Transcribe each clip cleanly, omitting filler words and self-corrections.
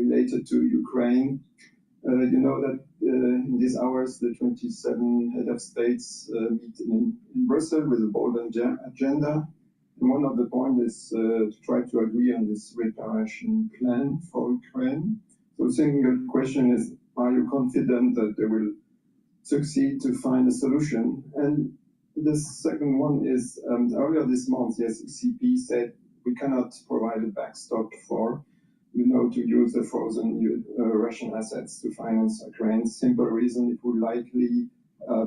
related to Ukraine. You know that in these hours, the 27 head of states meet in Brussels with a bold agenda. And one of the points is to try to agree on this reparation plan for Ukraine. So the single question is, are you confident that they will succeed to find a solution? And the second one is, earlier this month, yes, ECB said we cannot provide a backstop for, to use the frozen Russian assets to finance Ukraine. Simple reason, it would likely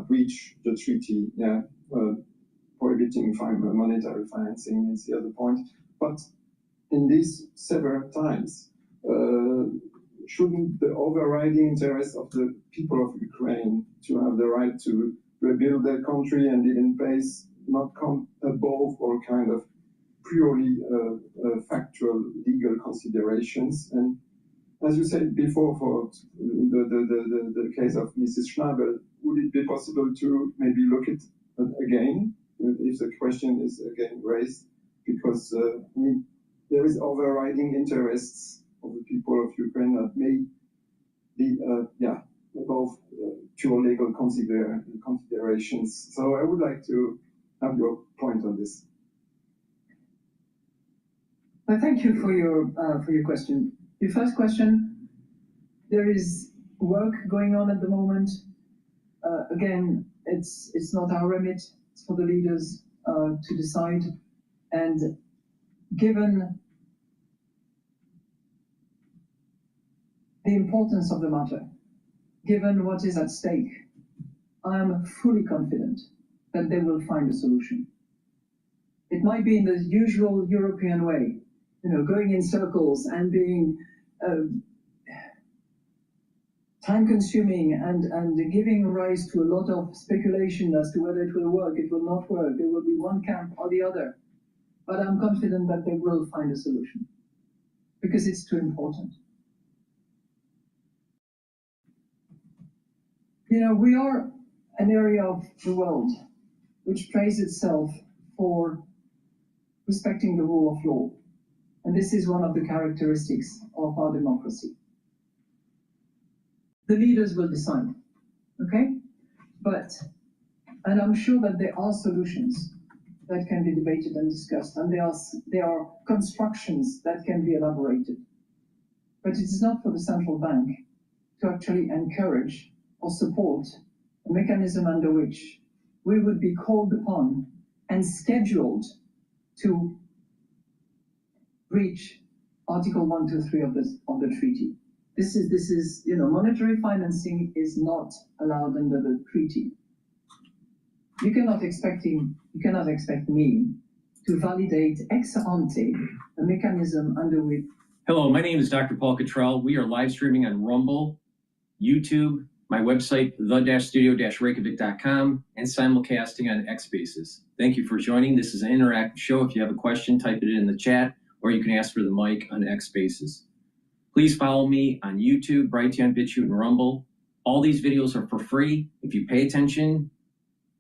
breach the treaty, prohibiting monetary financing is the other point. But in these several times, shouldn't the overriding interest of the people of Ukraine to have the right to rebuild their country and live in peace not come above all kind of purely factual legal considerations? And as you said before, for the case of Mrs. Schnabel, would it be possible to maybe look at it again if the question is again raised? Because there is overriding interests of the people of Ukraine that may be above pure legal considerations. So I would like to have your point on this. Well, thank you for your question. Your first question, there is work going on at the moment. Again, it's not our remit, it's for the leaders to decide. And given the importance of the matter, given what is at stake, I am fully confident that they will find a solution. It might be in the usual European way, going in circles and being time-consuming and giving rise to a lot of speculation as to whether it will work, it will not work, there will be one camp or the other. But I'm confident that they will find a solution, because it's too important. We are an area of the world which praise itself for respecting the rule of law. And this is one of the characteristics of our democracy. The leaders will decide, okay? And I'm sure that there are solutions that can be debated and discussed, and there are constructions that can be elaborated. But it is not for the central bank to actually encourage or support a mechanism under which we would be called upon and scheduled to breach Article 123 of the treaty. This is monetary financing is not allowed under the treaty. You cannot expect me to validate ex ante a mechanism under which. Hello, my name is Dr. Paul Cottrell. We are live streaming on Rumble, YouTube, my website, the-studio-reykjavik.com, and simulcasting on X Spaces. Thank you for joining. This is an interactive show. If you have a question, type it in the chat, or you can ask for the mic on X Spaces. Please follow me on YouTube, Brighteon, Bitchute, and Rumble. All these videos are for free. If you pay attention,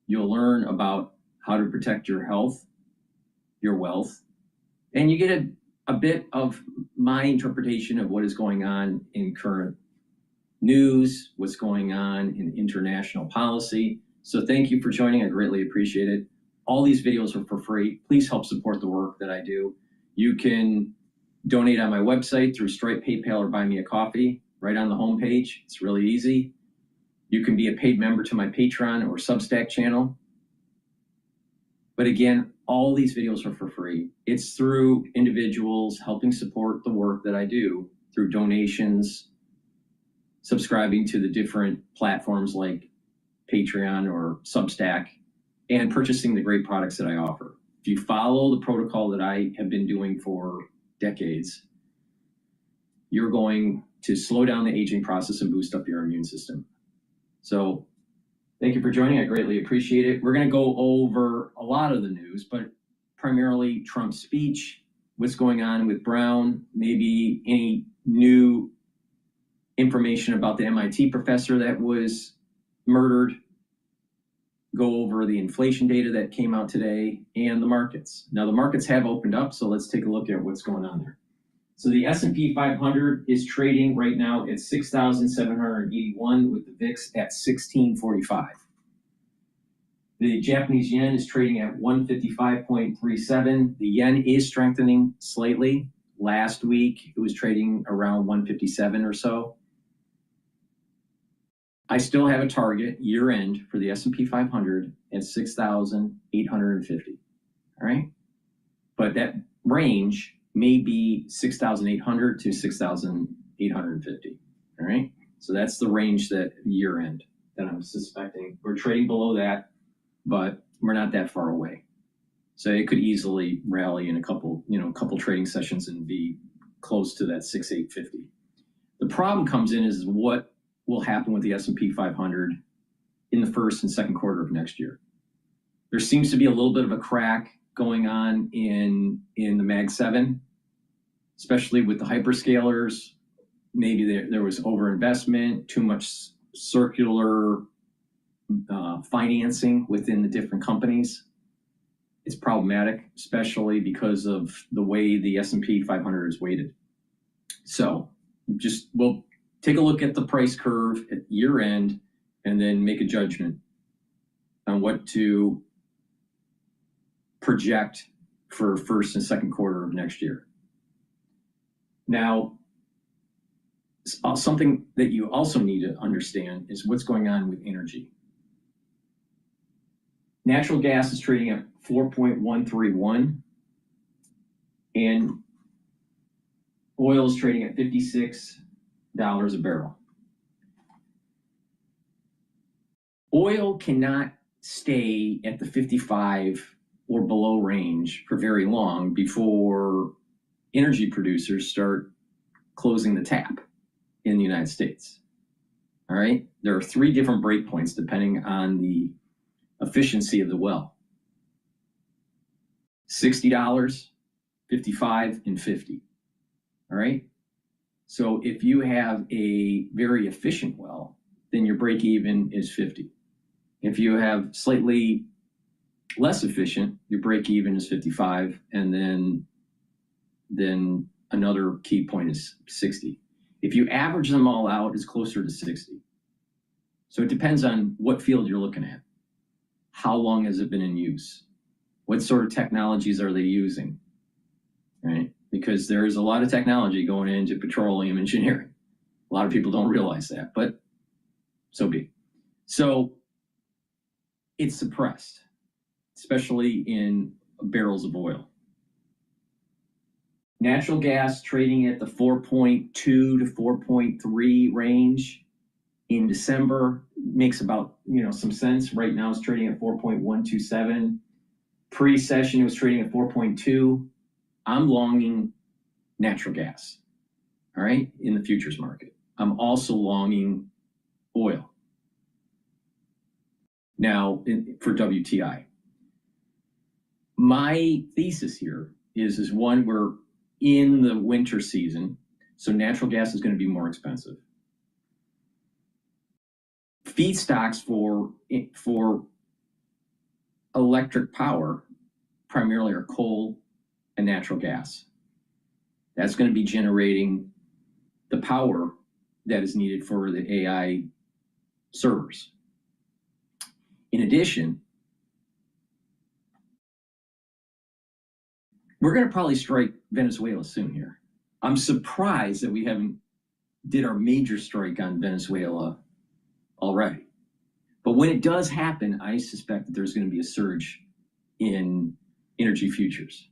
you'll learn about how to protect your health, your wealth, and you get a bit of my interpretation of what is going on in current news, what's going on in international policy. So thank you for joining. I greatly appreciate it. All these videos are for free. Please help support the work that I do. You can donate on my website through Stripe, PayPal, or Buy Me a Coffee right on the homepage. It's really easy. You can be a paid member to my Patreon or Substack channel. But again, all these videos are for free. It's through individuals helping support the work that I do through donations, subscribing to the different platforms like Patreon or Substack, and purchasing the great products that I offer. If you follow the protocol that I have been doing for decades, you're going to slow down the aging process and boost up your immune system. So thank you for joining. I greatly appreciate it. We're going to go over a lot of the news, but primarily Trump's speech, what's going on with Brown, maybe any new information about the MIT professor that was murdered, go over the inflation data that came out today, and the markets. Now, the markets have opened up, so let's take a look at what's going on there. So the S&P 500 is trading right now at 6,781 with the VIX at 1645. The Japanese yen is trading at 155.37. The yen is strengthening slightly. Last week, it was trading around 157 or so. I still have a target year end for the S&P 500 at 6,850. All right. But that range may be 6,800 to 6,850. All right. So that's the range that year end that I'm suspecting. We're trading below that, but we're not that far away. So it could easily rally in a couple trading sessions and be close to that 6,850. The problem comes in is what will happen with the S&P 500 in the first and second quarter of next year. There seems to be a little bit of a crack going on in the Mag 7, especially with the hyperscalers. Maybe there was overinvestment, too much circular financing within the different companies. It's problematic, especially because of the way the S&P 500 is weighted. So we'll take a look at the price curve at year end and then make a judgment on what to project for first and second quarter of next year. Now, something that you also need to understand is what's going on with energy. Natural gas is trading at 4.131 and oil is trading at $56 a barrel. Oil cannot stay at the 55 or below range for very long before energy producers start closing the tap in the United States. All right. There are 3 different breakpoints depending on the efficiency of the well. $60, 55, and 50. All right. So if you have a very efficient well, then your break even is 50. If you have slightly less efficient, your break even is 55, and then another key point is 60. If you average them all out, it's closer to 60. So it depends on what field you're looking at. How long has it been in use? What sort of technologies are they using? Right? Because there is a lot of technology going into petroleum engineering. A lot of people don't realize that, but so be it. So it's suppressed, especially in barrels of oil. Natural gas trading at the 4.2 to 4.3 range in December makes about some sense. Right now it's trading at 4.127. Pre-session it was trading at 4.2. I'm longing natural gas, all right, in the futures market. I'm also longing oil. Now, for WTI. My thesis here is one, we're in the winter season, so natural gas is going to be more expensive. Feedstocks for electric power primarily are coal and natural gas. That's going to be generating the power that is needed for the AI servers. In addition, we're going to probably strike Venezuela soon here. I'm surprised that we haven't did our major strike on Venezuela already. But when it does happen, I suspect that there's going to be a surge in energy futures.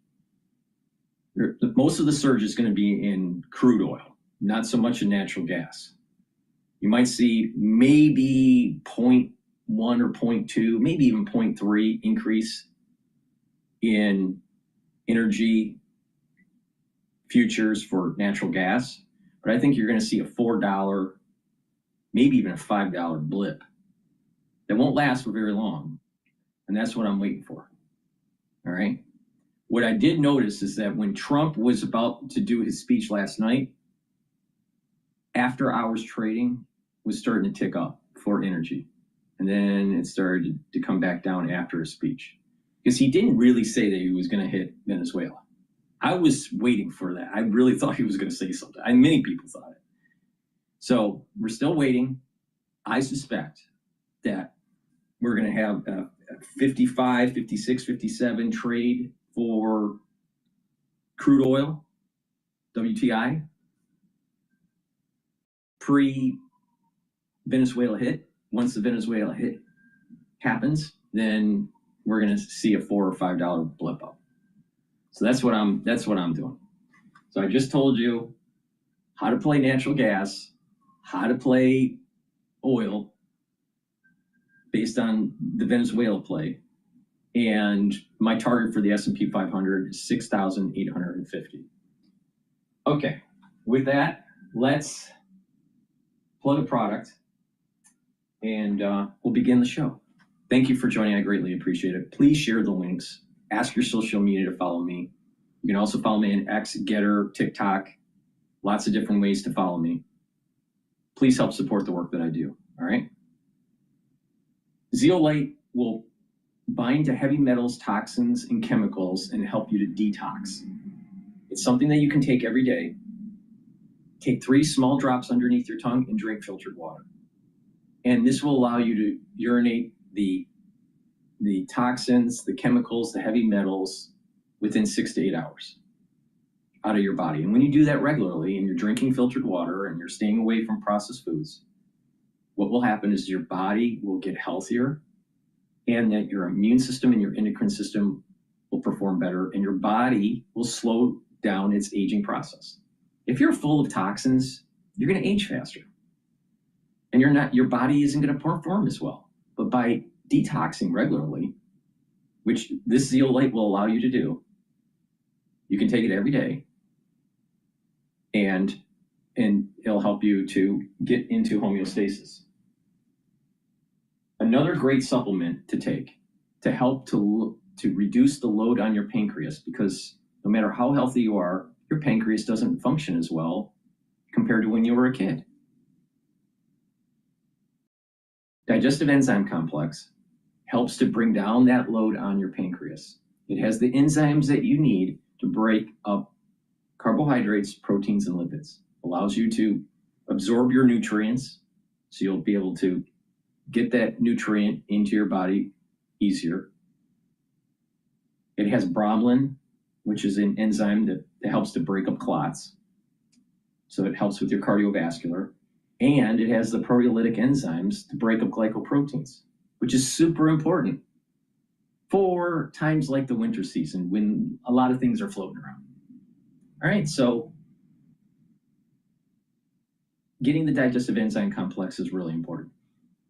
Most of the surge is going to be in crude oil, not so much in natural gas. You might see maybe 0.1 or 0.2, maybe even 0.3 increase in energy futures for natural gas. But I think you're going to see a $4, maybe even a $5 blip that won't last for very long. And that's what I'm waiting for. All right. What I did notice is that when Trump was about to do his speech last night, after hours trading was starting to tick up for energy. And then it started to come back down after his speech. Because he didn't really say that he was going to hit Venezuela. I was waiting for that. I really thought he was going to say something. Many people thought it. So we're still waiting. I suspect that we're going to have a 55, 56, 57 trade for crude oil, WTI, pre-Venezuela hit. Once the Venezuela hit happens, then we're going to see a $4 or $5 blip up. So that's what I'm doing. So I just told you how to play natural gas, how to play oil based on the Venezuela play, and my target for the S&P 500 is 6,850. Okay, with that, let's plug a product, and we'll begin the show. Thank you for joining. I greatly appreciate it. Please share the links. Ask your social media to follow me. You can also follow me on X, GETTR, TikTok, lots of different ways to follow me. Please help support the work that I do, all right? Zeolite will bind to heavy metals, toxins, and chemicals and help you to detox. It's something that you can take every day. Take 3 small drops underneath your tongue and drink filtered water. And this will allow you to urinate the toxins, the chemicals, the heavy metals within 6 to 8 hours out of your body. And when you do that regularly and you're drinking filtered water and you're staying away from processed foods, what will happen is your body will get healthier and that your immune system and your endocrine system will perform better and your body will slow down its aging process. If you're full of toxins, you're going to age faster. And your body isn't going to perform as well. But by detoxing regularly, which this zeolite will allow you to do, you can take it every day, and it'll help you to get into homeostasis. Another great supplement to take to help to reduce the load on your pancreas, because no matter how healthy you are, your pancreas doesn't function as well compared to when you were a kid. Digestive enzyme complex helps to bring down that load on your pancreas. It has the enzymes that you need to break up carbohydrates, proteins, and lipids. Allows you to absorb your nutrients, so you'll be able to get that nutrient into your body easier. It has bromelain, which is an enzyme that helps to break up clots. So it helps with your cardiovascular. And it has the proteolytic enzymes to break up glycoproteins, which is super important for times like the winter season when a lot of things are floating around. All right, so getting the digestive enzyme complex is really important.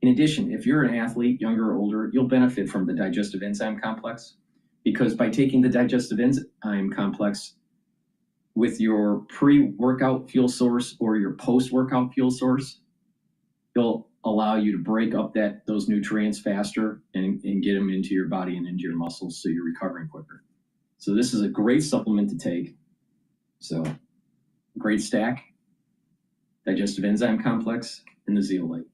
In addition, if you're an athlete, younger or older, you'll benefit from the digestive enzyme complex, because by taking the digestive enzyme complex with your pre-workout fuel source or your post-workout fuel source, it'll allow you to break up those nutrients faster and get them into your body and into your muscles, so you're recovering quicker. So this is a great supplement to take. So great stack, digestive enzyme complex, and the zeolite.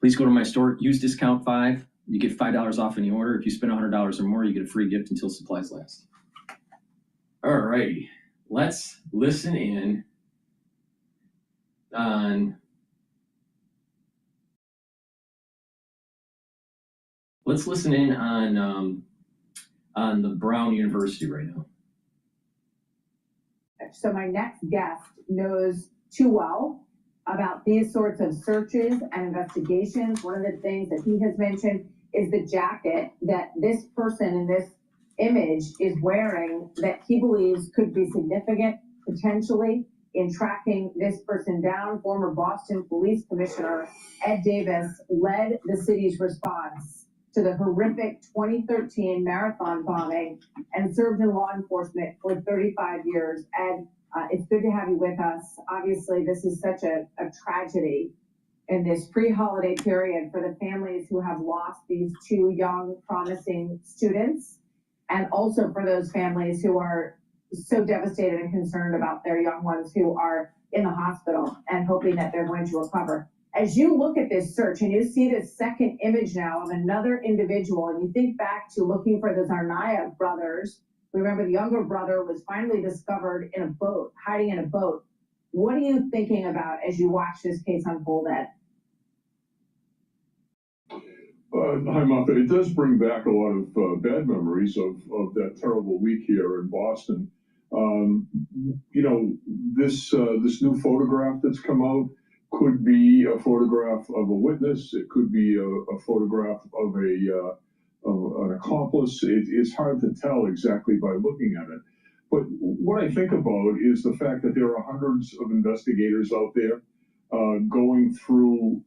Please go to my store, use discount 5. You get $5 off any order. If you spend $100 or more, you get a free gift until supplies last. All righty. Let's listen in on the Brown University right now. So my next guest knows too well about these sorts of searches and investigations. One of the things that he has mentioned is the jacket that this person in this image is wearing that he believes could be significant potentially in tracking this person down. Former Boston Police Commissioner Ed Davis led the city's response to the horrific 2013 marathon bombing and served in law enforcement for 35 years. Ed, it's good to have you with us. Obviously, this is such a tragedy in this pre-holiday period for the families who have lost these 2 young, promising students, and also for those families who are so devastated and concerned about their young ones who are in the hospital and hoping that they're going to recover. As you look at this search and you see this second image now of another individual, and you think back to looking for the Tsarnaev brothers We remember the younger brother was finally discovered in a boat, hiding in a boat. What are you thinking about as you watch this case unfold, Ed? Hi, Martha. It does bring back a lot of bad memories of that terrible week here in Boston. You know, this new photograph that's come out could be a photograph of a witness. It could be a photograph of an accomplice. It's hard to tell exactly by looking at it. But what I think about is the fact that there are hundreds of investigators out there going through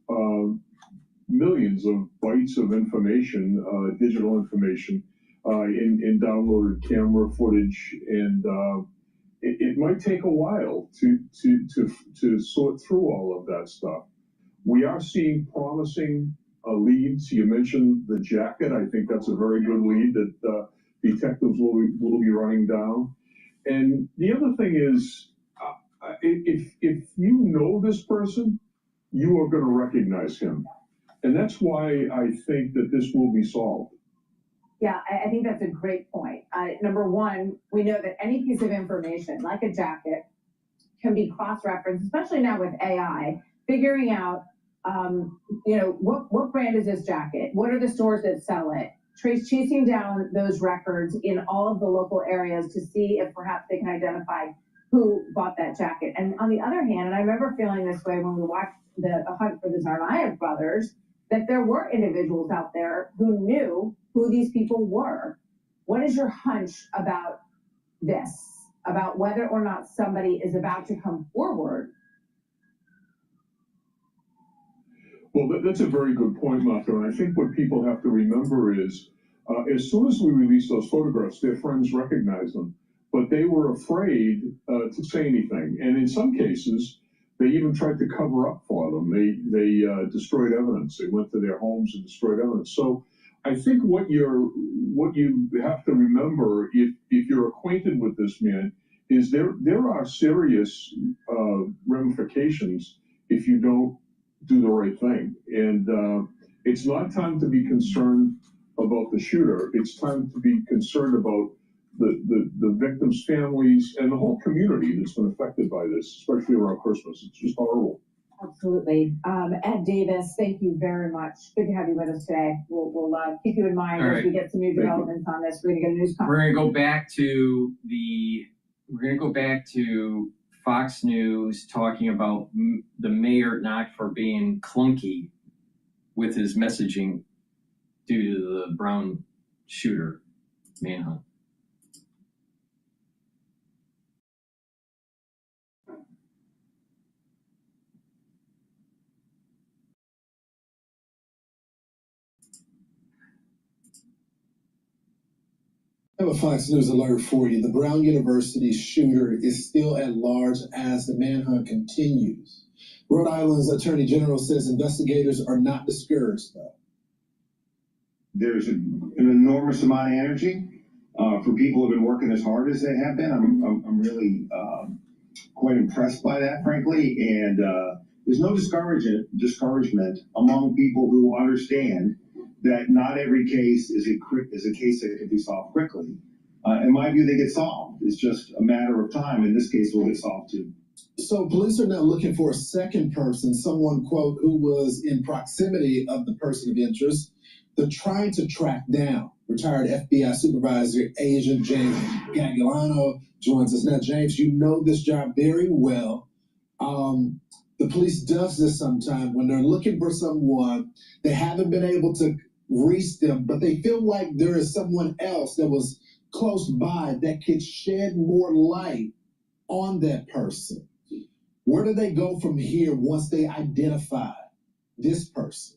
millions of bytes of information, digital information, in downloaded camera footage, and it might take a while to sort through all of that stuff. We are seeing promising leads. You mentioned the jacket. I think that's a very good lead that detectives will be running down. And the other thing is, if you know this person, you are going to recognize him. And that's why I think that this will be solved. Yeah, I think that's a great point. Number one, we know that any piece of information, like a jacket, can be cross-referenced, especially now with AI, figuring out, you know, what brand is this jacket? What are the stores that sell it? Chasing down those records in all of the local areas to see if perhaps they can identify who bought that jacket. And on the other hand, and I remember feeling this way when we watched the Hunt for the Tsarnaev brothers, that there were individuals out there who knew who these people were. What is your hunch about this, about whether or not somebody is about to come forward? Well, that's a very good point, Martha. And I think what people have to remember is, as soon as we released those photographs, their friends recognized them, but they were afraid to say anything. And in some cases, they even tried to cover up for them. They destroyed evidence. They went to their homes and destroyed evidence. So I think what you have to remember, if you're acquainted with this man, is there are serious ramifications if you don't do the right thing. And it's not time to be concerned about the shooter. It's time to be concerned about the victims' families and the whole community that's been affected by this, especially around Christmas. It's just horrible. Absolutely. Ed Davis, thank you very much. Good to have you with us today. We'll keep you in mind as we get some new developments on this. We're going to get a news conference. We're going to go back to Fox News talking about the mayor not for being clunky with his messaging due to the Brown shooter manhunt. I have a Fox News alert for you. The Brown University shooter is still at large as the manhunt continues. Rhode Island's Attorney General says investigators are not discouraged, though. There's an enormous amount of energy for people who have been working as hard as they have been. I'm really quite impressed by that, frankly. And there's no discouragement among people who understand that not every case is a case that can be solved quickly. In my view, they get solved. It's just a matter of time. In this case, we'll get solved too. So police are now looking for a second person, someone, quote, who was in proximity of the person of interest. They're trying to track down. Retired FBI Supervisor Agent James Gagliano joins us now. James, you know this job very well. The police does this sometime when they're looking for someone. They haven't been able to reach them, but they feel like there is someone else that was close by that could shed more light on that person. Where do they go from here once they identify this person?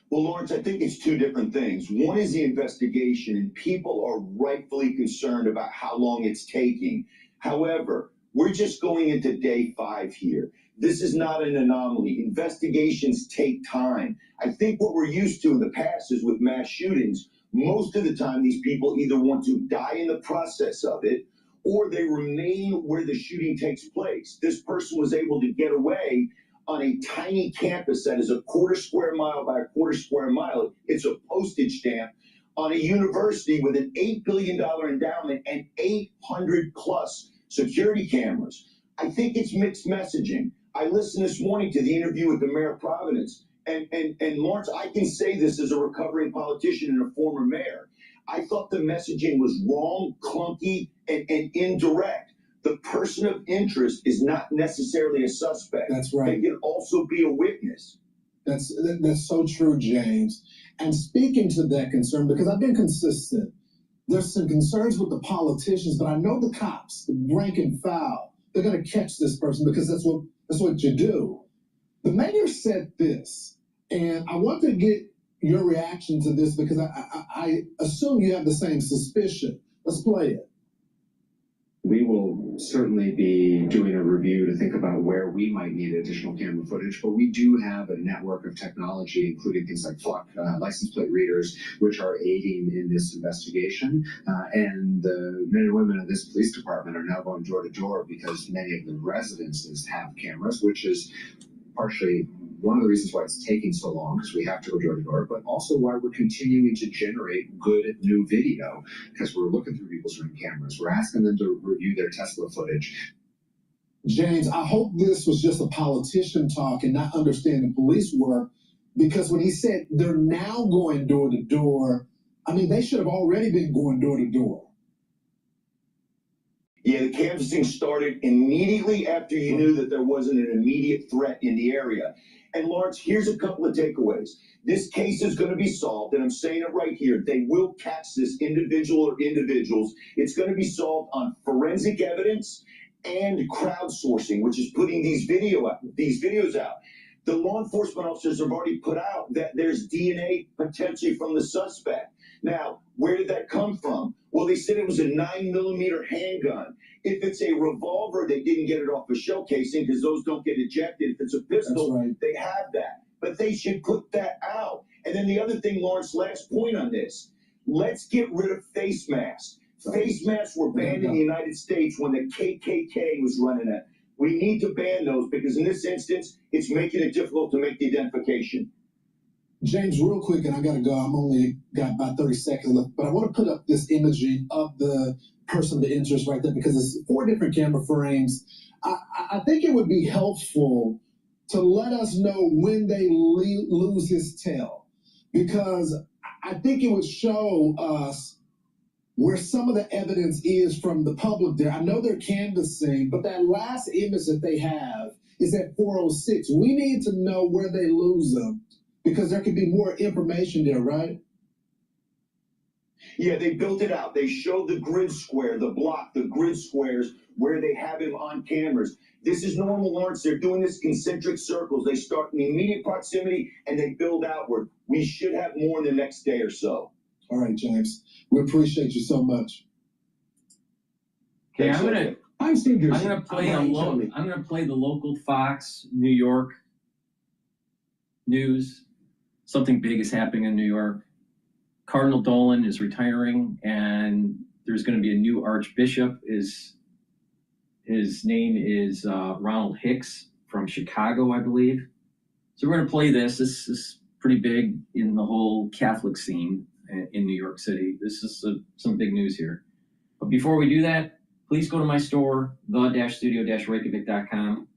Well, Lawrence, I think it's two different things. One is the investigation, and people are rightfully concerned about how long it's taking. However, we're just going into day 5 here. This is not an anomaly. Investigations take time. I think what we're used to in the past is with mass shootings, most of the time these people either want to die in the process of it or they remain where the shooting takes place. This person was able to get away on a tiny campus that is a quarter square mile by a quarter square mile. It's a postage stamp on a university with an $8 billion endowment and 800 plus security cameras. I think it's mixed messaging. I listened this morning to the interview with the mayor of Providence. And Lawrence, I can say this as a recovering politician and a former mayor. I thought the messaging was wrong, clunky, and indirect. The person of interest is not necessarily a suspect. That's right. They can also be a witness. That's so true, James. And speaking to that concern, because I've been consistent, there's some concerns with the politicians, but I know the cops, the rank and file, they're going to catch this person because that's what you do. The mayor said this, and I want to get your reaction to this because I assume you have the same suspicion. Let's play it. We will certainly be doing a review to think about where we might need additional camera footage, but we do have a network of technology, including things like flock license plate readers, which are aiding in this investigation. And the men and women of this police department are now going door to door because many of the residences have cameras, which is partially one of the reasons why it's taking so long, because we have to go door to door, but also why we're continuing to generate good new video, because we're looking through people's Ring cameras. We're asking them to review their Tesla footage. James, I hope this was just a politician talk and not understanding police work, because when he said they're now going door to door, I mean, they should have already been going door to door. Yeah, the canvassing started immediately after you knew that there wasn't an immediate threat in the area. And Lawrence, here's a couple of takeaways. This case is going to be solved, and I'm saying it right here. They will catch this individual or individuals. It's going to be solved on forensic evidence and crowdsourcing, which is putting these videos out. The law enforcement officers have already put out that there's DNA potentially from the suspect. Now, where did that come from? Well, they said it was a 9mm handgun. If it's a revolver, they didn't get it off a shell casing because those don't get ejected. If it's a pistol, right, they have that. But they should put that out. And then the other thing, Lawrence, last point on this, let's get rid of face masks. Face masks were banned in the United States when the KKK was running it. We need to ban those because in this instance, it's making it difficult to make the identification. James, real quick, and I got to go. I'm only got about 30 seconds left, but I want to put up this imaging of the person of interest right there because it's 4 different camera frames. I think it would be helpful to let us know when they lose his tail, because I think it would show us where some of the evidence is from the public there. I know they're canvassing, but that last image that they have is at 4:06. We need to know where they lose them, because there could be more information there, right? Yeah, they built it out. They showed the grid square, the block, the grid squares where they have him on cameras. This is normal, Lawrence. They're doing this concentric circles. They start in the immediate proximity and they build outward. We should have more in the next day or so. All right, James. We appreciate you so much. Okay, I'm gonna play the local Fox New York news. Something big is happening in New York. Cardinal Dolan is retiring, and there's going to be a new archbishop. His name is Ronald Hicks from Chicago, I believe. So we're going to play this. This is pretty big in the whole Catholic scene in New York City. This is some big news here. But before we do that, please go to my store, the-studio-reykjavik.com,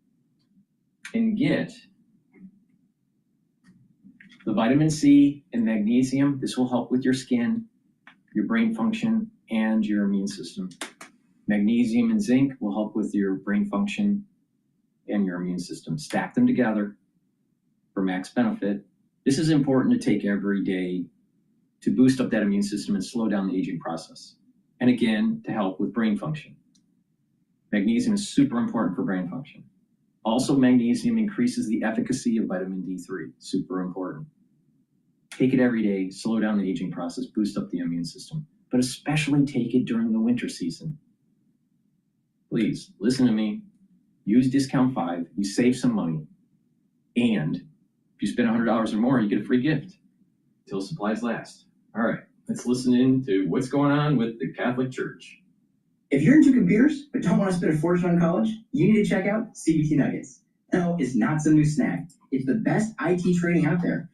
and get the vitamin C and magnesium. This will help with your skin, your brain function, and your immune system. Magnesium and zinc will help with your brain function and your immune system. Stack them together for max benefit. This is important to take every day to boost up that immune system and slow down the aging process. And again, to help with brain function. Magnesium is super important for brain function. Also, magnesium increases the efficacy of vitamin D3, super important. Take it every day, slow down the aging process, boost up the immune system, but especially take it during the winter season. Please, listen to me. Use discount 5, you save some money, and if you spend $100 or more, you get a free gift until supplies last. All right, let's listen in to what's going on with the Catholic Church. If you're into computers but don't want to spend a fortune on college, you need to check out CBT Nuggets. No, it's not some new snack. It's the best IT training out there.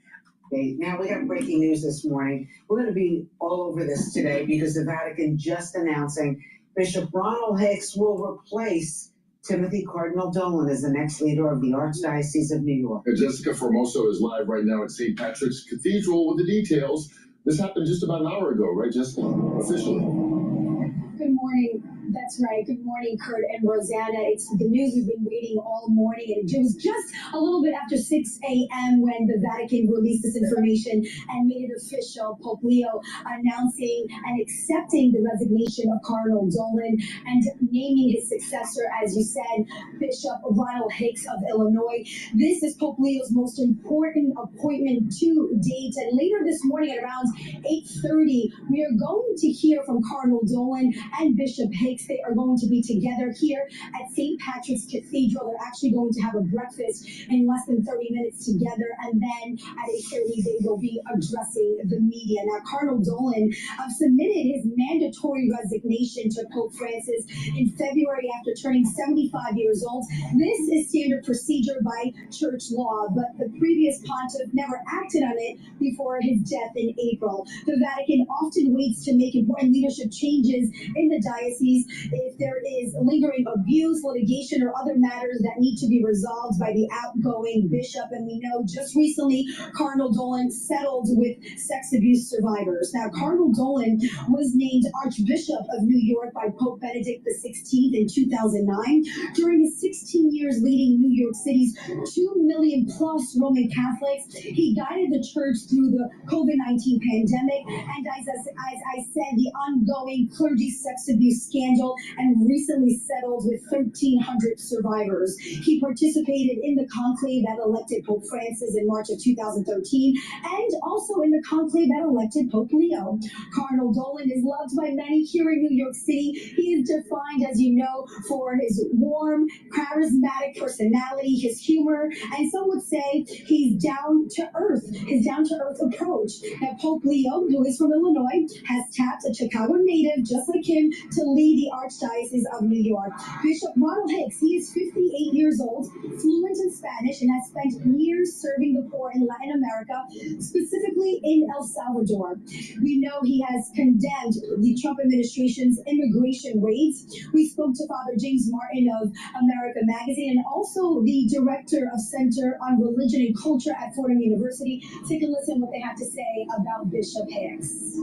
Okay, now we have breaking news this morning. We're going to be all over this today because the Vatican just announcing Bishop Ronald Hicks will replace Timothy Cardinal Dolan as the next leader of the Archdiocese of New York. And Jessica Formoso is live right now at St. Patrick's Cathedral with the details. This happened just about an hour ago, right, Jessica? Officially. Good morning. That's right. Good morning, Kurt and Rosanna. It's the news we've been waiting all morning, and it was just a little bit after 6 a.m. when the Vatican released this information and made it official. Pope Leo announcing and accepting the resignation of Cardinal Dolan and naming his successor, as you said, Bishop Ronald Hicks of Illinois. This is Pope Leo's most important appointment to date, and later this morning at around 8:30, we are going to hear from Cardinal Dolan and Bishop Hicks. They are going to be together here at St. Patrick's Cathedral. They're actually going to have a breakfast in less than 30 minutes together, and then at 8:30 they will be addressing the media. Now, Cardinal Dolan submitted his mandatory resignation to Pope Francis in February after turning 75 years old. This is standard procedure by church law, but the previous pontiff never acted on it before his death in April. The Vatican often waits to make important leadership changes in the diocese if there is lingering abuse, litigation, or other matters that need to be resolved by the outgoing bishop. And we know just recently Cardinal Dolan settled with sex abuse survivors. Now, Cardinal Dolan was named Archbishop of New York by Pope Benedict XVI in 2009. During his 16 years leading New York City's 2 million plus Roman Catholics, he guided the church through the COVID-19 pandemic and, as I said, the ongoing clergy sex abuse scandal, and recently settled with 1,300 survivors. He participated in the conclave that elected Pope Francis in March of 2013, and also in the conclave that elected Pope Leo. Cardinal Dolan is loved by many here in New York City. He is defined, as you know, for his warm, charismatic personality, his humor, and some would say he's down to earth, his down-to-earth approach. Now, Pope Leo, who is from Illinois, has tapped a Chicago native just like him to lead the Archdiocese of New York. Bishop Ronald Hicks, he is 58 years old, fluent in Spanish, and has spent years serving the poor in Latin America, specifically in El Salvador. We know he has condemned the Trump administration's immigration raids. We spoke to Father James Martin of America Magazine and also the director of Center on Religion and Culture at Fordham University. Take a listen what they have to say about Bishop Hicks.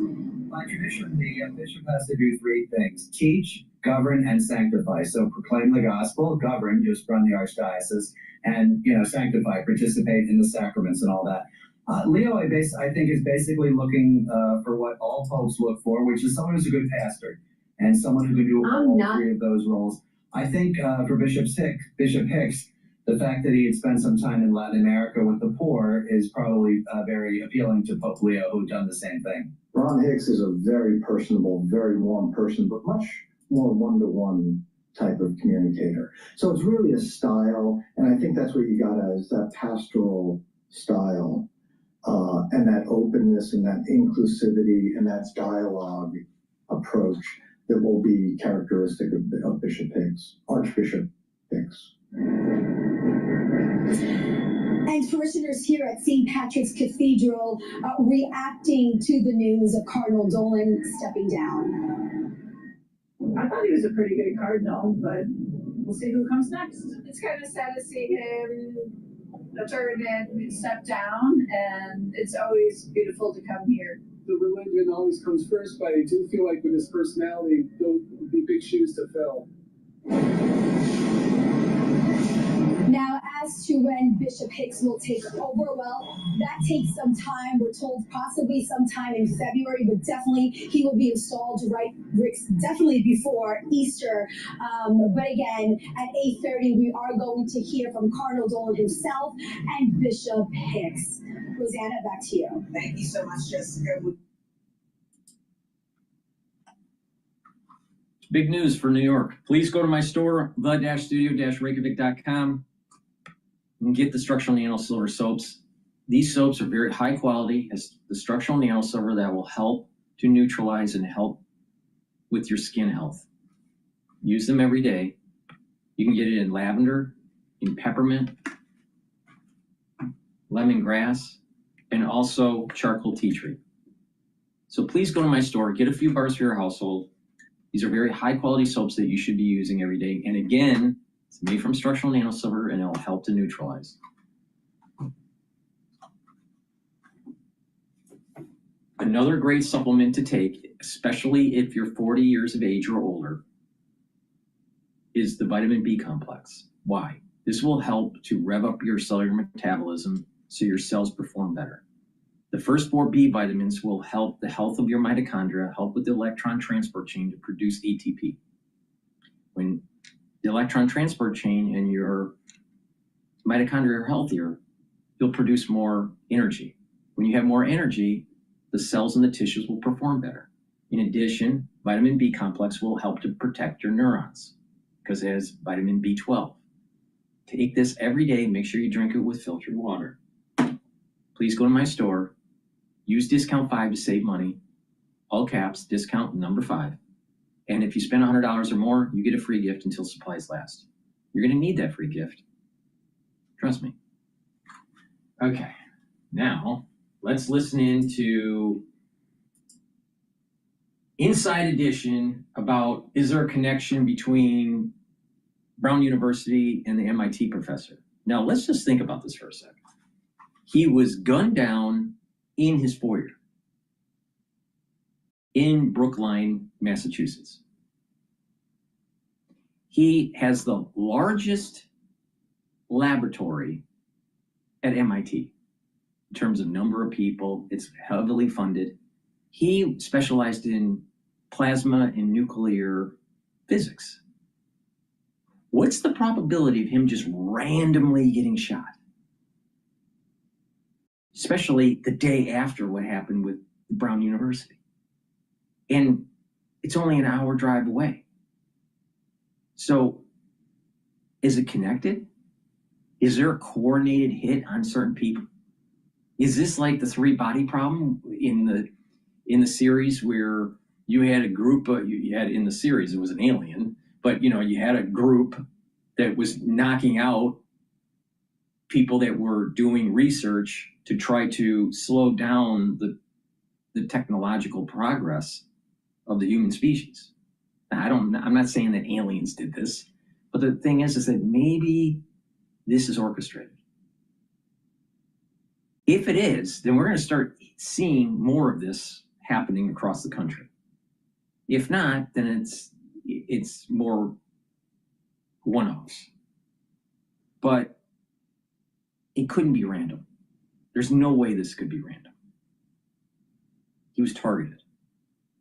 By tradition, the bishop has to do three things: teach, govern, and sanctify. So proclaim the gospel, govern, just run the archdiocese, and sanctify, participate in the sacraments and all that. Leo, I think, is basically looking for what all popes look for, which is someone who's a good pastor and someone who can do all three of those roles. I think for Bishop Hicks, the fact that he had spent some time in Latin America with the poor is probably very appealing to Pope Leo, who had done the same thing. Ron Hicks is a very personable, very warm person, but much more one-to-one type of communicator. So it's really a style, and I think that's what you got as that pastoral style, and that openness and that inclusivity and that dialogue approach that will be characteristic of Bishop Hicks, Archbishop Hicks. And parishioners here at St. Patrick's Cathedral reacting to the news of Cardinal Dolan stepping down. I thought he was a pretty good cardinal, but we'll see who comes next. It's kind of sad to see him turn and step down, and it's always beautiful to come here. The religion always comes first, but I do feel like with his personality, those would be big shoes to fill. Now, as to when Bishop Hicks will take over, well, that takes some time. We're told possibly sometime in February, but definitely he will be installed definitely before Easter. But again, at 8:30, we are going to hear from Cardinal Dolan himself and Bishop Hicks. Rosanna, back to you. Thank you so much, Jessica. Big news for New York. Please go to my store, the-studio-reykjavik.com, and get the structural nano silver soaps. These soaps are very high quality, has the structural nano silver that will help to neutralize and help with your skin health. Use them every day. You can get it in lavender, in peppermint, lemongrass, and also charcoal tea tree. So please go to my store, get a few bars for your household. These are very high quality soaps that you should be using every day. And again, it's made from structural nanosilver and it'll help to neutralize. Another great supplement to take, especially if you're 40 years of age or older, is the vitamin B complex. Why? This will help to rev up your cellular metabolism so your cells perform better. The first 4 B vitamins will help the health of your mitochondria, help with the electron transport chain to produce ATP. When the electron transport chain and your mitochondria are healthier, you'll produce more energy. When you have more energy, the cells and the tissues will perform better. In addition, vitamin B complex will help to protect your neurons because it has vitamin B12. Take this every day. Make sure you drink it with filtered water. Please go to my store. Use discount 5 to save money. All caps, discount number 5. And if you spend $100 or more, you get a free gift until supplies last. You're going to need that free gift. Trust me. Okay, now let's listen into Inside Edition about, is there a connection between Brown University and the MIT professor? Now let's just think about this for a second. He was gunned down in his foyer in Brookline, Massachusetts. He has the largest laboratory at MIT in terms of number of people. It's heavily funded. He specialized in plasma and nuclear physics. What's the probability of him just randomly getting shot? Especially the day after what happened with Brown University. And it's only an hour drive away. So is it connected? Is there a coordinated hit on certain people? Is this like the 3-body problem in the series where you had a group of, you had in the series, it was an alien, but you had a group that was knocking out people that were doing research to try to slow down the technological progress of the human species. Now, I'm not saying that aliens did this, but the thing is that maybe this is orchestrated. If it is, then we're going to start seeing more of this happening across the country. If not, then it's more one-offs. But it couldn't be random. There's no way this could be random. He was targeted.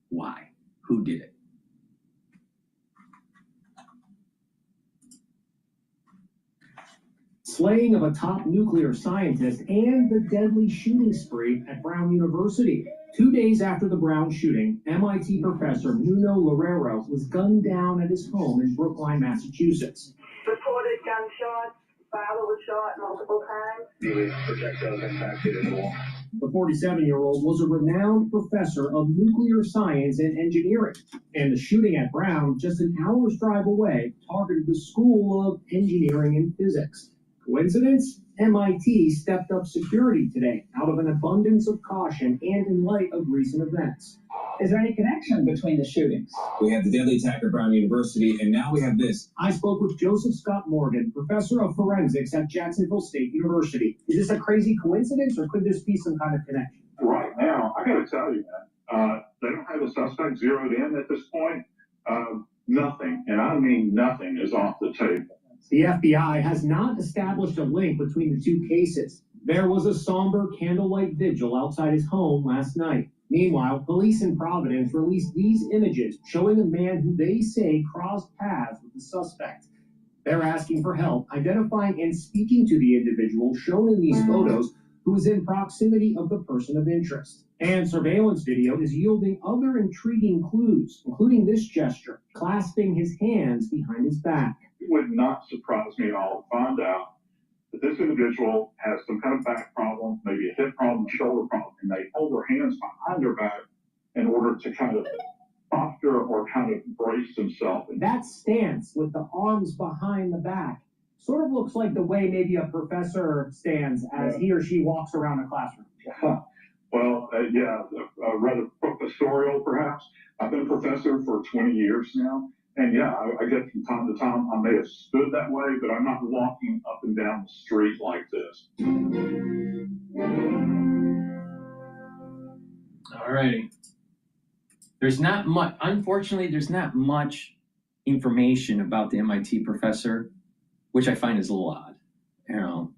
Why? Who did it? Slaying of a top nuclear scientist and the deadly shooting spree at Brown University. 2 days after the Brown shooting, MIT professor Nuno Loureiro was gunned down at his home in Brookline, Massachusetts. Reported gunshots. Father was shot multiple times. The projectile impacted his wall. The 47-year-old was a renowned professor of nuclear science and engineering, and the shooting at Brown, just an hour's drive away, targeted the School of Engineering and Physics. Coincidence? MIT stepped up security today out of an abundance of caution and in light of recent events. Is there any connection between the shootings? We have the deadly attack at Brown University, and now we have this. I spoke with Joseph Scott Morgan, professor of forensics at Jacksonville State University. Is this a crazy coincidence, or could this be some kind of connection? Right now, I got to tell you, man, they don't have a suspect zeroed in at this point. Nothing, and I mean nothing, is off the table. The FBI has not established a link between the two cases. There was a somber candlelight vigil outside his home last night. Meanwhile, police in Providence released these images showing a man who they say crossed paths with the suspect. They're asking for help identifying and speaking to the individual shown in these photos who is in proximity of the person of interest. And surveillance video is yielding other intriguing clues, including this gesture, clasping his hands behind his back. It would not surprise me at all to find out that this individual has some kind of back problem, maybe a hip problem, shoulder problem, and they hold their hands behind their back in order to kind of posture or kind of brace themselves. That stance with the arms behind the back sort of looks like the way maybe a professor stands as he or she walks around a classroom. Well, yeah, rather professorial, perhaps. I've been a professor for 20 years now. And yeah, I get from time to time, I may have stood that way, but I'm not walking up and down the street like this. All righty. There's not much, unfortunately, there's not much information about the MIT professor, which I find is a little odd. You know,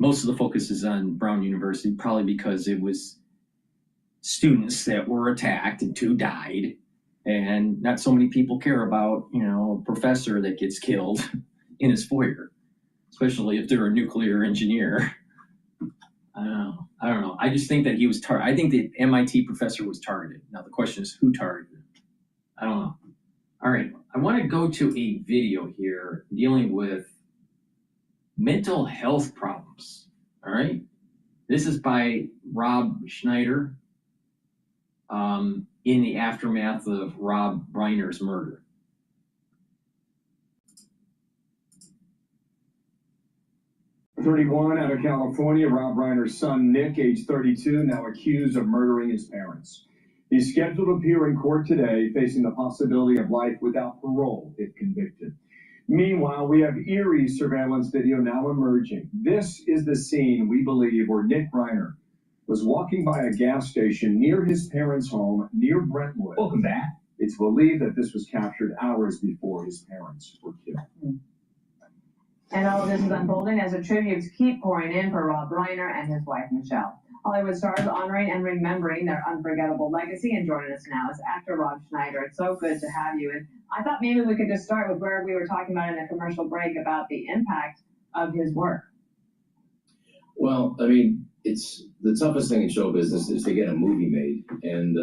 most of the focus is on Brown University, probably because it was students that were attacked and 2 died. And not so many people care about, you know, a professor that gets killed in his foyer, especially if they're a nuclear engineer. I don't know. I just think that he was I think the MIT professor was targeted. Now the question is who targeted him? I don't know. All right. I want to go to a video here dealing with mental health problems. All right. This is by Rob Schneider. In the aftermath of Rob Reiner's murder. "31 out of California, Rob Reiner's son, Nick, age 32, now accused of murdering his parents. He's scheduled to appear in court today, facing the possibility of life without parole if convicted. Meanwhile, we have eerie surveillance video now emerging. This is the scene, we believe, where Nick Reiner was walking by a gas station near his parents' home near Brentwood. Welcome back. It's believed that this was captured hours before his parents were killed." And all of this is unfolding as the tributes keep pouring in for Rob Reiner and his wife, Michelle. Hollywood stars honoring and remembering their unforgettable legacy. And joining us now is actor Rob Schneider. It's so good to have you. And I thought maybe we could just start with where we were talking about in the commercial break about the impact of his work. Well, I mean, it's the toughest thing in show business is to get a movie made. And,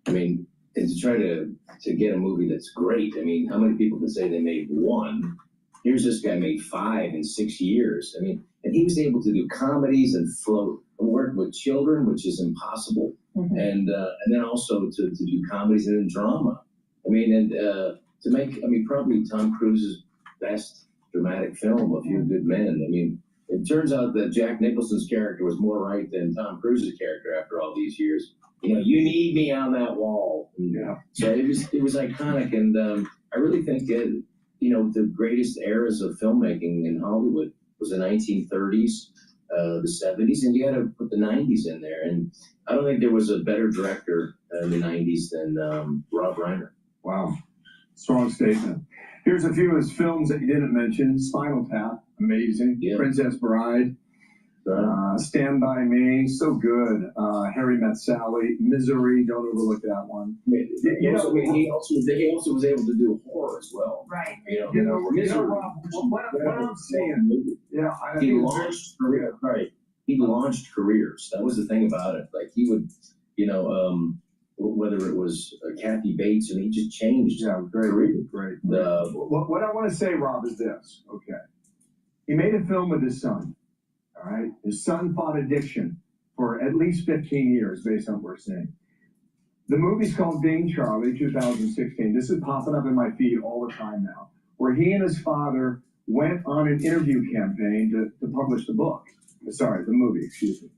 I mean, and to try to get a movie that's great. I mean, how many people can say they made one? Here's this guy made 5 in 6 years. I mean, and he was able to do comedies and float and work with children, which is impossible. Mm-hmm. And then also to do comedies and then drama. I mean, and to make, I mean, probably Tom Cruise's best dramatic film, A Few Good Men. I mean, it turns out that Jack Nicholson's character was more right than Tom Cruise's character after all these years. You know, you need me on that wall. Yeah. So it was iconic, and I really think you know, the greatest eras of filmmaking in Hollywood was the 1930s, the 70s, and you got to put the 90s in there. And I don't think there was a better director in the 90s than Rob Reiner. Wow. Strong statement. Here's a few of his films that you didn't mention. Spinal Tap, amazing. Yeah. Princess Bride. Stand By Me, so good. Harry Met Sally, Misery, don't overlook that one. He also was able to do horror as well. Right. Rob, what I'm saying, he launched career, right? He launched careers. That was the thing about it. Like he would, you know, whether it was Kathy Bates, and he just changed. Yeah, great. What I want to say, Rob, is this. Okay, he made a film with his son. All right, his son fought addiction for at least 15 years, based on what we're seeing. The movie's called Being Charlie, 2016. This is popping up in my feed all the time now, where he and his father went on an interview campaign to publish the movie, excuse me.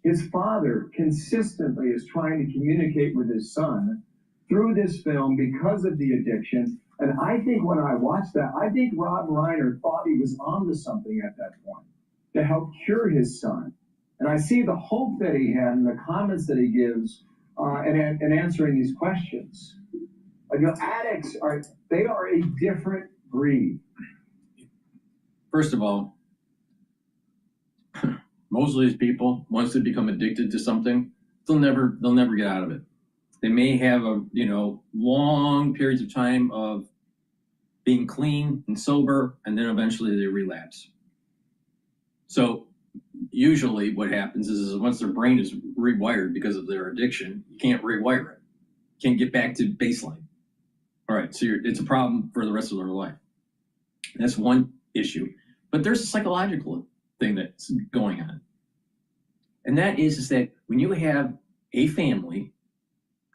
His father consistently is trying to communicate with his son through this film because of the addiction. And I think when I watched that, I think Rob Reiner thought he was onto something at that point to help cure his son. And I see the hope that he had and the comments that he gives in answering these questions. You know, addicts are a different breed. First of all, most of these people, once they become addicted to something, they'll never get out of it. They may have long periods of time of being clean and sober, and then eventually they relapse. So usually what happens is once their brain is rewired because of their addiction, you can't rewire it. You can't get back to baseline. All right, so it's a problem for the rest of their life. That's one issue. But there's a psychological thing that's going on. And that is that when you have a family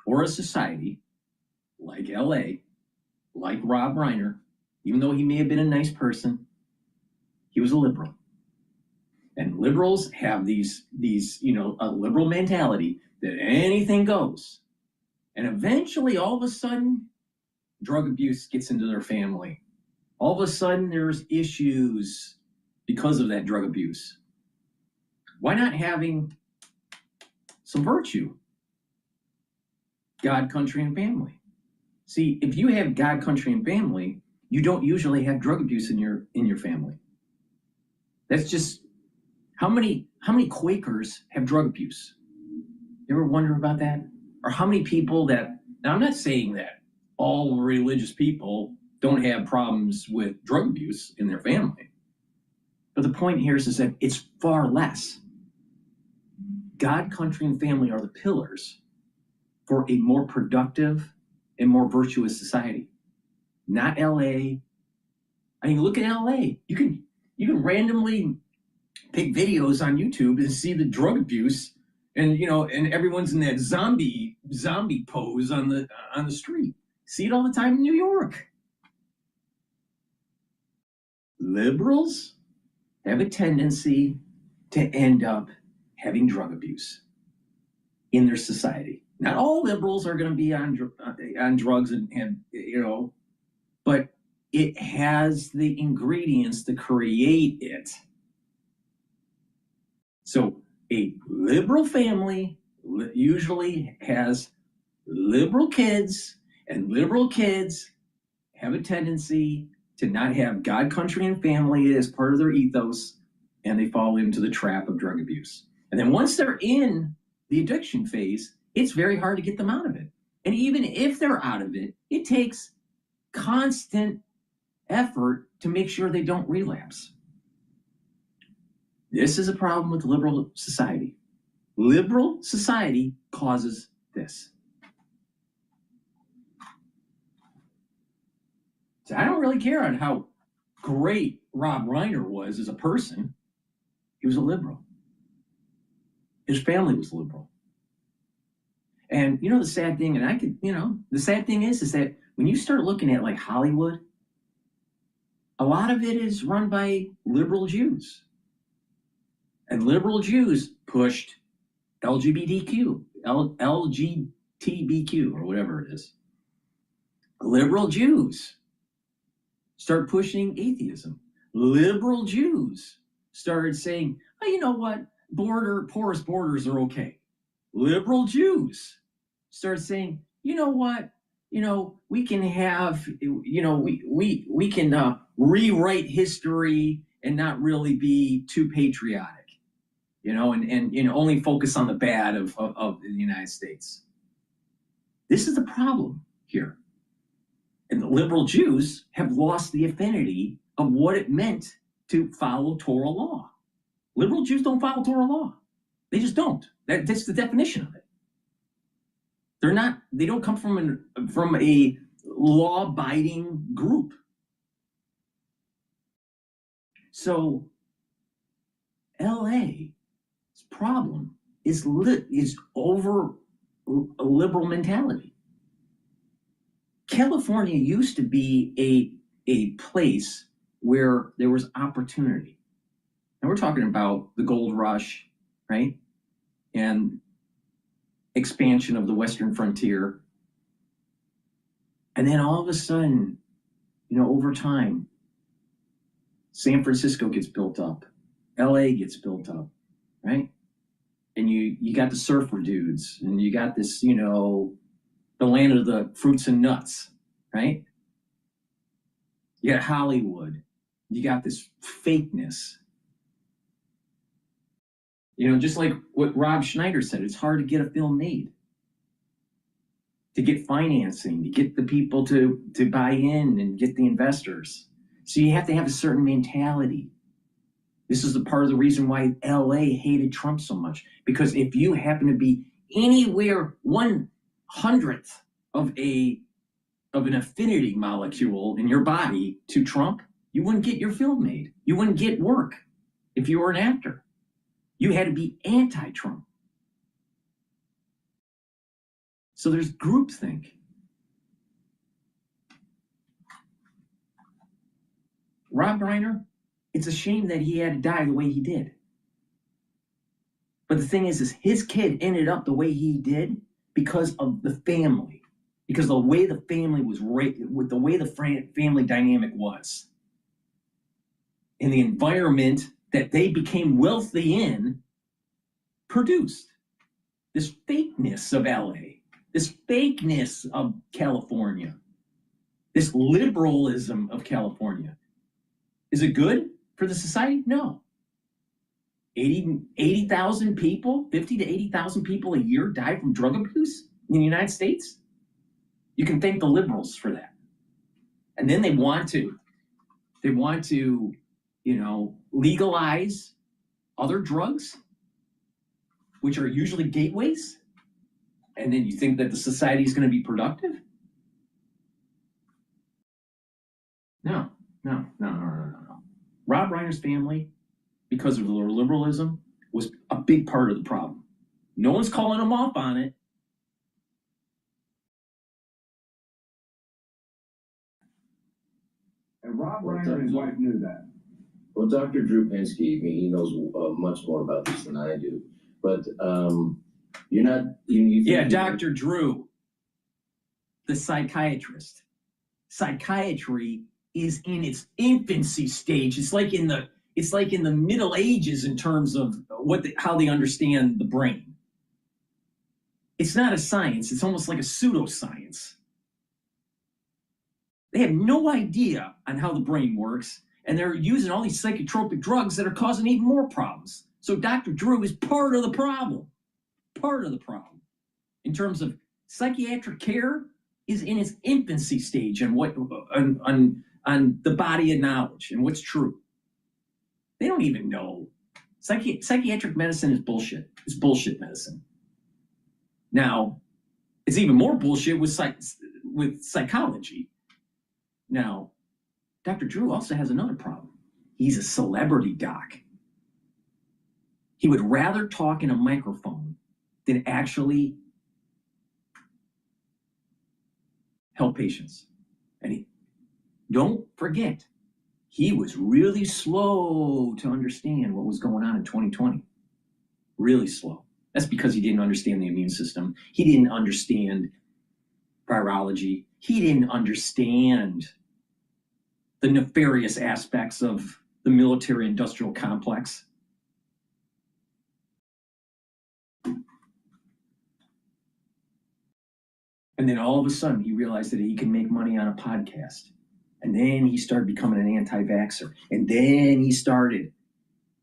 or a society like LA, like Rob Reiner, even though he may have been a nice person, he was a liberal. And liberals have these, a liberal mentality that anything goes. And eventually, all of a sudden, drug abuse gets into their family. All of a sudden, there's issues because of that drug abuse. Why not having some virtue? God, country, and family. See, if you have God, country, and family, you don't usually have drug abuse in your family. That's just how many Quakers have drug abuse? You ever wonder about that? Or how many people that, now I'm not saying that all religious people don't have problems with drug abuse in their family. But the point here is that it's far less. God, country, and family are the pillars for a more productive and more virtuous society. Not LA. I mean, look at LA. You can randomly pick videos on YouTube and see the drug abuse, and and everyone's in that zombie pose on the street. See it all the time in New York. Liberals have a tendency to end up having drug abuse in their society. Not all liberals are going to be on drugs and but it has the ingredients to create it. So a liberal family usually has liberal kids, and liberal kids have a tendency to not have God, country, and family as part of their ethos, and they fall into the trap of drug abuse. And then once they're in the addiction phase, it's very hard to get them out of it. And even if they're out of it, it takes constant effort to make sure they don't relapse. This is a problem with liberal society. Liberal society causes this. So I don't really care on how great Rob Reiner was as a person. He was a liberal. His family was liberal. And the sad thing, the sad thing is that when you start looking at like Hollywood, a lot of it is run by liberal Jews. And liberal Jews pushed LGBTQ, LGBTQ, or whatever it is. Liberal Jews start pushing atheism. Liberal Jews started saying, oh, you know what? Porous borders are okay. Liberal Jews start saying, you know what? We can have, we can rewrite history and not really be too patriotic, and only focus on the bad of the United States. This is the problem here. And the liberal Jews have lost the affinity of what it meant to follow Torah law. Liberal Jews don't follow Torah law. They just don't. That's the definition of it. They don't come from a law-abiding group. So LA's problem is over a liberal mentality. California used to be a place where there was opportunity. And we're talking about the gold rush, right? And expansion of the Western frontier. And then all of a sudden, over time, San Francisco gets built up. LA gets built up, right? And you got the surfer dudes, and you got this, the land of the fruits and nuts, right? You got Hollywood. You got this fakeness. Just like what Rob Schneider said, it's hard to get a film made, to get financing, to get the people to buy in and get the investors. So you have to have a certain mentality. This is the part of the reason why LA hated Trump so much, because if you happen to be anywhere 1/100th of an affinity molecule in your body to Trump, you wouldn't get your film made. You wouldn't get work if you were an actor. You had to be anti-Trump. So there's groupthink. Rob Reiner, it's a shame that he had to die the way he did. But the thing is his kid ended up the way he did because of the family, because the way the family was with the way the family dynamic was, and the environment that they became wealthy in produced this fakeness of LA, this fakeness of California, this liberalism of California. Is it good for the society? No. 80,000 people, 50 to 80,000 people a year die from drug abuse in the United States. You can thank the liberals for that. And then they want to, legalize other drugs, which are usually gateways. And then you think that the society is going to be productive? No. Rob Reiner's family, because of their liberalism, was a big part of the problem. No one's calling them off on it. And Rob Reiner and his wife knew that. Well, Dr. Drew Pinsky, I mean, he knows much more about this than I do. But you're not... Dr. Drew, the psychiatrist. Psychiatry is in its infancy stage. It's like in the Middle Ages in terms of how they understand the brain. It's not a science. It's almost like a pseudoscience. They have no idea on how the brain works, and they're using all these psychotropic drugs that are causing even more problems. So Dr. Drew is part of the problem. Part of the problem. In terms of psychiatric care is in its infancy stage and on the body of knowledge and what's true. They don't even know. Psychiatric medicine is bullshit. It's bullshit medicine. Now, it's even more bullshit with psychology. Now, Dr. Drew also has another problem. He's a celebrity doc. He would rather talk in a microphone than actually help patients. And don't forget, he was really slow to understand what was going on in 2020. Really slow. That's because he didn't understand the immune system. He didn't understand virology. He didn't understand the nefarious aspects of the military-industrial complex. And then all of a sudden, he realized that he can make money on a podcast. And then he started becoming an anti-vaxxer. And then he started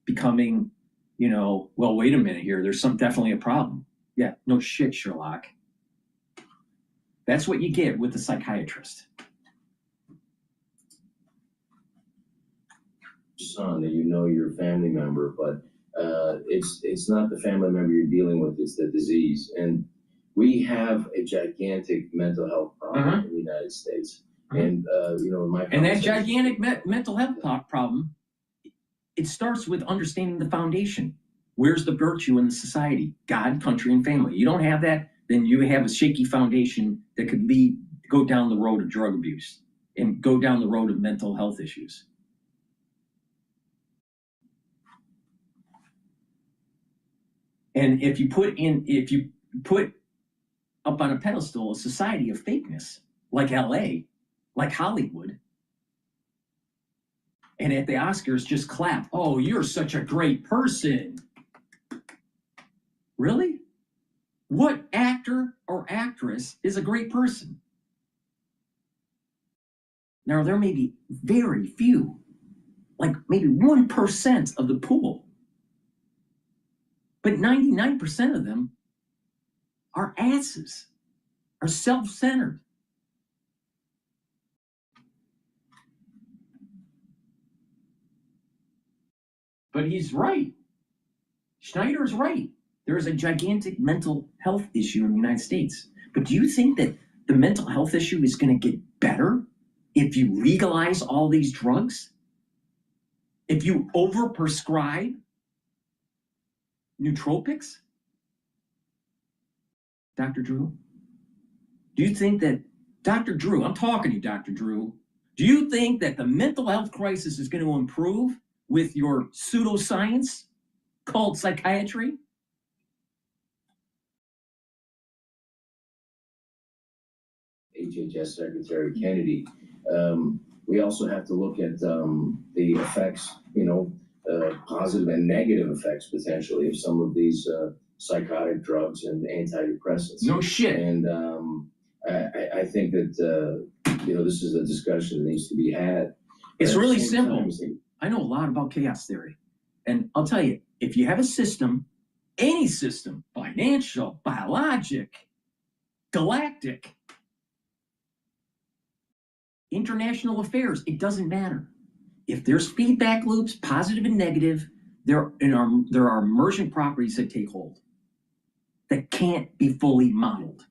becoming, well, wait a minute here. There's definitely a problem. Yeah, no shit, Sherlock. That's what you get with a psychiatrist. Son, that you know your family member, but it's not the family member you're dealing with, it's the disease. And we have a gigantic mental health problem in the United States. And that gigantic mental health problem, it starts with understanding the foundation. Where's the virtue in the society? God, country, and family. You don't have that, then you have a shaky foundation that could go down the road of drug abuse and go down the road of mental health issues. And if you put up on a pedestal a society of fakeness, like LA, like Hollywood, and at the Oscars just clap, oh, you're such a great person. Really? What actor or actress is a great person? Now, there may be very few, like maybe 1% of the pool. But 99% of them are asses, are self-centered. But he's right. Schneider's right. There is a gigantic mental health issue in the United States. But do you think that the mental health issue is going to get better if you legalize all these drugs? If you overprescribe nootropics? Dr. Drew? Do you think that, Dr. Drew, I'm talking to you, Dr. Drew, do you think that the mental health crisis is going to improve with your pseudoscience called psychiatry? HHS Secretary Kennedy. We also have to look at the effects, positive and negative effects potentially of some of these psychotic drugs and antidepressants. No shit. And I think that this is a discussion that needs to be had. It's At the really same simple. time, I know a lot about chaos theory. And I'll tell you, if you have a system, any system, financial, biologic, galactic, international affairs, it doesn't matter. If there's feedback loops, positive and negative, there are emergent properties that take hold that can't be fully modeled.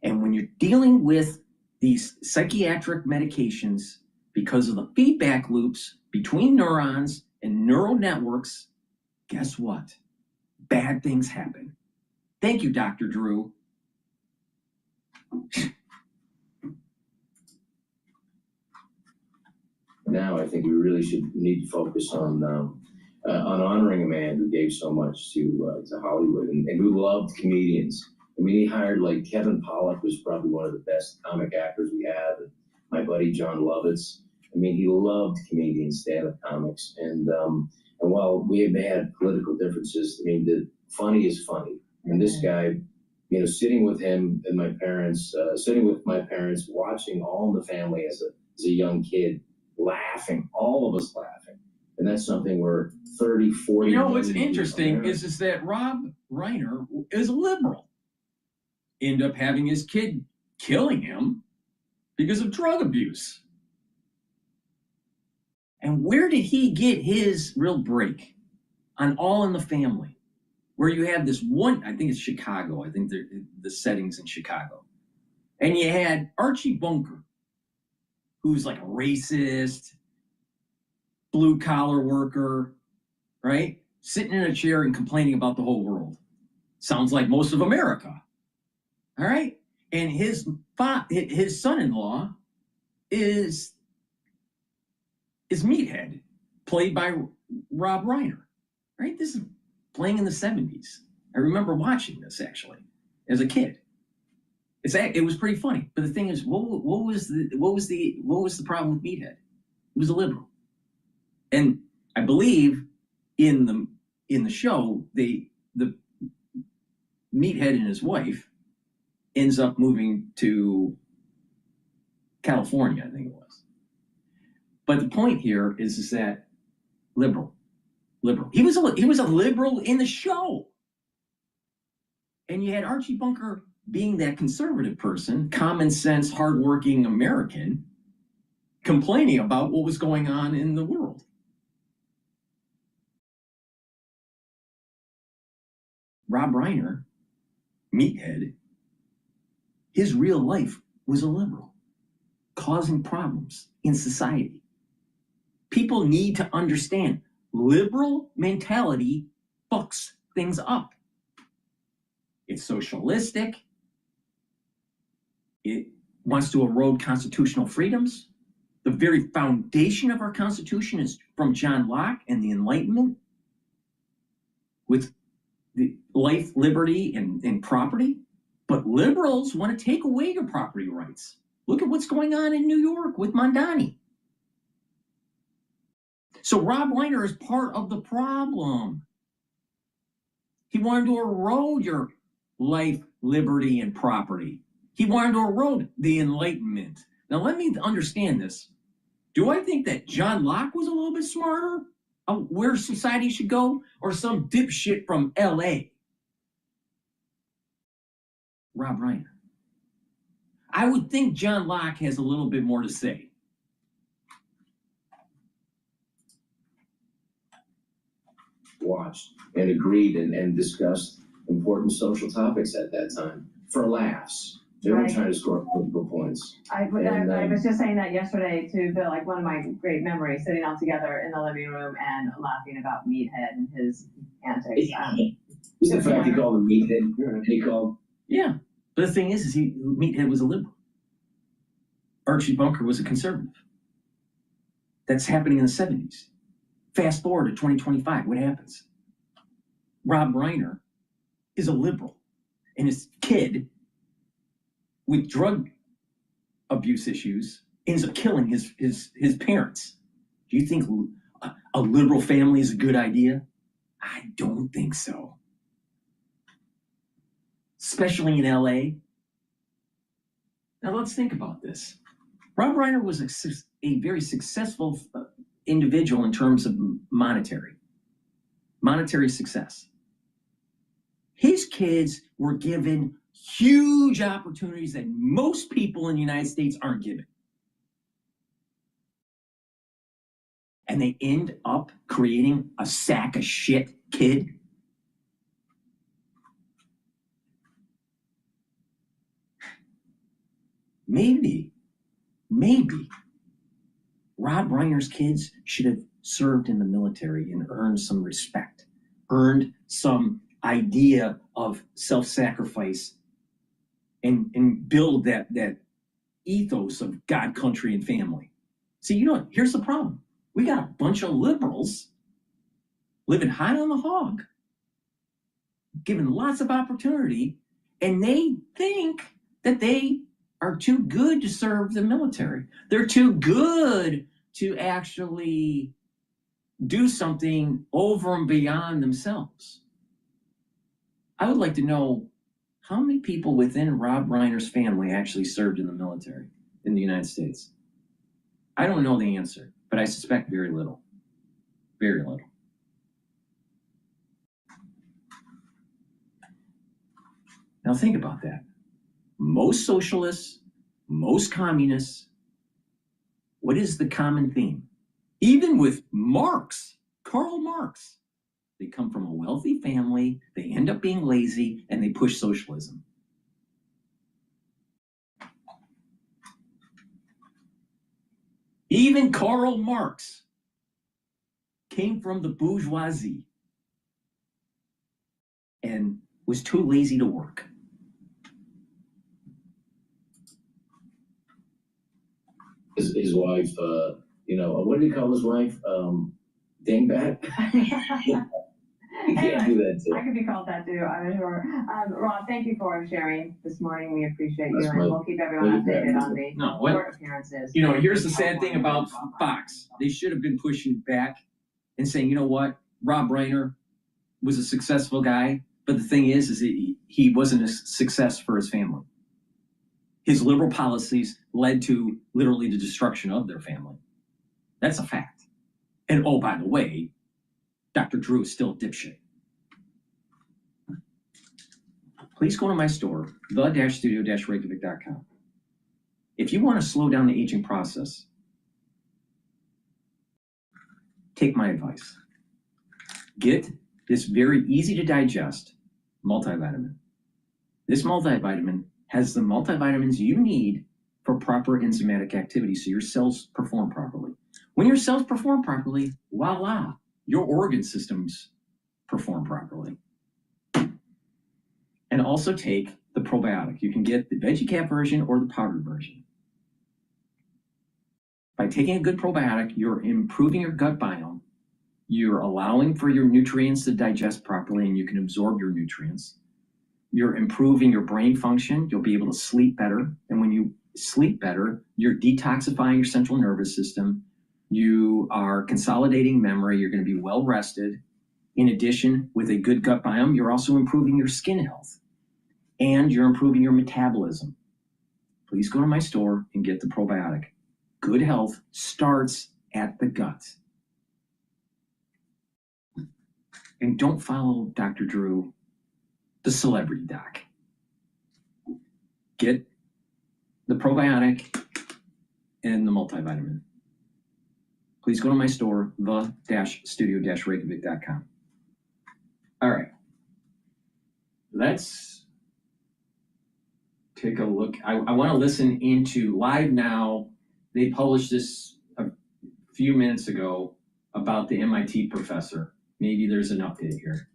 And when you're dealing with these psychiatric medications, because of the feedback loops between neurons and neural networks, guess what? Bad things happen. Thank you, Dr. Drew. Now, I think we really need to focus on honoring a man who gave so much to Hollywood and who loved comedians. I mean, he hired like Kevin Pollak was probably one of the best comic actors we have. And my buddy John Lovitz. I mean, he loved comedians, stand-up comics, and while we may have had political differences, I mean, the funny is funny. And this guy, sitting with him and my parents, watching All in the Family as a young kid, laughing, all of us laughing. And that's something where 30, 40. What's interesting is that Rob Reiner is a liberal. End up having his kid killing him because of drug abuse. And where did he get his real break? On All in the Family, where you have this one, I think it's Chicago. I think the setting's in Chicago. And you had Archie Bunker, who's like a racist, blue-collar worker, right? Sitting in a chair and complaining about the whole world. Sounds like most of America, all right? And his son-in-law is Meathead, played by Rob Reiner, right? This is playing in the 70s. I remember watching this, actually, as a kid. It was pretty funny, but the thing is, what was the problem with Meathead? He was a liberal, and I believe in the show the Meathead and his wife ends up moving to California, I think it was. But the point here is that liberal. He was a liberal in the show, and you had Archie Bunker being that conservative person, common sense, hardworking American, complaining about what was going on in the world. Rob Reiner, Meathead, his real life was a liberal, causing problems in society. People need to understand liberal mentality fucks things up. It's socialistic. It wants to erode constitutional freedoms. The very foundation of our Constitution is from John Locke and the Enlightenment, with the life, liberty, and property. But liberals want to take away your property rights. Look at what's going on in New York with Mondani. So Rob Reiner is part of the problem. He wanted to erode your life, liberty, and property. He wanted to erode the Enlightenment. Now let me understand this. Do I think that John Locke was a little bit smarter of where society should go, or some dipshit from LA? Rob Reiner. I would think John Locke has a little bit more to say. Watched and agreed and discussed important social topics at that time for laughs. They weren't trying to score political points. I was just saying that yesterday to Bill, like one of my great memories, sitting all together in the living room and laughing about Meathead and his antics. Just the fact he called him Meathead, and he called. Yeah, but the thing is Meathead was a liberal. Archie Bunker was a conservative. That's happening in the 70s. Fast forward to 2025, what happens? Rob Reiner is a liberal, and his kid with drug abuse issues ends up killing his parents. Do you think a liberal family is a good idea? I don't think so. Especially in LA. Now let's think about this. Rob Reiner was a very successful individual in terms of monetary success. His kids were given huge opportunities that most people in the United States aren't given. And they end up creating a sack of shit kid. Maybe Rob Reiner's kids should have served in the military and earned some respect, earned some idea of self-sacrifice, and build that ethos of God, country, and family. See, here's the problem. We got a bunch of liberals living high on the hog, given lots of opportunity, and they think that they are too good to serve the military. They're too good to actually do something over and beyond themselves. I would like to know how many people within Rob Reiner's family actually served in the military in the United States. I don't know the answer, but I suspect very little. Very little. Now think about that. Most socialists, most communists, what is the common theme? Even with Marx, Karl Marx, they come from a wealthy family, they end up being lazy, and they push socialism. Even Karl Marx came from the bourgeoisie and was too lazy to work. His wife, what do you call his wife? Dingbat? You can't do that too. I could be called that too, I'm sure. Rob, thank you for sharing this morning. We appreciate you, That's and we'll keep everyone updated on the court appearances. Here's the sad thing about Fox. They should have been pushing back and saying, you know what, Rob Reiner was a successful guy, but the thing is he wasn't a success for his family. His liberal policies led to literally the destruction of their family. That's a fact. And oh, by the way, Dr. Drew is still a dipshit. Please go to my store, the-studio-reykjavik.com. If you want to slow down the aging process, take my advice. Get this very easy to digest multivitamin. This multivitamin has the multivitamins you need for proper enzymatic activity so your cells perform properly. When your cells perform properly, voila, your organ systems perform properly. And also take the probiotic. You can get the veggie cap version or the powdered version. By taking a good probiotic, you're improving your gut biome. You're allowing for your nutrients to digest properly and you can absorb your nutrients. You're improving your brain function. You'll be able to sleep better. And when you sleep better, you're detoxifying your central nervous system. You are consolidating memory. You're going to be well rested. In addition, with a good gut biome, you're also improving your skin health and you're improving your metabolism. Please go to my store and get the probiotic. Good health starts at the gut. And don't follow Dr. Drew, the celebrity doc. Get the probiotic and the multivitamin. Please go to my store, the-studio-reykjavik.com. All right. Let's take a look. I want to listen into Live Now. They published this a few minutes ago about the MIT professor. Maybe there's an update here.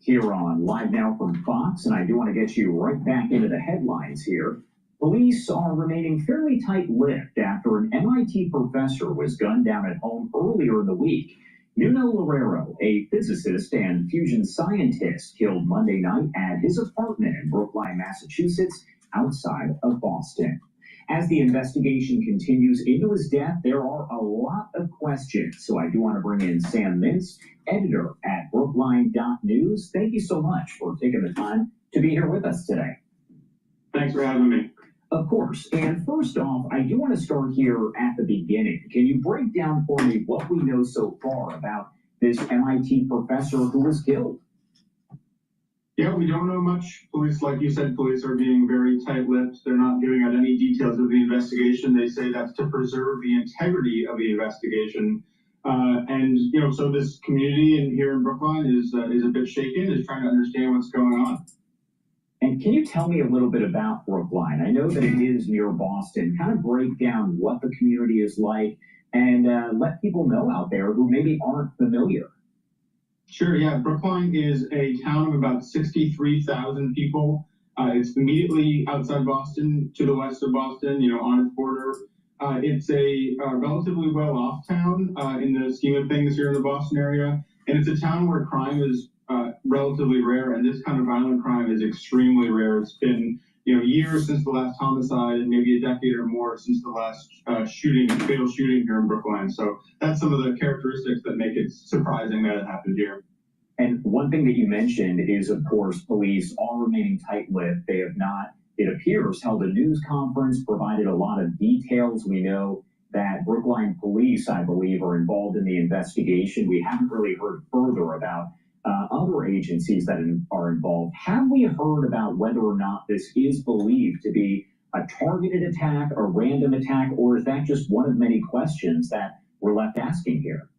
Here on Live Now from Fox, and I do want to get you right back into the headlines here. Police are remaining fairly tight-lipped after an MIT professor was gunned down at home earlier in the week. Nuno Loureiro, a physicist and fusion scientist, killed Monday night at his apartment in Brookline, Massachusetts, outside of Boston. As the investigation continues into his death, there are a lot of questions. So I do want to bring in Sam Mintz, editor at Brookline.News. Thank you so much for taking the time to be here with us today. Thanks for having me. Of course. And first off, I do want to start here at the beginning. Can you break down for me what we know so far about this MIT professor who was killed? Yeah, we don't know much. Police, like you said, police are being very tight-lipped. They're not giving out any details of the investigation. They say that's to preserve the integrity of the investigation. So this community here in Brookline is a bit shaken, is trying to understand what's going on. And can you tell me a little bit about Brookline? I know that it is near Boston. Kind of break down what the community is like and let people know out there who maybe aren't familiar. Sure, yeah. Brookline is a town of about 63,000 people. It's immediately outside Boston, to the west of Boston, on its border. It's a relatively well-off town in the scheme of things here in the Boston area. And it's a town where crime is relatively rare, and this kind of violent crime is extremely rare. It's been years since the last homicide, and maybe a decade or more since the last fatal shooting here in Brookline. So that's some of the characteristics that make it surprising that it happened here. And one thing that you mentioned is, of course, police are remaining tight-lipped. They have not, it appears, held a news conference, provided a lot of details. We know that Brookline police, I believe, are involved in the investigation. We haven't really heard further about other agencies that are involved. Have we heard about whether or not this is believed to be a targeted attack, a random attack, or is that just one of many questions that we're left asking here?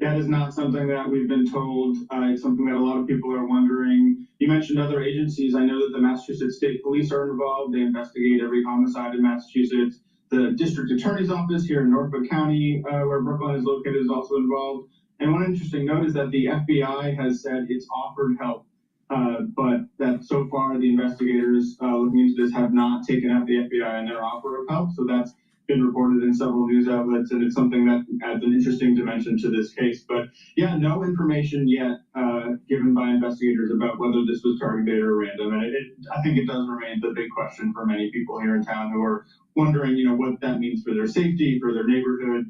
That is not something that we've been told. It's something that a lot of people are wondering. You mentioned other agencies. I know that the Massachusetts State Police are involved. They investigate every homicide in Massachusetts. The District Attorney's Office here in Norfolk County, where Brookline is located, is also involved. And one interesting note is that the FBI has said it's offered help, but that so far the investigators looking into this have not taken up the FBI in their offer of help. So that's been reported in several news outlets, and it's something that adds an interesting dimension to this case. But yeah, no information yet given by investigators about whether this was targeted or random. And I think it does remain the big question for many people here in town who are wondering, what that means for their safety, for their neighborhood.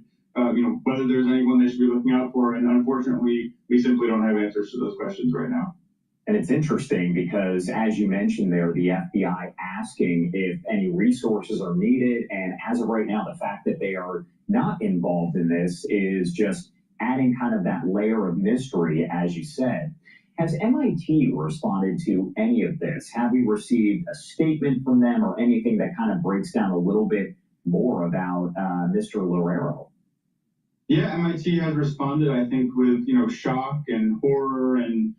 Whether there's anyone they should be looking out for. And unfortunately, we simply don't have answers to those questions right now. And it's interesting because, as you mentioned there, the FBI asking if any resources are needed. And as of right now, the fact that they are not involved in this is just adding kind of that layer of mystery, as you said. Has MIT responded to any of this? Have we received a statement from them or anything that kind of breaks down a little bit more about Mr. Loureiro? Yeah, MIT has responded, I think, with, shock and horror and,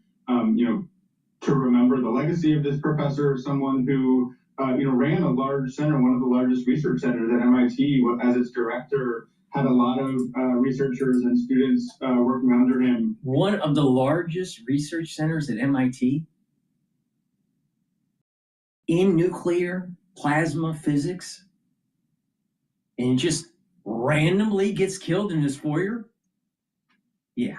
to remember the legacy of this professor, someone who, ran a large center, one of the largest research centers at MIT. As its director, had a lot of researchers and students working under him. One of the largest research centers at MIT in nuclear plasma physics, and just randomly gets killed in his foyer? Yeah.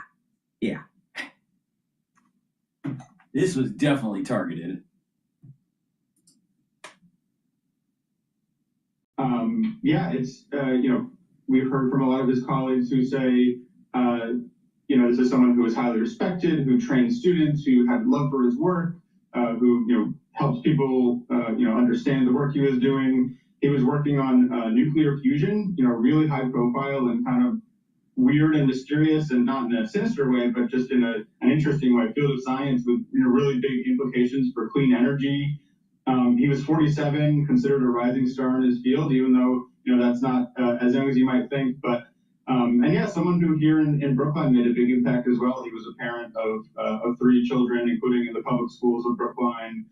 This was definitely targeted. It's, we've heard from a lot of his colleagues who say, this is someone who is highly respected, who trained students, who had love for his work, who, helps people, understand the work he was doing. He was working on nuclear fusion, really high profile and kind of weird and mysterious, and not in a sinister way, but just in an interesting way, field of science with really big implications for clean energy. He was 47, considered a rising star in his field, even though that's not as young as you might think. But someone who here in Brookline made a big impact as well. He was a parent of 3 children, including in the public schools of Brookline.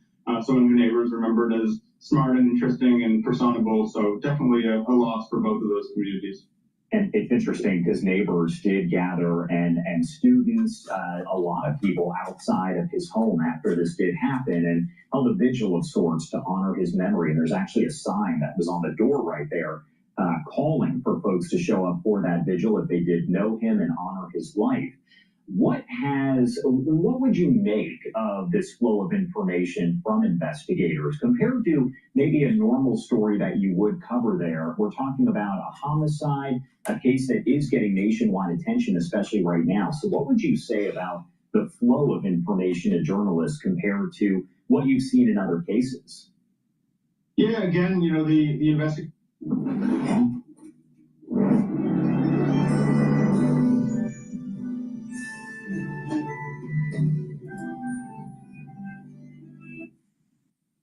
Someone who neighbors remembered as smart and interesting and personable. So definitely a loss for both of those communities. And it's interesting because neighbors did gather and students, a lot of people outside of his home after this did happen, and held a vigil of sorts to honor his memory. And there's actually a sign that was on the door right there calling for folks to show up for that vigil if they did know him and honor his life. What would you make of this flow of information from investigators compared to maybe a normal story that you would cover there? We're talking about a homicide, a case that is getting nationwide attention, especially right now. So what would you say about the flow of information to journalists compared to what you've seen in other cases? Yeah, again, the investigation.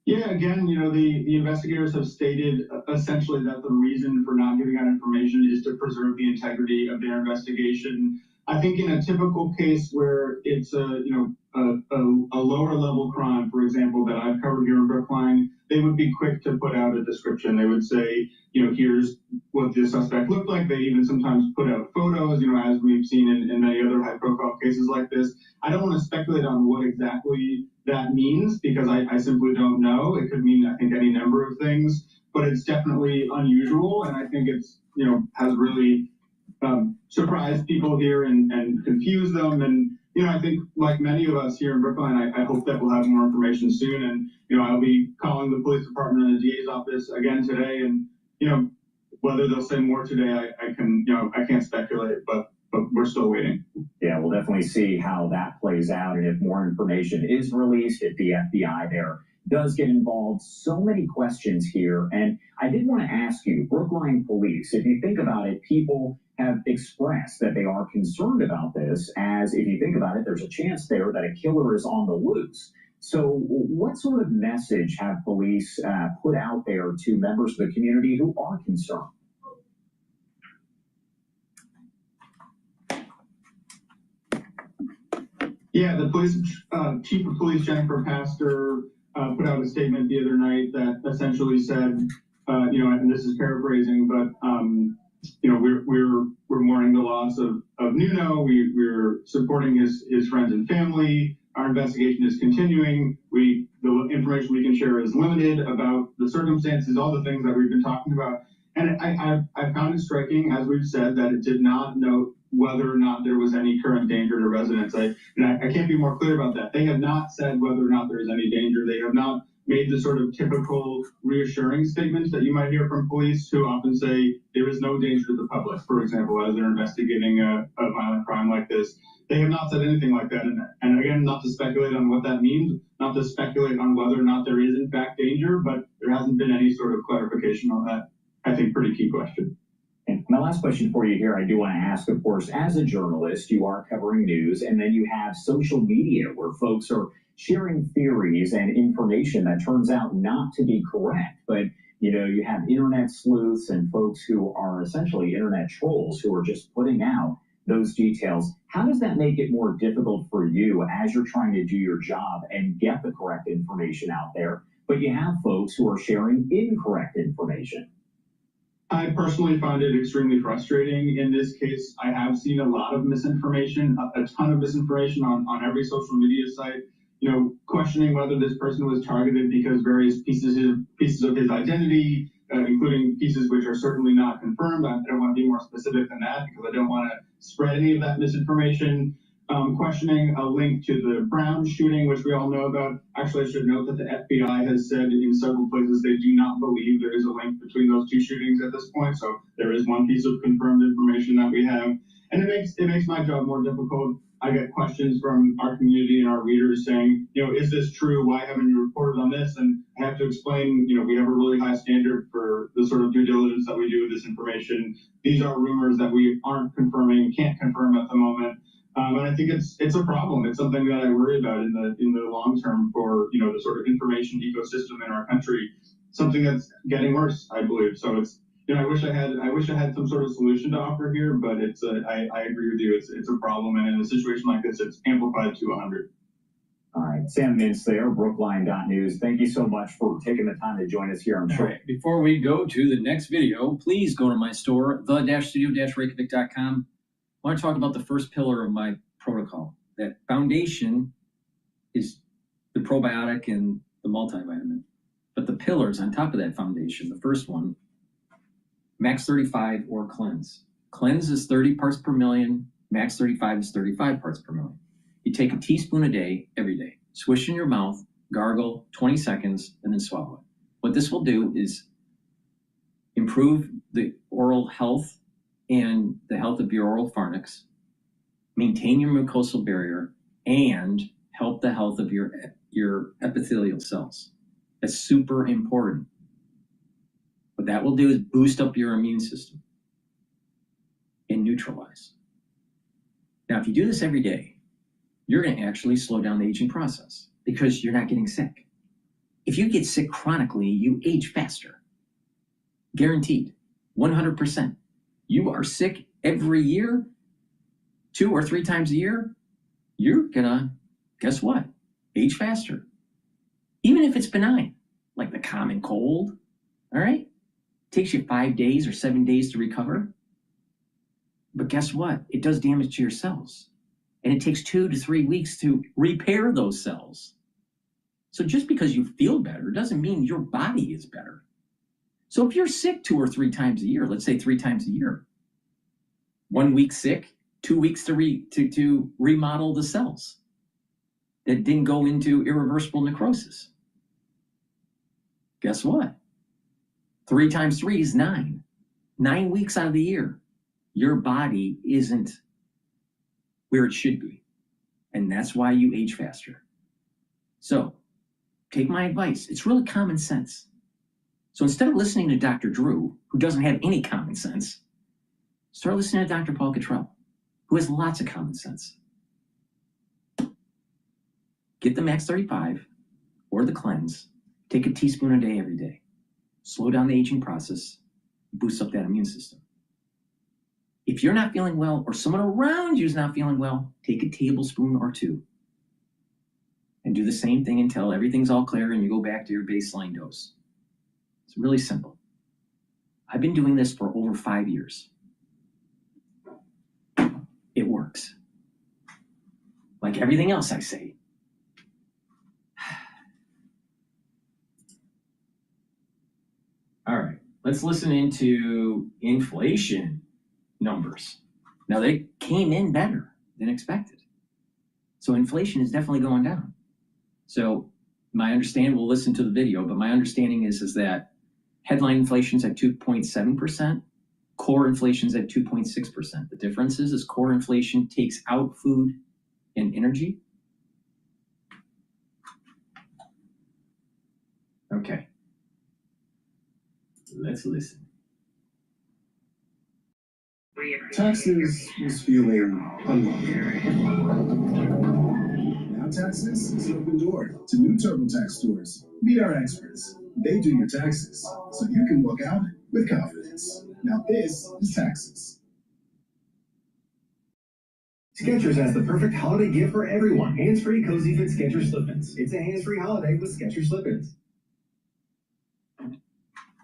Yeah, again, the investigators have stated essentially that the reason for not giving out information is to preserve the integrity of their investigation. I think in a typical case where it's a lower level crime, for example, that I've covered here in Brookline, they would be quick to put out a description. They would say, here's what the suspect looked like. They even sometimes put out photos, as we've seen in many other high profile cases like this. I don't want to speculate on what exactly that means because I simply don't know. It could mean, I think, any number of things, but it's definitely unusual. And I think it's, has really surprised people here and confused them. And, I think like many of us here in Brookline, I hope that we'll have more information soon. And, I'll be calling the police department and the DA's office again today. And, whether they'll say more today, I can't speculate, but we're still waiting. Yeah, we'll definitely see how that plays out and if more information is released, if the FBI there does get involved. So many questions here. And I did want to ask you, Brookline police, if you think about it, people have expressed that they are concerned about this, as if you think about it, there's a chance there that a killer is on the loose. So what sort of message have police put out there to members of the community who are concerned? Yeah, the police chief of police, Jennifer Pastor, put out a statement the other night that essentially said, and this is paraphrasing, but we're mourning the loss of Nuno. We're supporting his friends and family. Our investigation is continuing. The information we can share is limited about the circumstances, all the things that we've been talking about. And I found it striking, as we've said, that it did not note whether or not there was any current danger to residents. I can't be more clear about that. They have not said whether or not there is any danger. They have not made the sort of typical reassuring statements that you might hear from police who often say there is no danger to the public, for example, as they're investigating a violent crime like this. They have not said anything like that. And again, not to speculate on what that means, not to speculate on whether or not there is in fact danger, but there hasn't been any sort of clarification on that, I think, pretty key question. And my last question for you here, I do want to ask, of course, as a journalist, you are covering news, and then you have social media where folks are sharing theories and information that turns out not to be correct. But, you have internet sleuths and folks who are essentially internet trolls who are just putting out those details. How does that make it more difficult for you as you're trying to do your job and get the correct information out there, but you have folks who are sharing incorrect information? I personally find it extremely frustrating. In this case, I have seen a lot of misinformation, a ton of misinformation on every social media site, questioning whether this person was targeted because various pieces of his identity, including pieces which are certainly not confirmed. I don't want to be more specific than that because I don't want to spread any of that misinformation. Questioning a link to the Brown shooting, which we all know about. Actually, I should note that the FBI has said in several places they do not believe there is a link between those two shootings at this point. So there is one piece of confirmed information that we have. And it makes my job more difficult. I get questions from our community and our readers saying, is this true? Why haven't you reported on this? And I have to explain, we have a really high standard for the sort of due diligence that we do with this information. These are rumors that we aren't confirming, can't confirm at the moment. And I think it's a problem. It's something that I worry about in the long term for the sort of information ecosystem in our country. Something that's getting worse, I believe. So it's I wish I had some sort of solution to offer here, but I agree with you. It's a problem, and in a situation like this, it's amplified to 100. All right, Sam Mintz there, Brookline.news. Thank you so much for taking the time to join us here. I'm sure. Right. Before we go to the next video, please go to my store, the-studio-reykjavik.com. I want to talk about the first pillar of my protocol. That foundation is the probiotic and the multivitamin. But the pillars on top of that foundation, the first one max 35 or cleanse. Cleanse is 30 parts per million. Max 35 is 35 parts per million. You take a teaspoon a day, every day. Swish in your mouth, gargle 20 seconds, and then swallow it. What this will do is improve the oral health and the health of your oral pharynx, maintain your mucosal barrier, and help the health of your epithelial cells. That's super important. What that will do is boost up your immune system and neutralize. Now, if you do this every day, you're going to actually slow down the aging process because you're not getting sick. If you get sick chronically, you age faster. Guaranteed, 100%. You are sick every year, 2 or 3 times a year, you're gonna, guess what? Age faster. Even if it's benign, like the common cold, all right? Takes you 5 days or 7 days to recover. But guess what? It does damage to your cells. And it takes 2 to 3 weeks to repair those cells. So just because you feel better doesn't mean your body is better. So if you're sick 2 or 3 times a year, let's say 3 times a year, 1 week sick, 2 weeks to remodel the cells that didn't go into irreversible necrosis. Guess what? 3 times 3 is 9. 9 weeks out of the year, your body isn't where it should be. And that's why you age faster. So take my advice. It's really common sense. So instead of listening to Dr. Drew, who doesn't have any common sense, start listening to Dr. Paul Cottrell, who has lots of common sense. Get the max 35 or the cleanse. Take a teaspoon a day every day. Slow down the aging process, boost up that immune system. If you're not feeling well or someone around you is not feeling well, take a tablespoon or 2. And do the same thing until everything's all clear and you go back to your baseline dose. It's really simple. I've been doing this for over 5 years. It works. Like everything else I say. All right, let's listen into inflation numbers. Now they came in better than expected. So inflation is definitely going down. So my understanding, we'll listen to the video, but my understanding is that headline inflation is at 2.7%, core inflation is at 2.6%. The difference is core inflation takes out food and energy. Okay. Let's listen. Taxes was feeling unwelcome. Now Taxes is an open door to new TurboTax stores. Meet our experts. They do your taxes, so you can walk out with confidence. Now this is Taxes. Skechers has the perfect holiday gift for everyone. Hands-free cozy fit Skechers slip-ins. It's a hands-free holiday with Skechers slip-ins.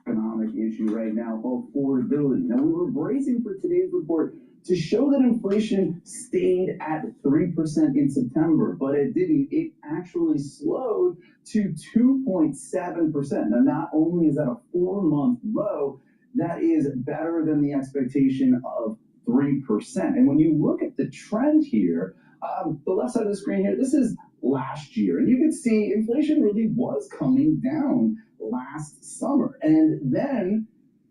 Economic issue right now, affordability. Now, we were bracing for today's report to show that inflation stayed at 3% in September, but it didn't. It actually slowed to 2.7%. Now, not only is that a 4-month low, that is better than the expectation of 3%. And when you look at the trend here, the left side of the screen here, this is last year. And you can see inflation really was coming down last summer. And then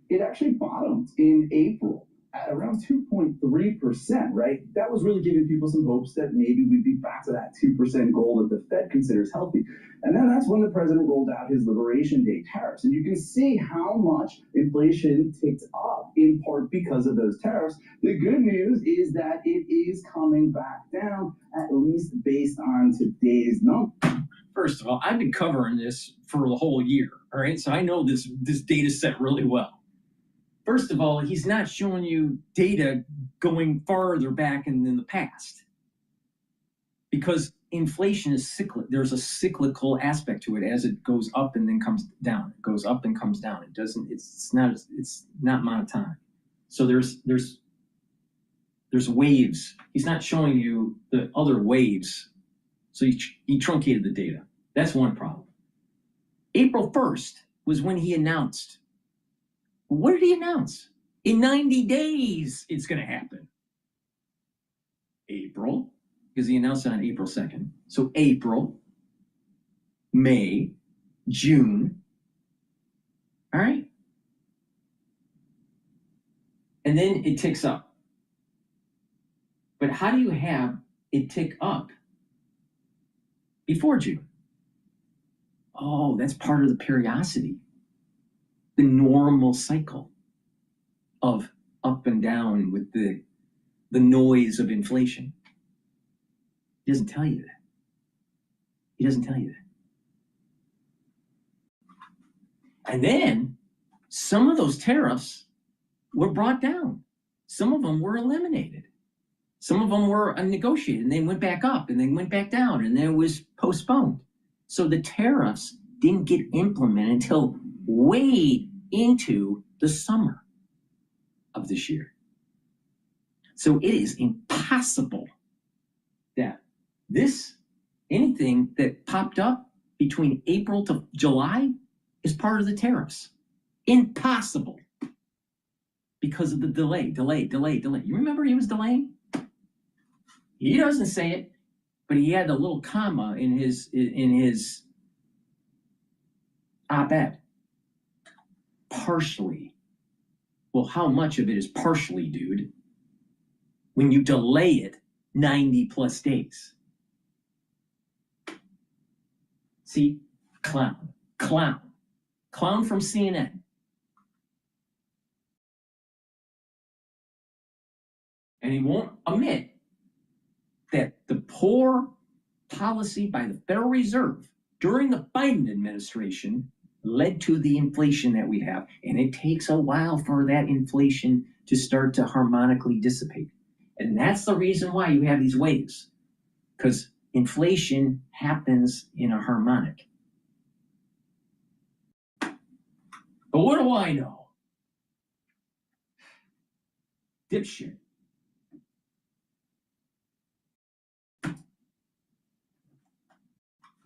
it actually bottomed in April at around 2.3%, right? That was really giving people some hopes that maybe we'd be back to that 2% goal that the Fed considers healthy. And then that's when the president rolled out his Liberation Day tariffs. And you can see how much inflation ticked up, in part because of those tariffs. The good news is that it is coming back down, at least based on today's number. First of all, I've been covering this for the whole year, all right? So I know this data set really well. First of all, he's not showing you data going farther back in the past, because inflation is cyclical. There's a cyclical aspect to it as it goes up and then comes down. It goes up and comes down. It doesn't. It's not monotonic. So there's waves. He's not showing you the other waves. So he truncated the data. That's one problem. April 1st was when he announced What did he announce? In 90 days, it's going to happen. April, because he announced it on April 2nd. So April, May, June. All right. And then it ticks up. But how do you have it tick up before June? Oh, that's part of the periodicity, the normal cycle of up and down with the noise of inflation. He doesn't tell you that. He doesn't tell you that. And then some of those tariffs were brought down. Some of them were eliminated. Some of them were negotiated and they went back up and then went back down and then it was postponed. So the tariffs didn't get implemented until way into the summer of this year. So it is impossible that anything that popped up between April to July is part of the tariffs. Impossible. Because of the delay. You remember he was delaying? He doesn't say it, but he had a little comma in his op-ed. Partially. Well, how much of it is partially, dude? When you delay it 90 plus days. See, clown from CNN. And he won't admit that the poor policy by the Federal Reserve during the Biden administration led to the inflation that we have. And it takes a while for that inflation to start to harmonically dissipate. And that's the reason why you have these waves. Because inflation happens in a harmonic. But what do I know? Dipshit.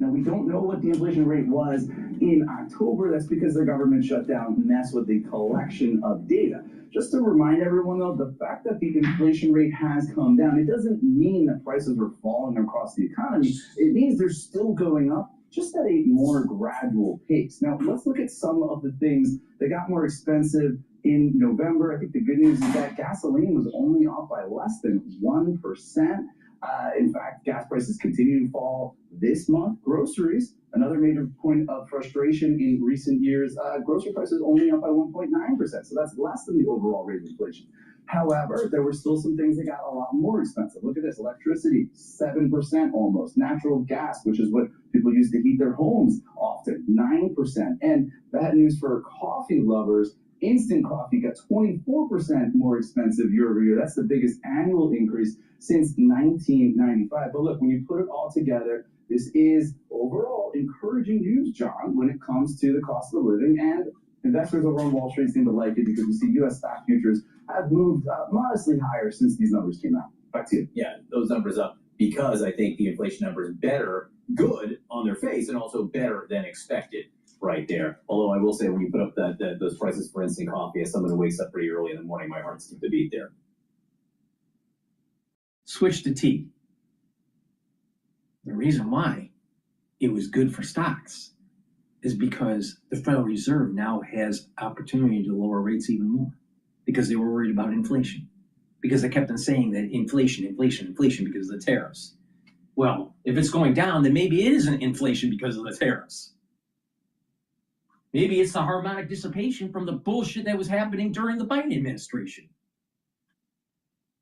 Now, we don't know what the inflation rate was in October. That's because the government shut down and messed with the collection of data. Just to remind everyone, though, the fact that the inflation rate has come down, it doesn't mean that prices are falling across the economy. It means they're still going up, just at a more gradual pace. Now, let's look at some of the things that got more expensive in November. I think the good news is that gasoline was only up by less than 1%. In fact, gas prices continue to fall this month. Groceries, another major point of frustration in recent years, grocery prices only up by 1.9%. So that's less than the overall rate of inflation. However, there were still some things that got a lot more expensive. Look at this, electricity, 7% almost. Natural gas, which is what people use to heat their homes often, 9%. And bad news for coffee lovers, instant coffee got 24% more expensive year over year. That's the biggest annual increase since 1995. But look, when you put it all together, this is overall encouraging news, John, when it comes to the cost of living. And investors over on Wall Street seem to like it because we see U.S. stock futures have moved modestly higher since these numbers came out. Back to you. Yeah, those numbers up because I think the inflation number is good on their face and also better than expected. Right there. Although I will say, when you put up those prices for instant coffee, as someone who wakes up pretty early in the morning, my heart skipped a beat there. Switch to tea. The reason why it was good for stocks is because the Federal Reserve now has opportunity to lower rates even more because they were worried about inflation. Because they kept on saying that inflation because of the tariffs. Well, if it's going down, then maybe it isn't inflation because of the tariffs. Maybe it's the harmonic dissipation from the bullshit that was happening during the Biden administration.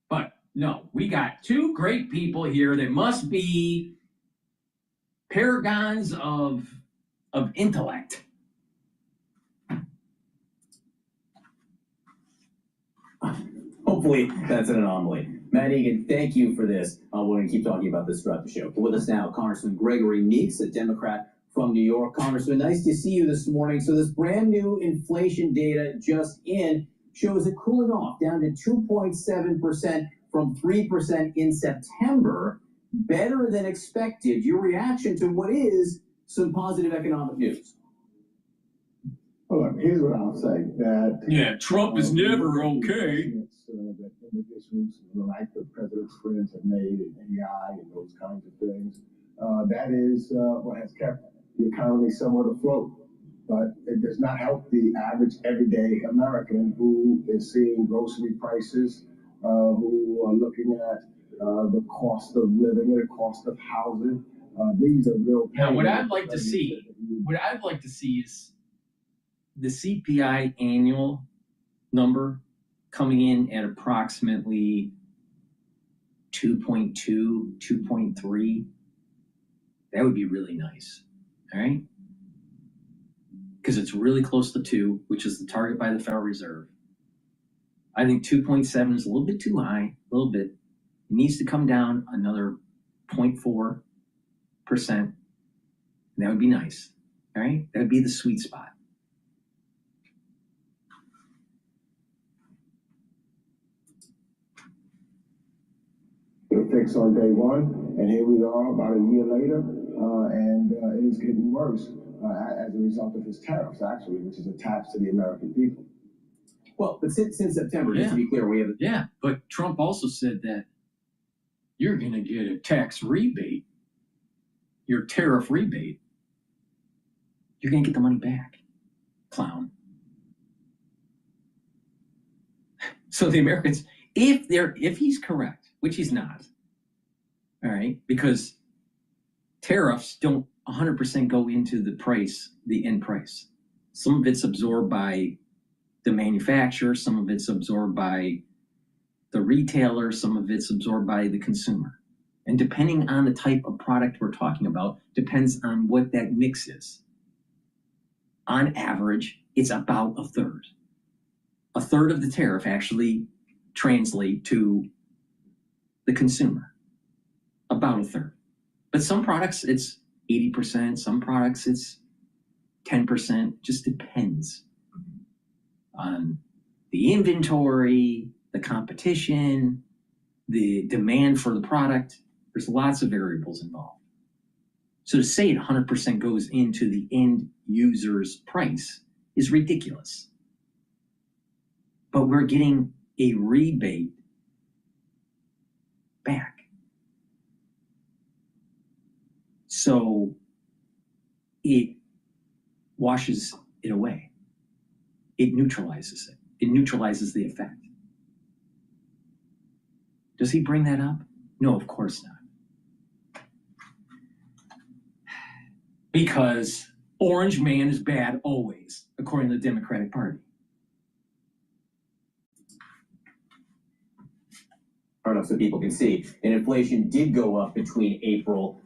But no, we got two great people here that must be paragons of intellect. Hopefully that's an anomaly. Matt Egan, thank you for this. We're going to keep talking about this throughout the show. But with us now, Congressman Gregory Meeks, a Democrat from New York. Congressman, nice to see you this morning. So this brand new inflation data just in shows it cooling off down to 2.7% from 3% in September. Better than expected. Your reaction to what is some positive economic news? Well, look, here's what I'll say, that... Trump is never okay. That individuals like the president's friends have made in AI and those kinds of things, that is what has kept the economy somewhat afloat. But it does not help the average everyday American who is seeing grocery prices, who are looking at the cost of living and the cost of housing. These are real pain. Now, what I'd like to see is the CPI annual number coming in at approximately 2.2, 2.3. That would be really nice, all right? Because it's really close to 2, which is the target by the Federal Reserve. I think 2.7 is a little bit too high, a little bit. It needs to come down another 0.4%. And that would be nice, all right? That would be the sweet spot. Fix on day one, and here we are about a year later, and it is getting worse as a result of his tariffs, actually, which is a tax to the American people. Well, but since September, just to be clear, we have... Yeah, but Trump also said that you're going to get a tax rebate, your tariff rebate. You're going to get the money back, clown. So the Americans, if he's correct, which he's not, all right, because tariffs don't 100% go into the price, the end price. Some of it's absorbed by the manufacturer, some of it's absorbed by the retailer, some of it's absorbed by the consumer. And depending on the type of product we're talking about, depends on what that mix is. On average, it's about a third. A third of the tariff actually translate to the consumer. About a third. But some products it's 80%, some products it's 10%, just depends on the inventory, the competition, the demand for the product. There's lots of variables involved. So to say it 100% goes into the end user's price is ridiculous. But we're getting a rebate back. So it washes it away. It neutralizes it. It neutralizes the effect. Does he bring that up? No, of course not. Because orange man is bad always, according to the Democratic Party. So people can see. And inflation did go up between April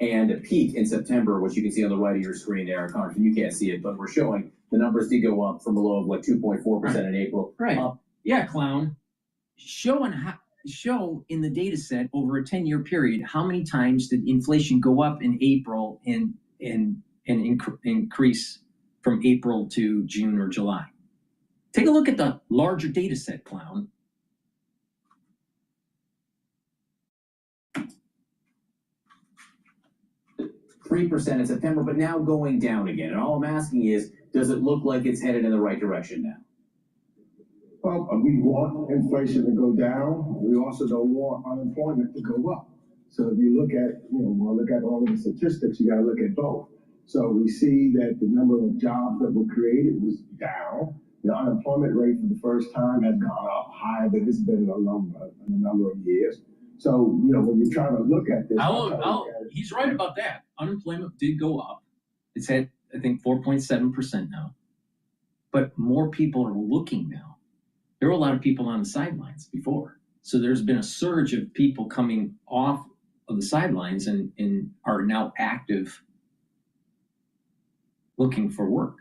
and a peak in September, which you can see on the right of your screen there, Congressman. You can't see it, but we're showing the numbers did go up from a low of what 2.4% in April. Right. Yeah, clown. Show in the data set over a 10-year period how many times did inflation go up in April and increase from April to June or July. Take a look at the larger data set, clown. .3% in September, but now going down again. And all I'm asking is, does it look like it's headed in the right direction now? Well, we want inflation to go down. We also don't want unemployment to go up. So if you look at, look at all of the statistics, you got to look at both. So we see that the number of jobs that were created was down. The unemployment rate for the first time has gone up higher than it's been in a number of years. So, when you're trying to look at this... He's right about that. Unemployment did go up. It's at, I think, 4.7% now. But more people are looking now. There were a lot of people on the sidelines before. So there's been a surge of people coming off of the sidelines and are now active looking for work.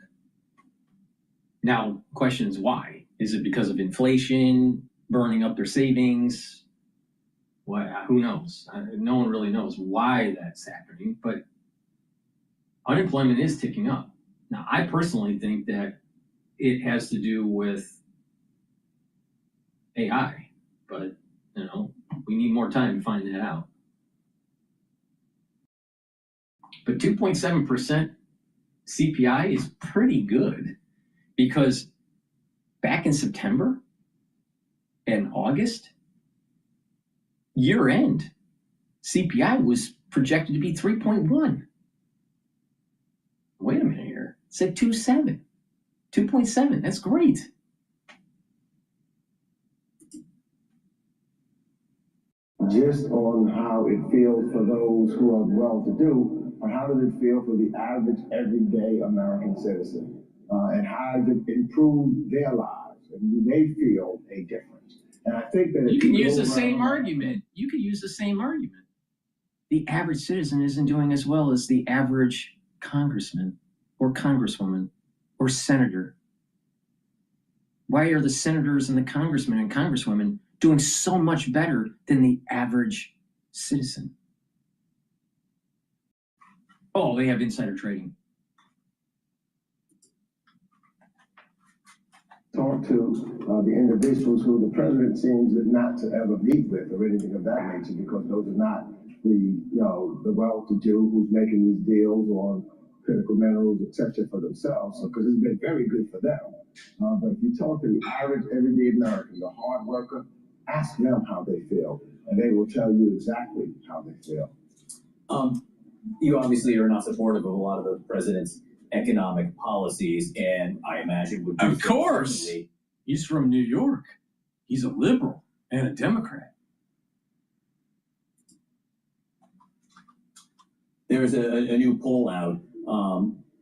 Now, question is why? Is it because of inflation, burning up their savings? Who knows? No one really knows why that's happening, but unemployment is ticking up. Now, I personally think that it has to do with AI, but, we need more time to find that out. But 2.7% CPI is pretty good. Because back in September and August, year end, CPI was projected to be 3.1. Wait a minute here. It said 2.7. 2.7. That's great. Just on how it feels for those who are well-to-do, but how does it feel for the average, everyday American citizen? And how does it improve their lives? And do they feel a difference? And I think that you can use the same argument. You could use the same argument. The average citizen isn't doing as well as the average congressman or congresswoman or senator. Why are the senators and the congressmen and congresswomen doing so much better than the average citizen? Oh, they have insider trading. Talk to the individuals who the president seems not to ever meet with or anything of that nature, because those are not the well-to-do who's making these deals on critical minerals, etc., for themselves. So, because it's been very good for them. But if you talk to the average, everyday American, the hard worker, ask them how they feel, and they will tell you exactly how they feel. You obviously are not supportive of a lot of the president's economic policies, and I imagine would. Of course, he's from New York. He's a liberal and a Democrat. There's a new poll out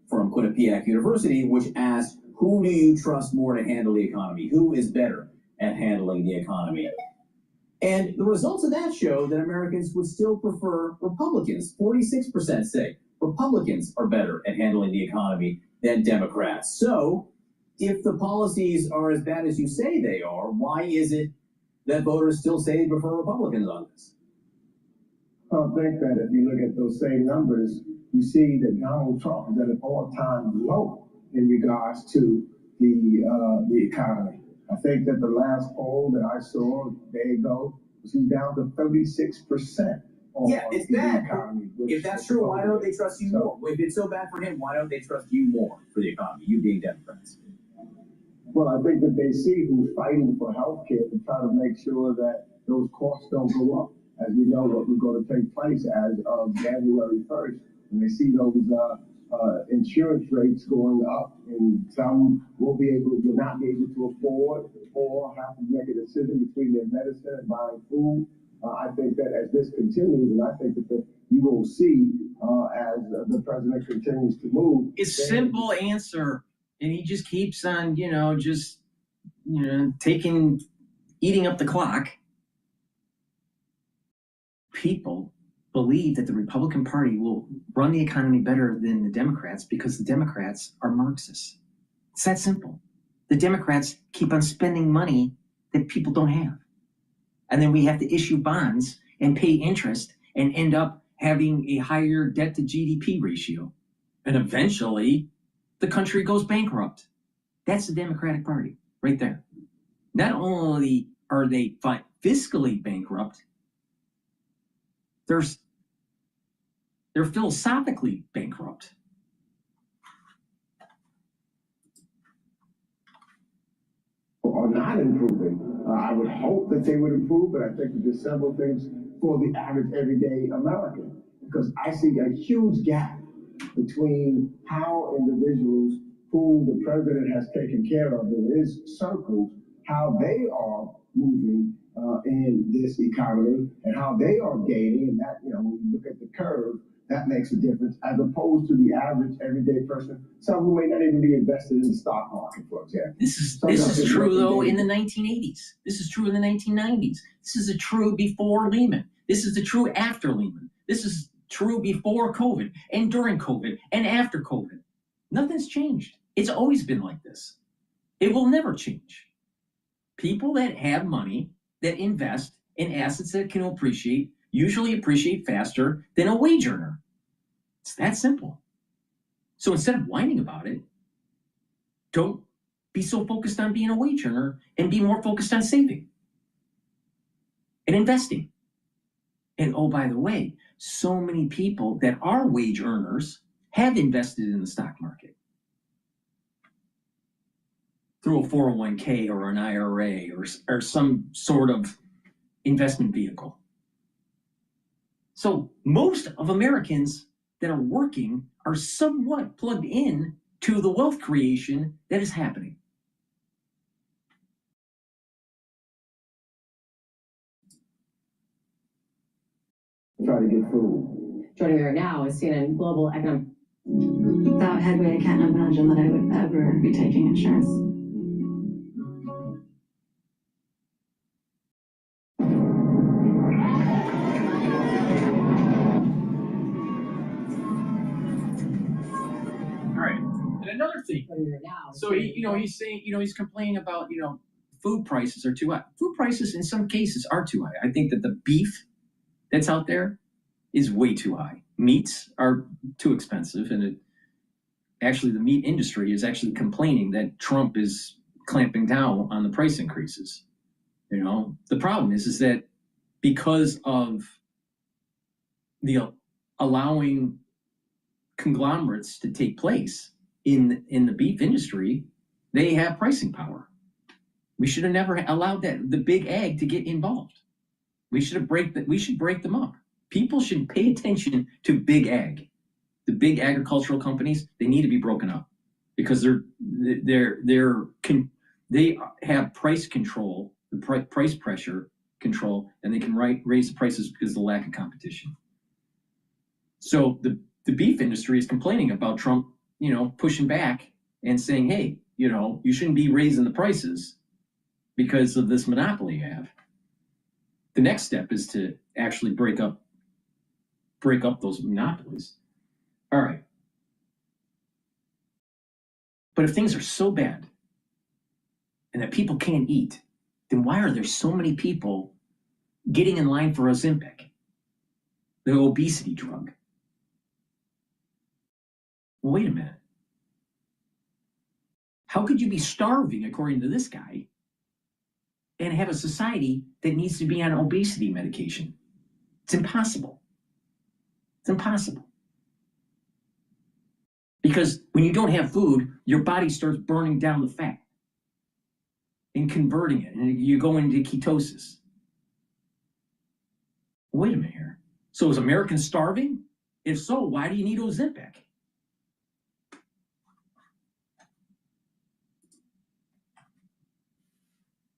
from Quinnipiac University, which asked, who do you trust more to handle the economy? Who is better at handling the economy? And the results of that show that Americans would still prefer Republicans. 46% say Republicans are better at handling the economy than Democrats. So if the policies are as bad as you say they are, why is it that voters still say they prefer Republicans on this? I think that if you look at those same numbers, you see that Donald Trump is at an all-time low in regards to the economy. I think that the last poll that I saw a day ago was he's down to 36%. Yeah, it's bad. Economy, if that's true, why don't they trust you more? If it's so bad for him, why don't they trust you more for the economy, you being Democrats? Well, I think that they see who's fighting for health care to try to make sure that those costs don't go up. As we know what we're going to take place as of January 1st. And they see those insurance rates going up, and some will not be able to afford or have to make a decision between their medicine and buying food. I think that as this continues, and I think that you will see as the president continues to move. It's a simple answer, and he just keeps on, eating up the clock. People believe that the Republican Party will run the economy better than the Democrats because the Democrats are Marxists. It's that simple. The Democrats keep on spending money that people don't have. And then we have to issue bonds and pay interest and end up having a higher debt to GDP ratio. And eventually, the country goes bankrupt. That's the Democratic Party right there. Not only are they fiscally bankrupt, they're philosophically bankrupt. Are not improving. I would hope that they would improve, but I think that there's several things for the average everyday American, because I see a huge gap between how individuals who the president has taken care of in his circles, how they are moving in this economy and how they are gaining, and that, when you look at the curve, that makes a difference, as opposed to the average everyday person, some who may not even be invested in the stock market, for example. This is true, though, in the 1980s. This is true in the 1990s. This is true before Lehman. This is the true after Lehman. This is true before COVID and during COVID and after COVID. Nothing's changed. It's always been like this. It will never change. People that have money, that invest in assets that can appreciate, usually appreciate faster than a wage earner. It's that simple. So instead of whining about it, don't be so focused on being a wage earner and be more focused on saving and investing. And oh, by the way, so many people that are wage earners have invested in the stock market. through a 401k or an IRA or some sort of investment vehicle. So most of Americans that are working are somewhat plugged in to the wealth creation that is happening. Try to get food. Joining me right now is CNN Global Economic. Without headway, I can't imagine that I would ever be taking insurance. All right. And another thing. So he's saying, he's complaining about, food prices are too high. Food prices in some cases are too high. I think that the beef that's out there is way too high. Meats are too expensive, and actually the meat industry is actually complaining that Trump is clamping down on the price increases. The problem is that because of the allowing conglomerates to take place in the beef industry, they have pricing power. We should have never allowed the big ag to get involved. We should break them up. People should pay attention to big ag. The big agricultural companies, they need to be broken up because they have price control, price pressure control, and they can raise the prices because of the lack of competition. So the beef industry is complaining about Trump, pushing back and saying, hey, you shouldn't be raising the prices because of this monopoly you have. The next step is to actually break up those monopolies. All right. But if things are so bad and that people can't eat, then why are there so many people getting in line for Ozempic, the obesity drug? Well, wait a minute. How could you be starving, according to this guy, and have a society that needs to be on obesity medication? It's impossible. It's impossible. Because when you don't have food, your body starts burning down the fat and converting it, and you go into ketosis. Wait a minute here. So is Americans starving? If so, why do you need Ozempic?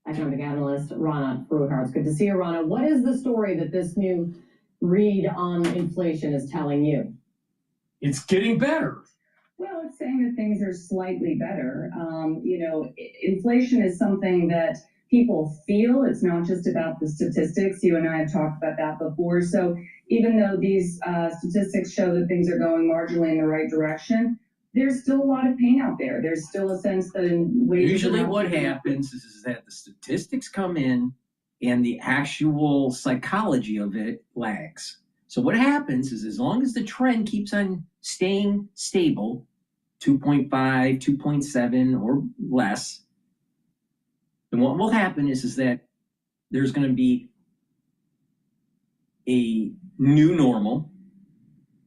Economic analyst Rana Fruhar. It's good to see you, Rana. What is the story that this new read on inflation is telling you? It's getting better. Well, it's saying that things are slightly better. Inflation is something that people feel. It's not just about the statistics. You and I have talked about that before. So even though these statistics show that things are going marginally in the right direction, there's still a lot of pain out there. There's still a sense that in ways. Usually what happens is that the statistics come in and the actual psychology of it lags. So what happens is as long as the trend keeps on staying stable, 2.5, 2.7 or less, then what will happen is that there's going to be a new normal.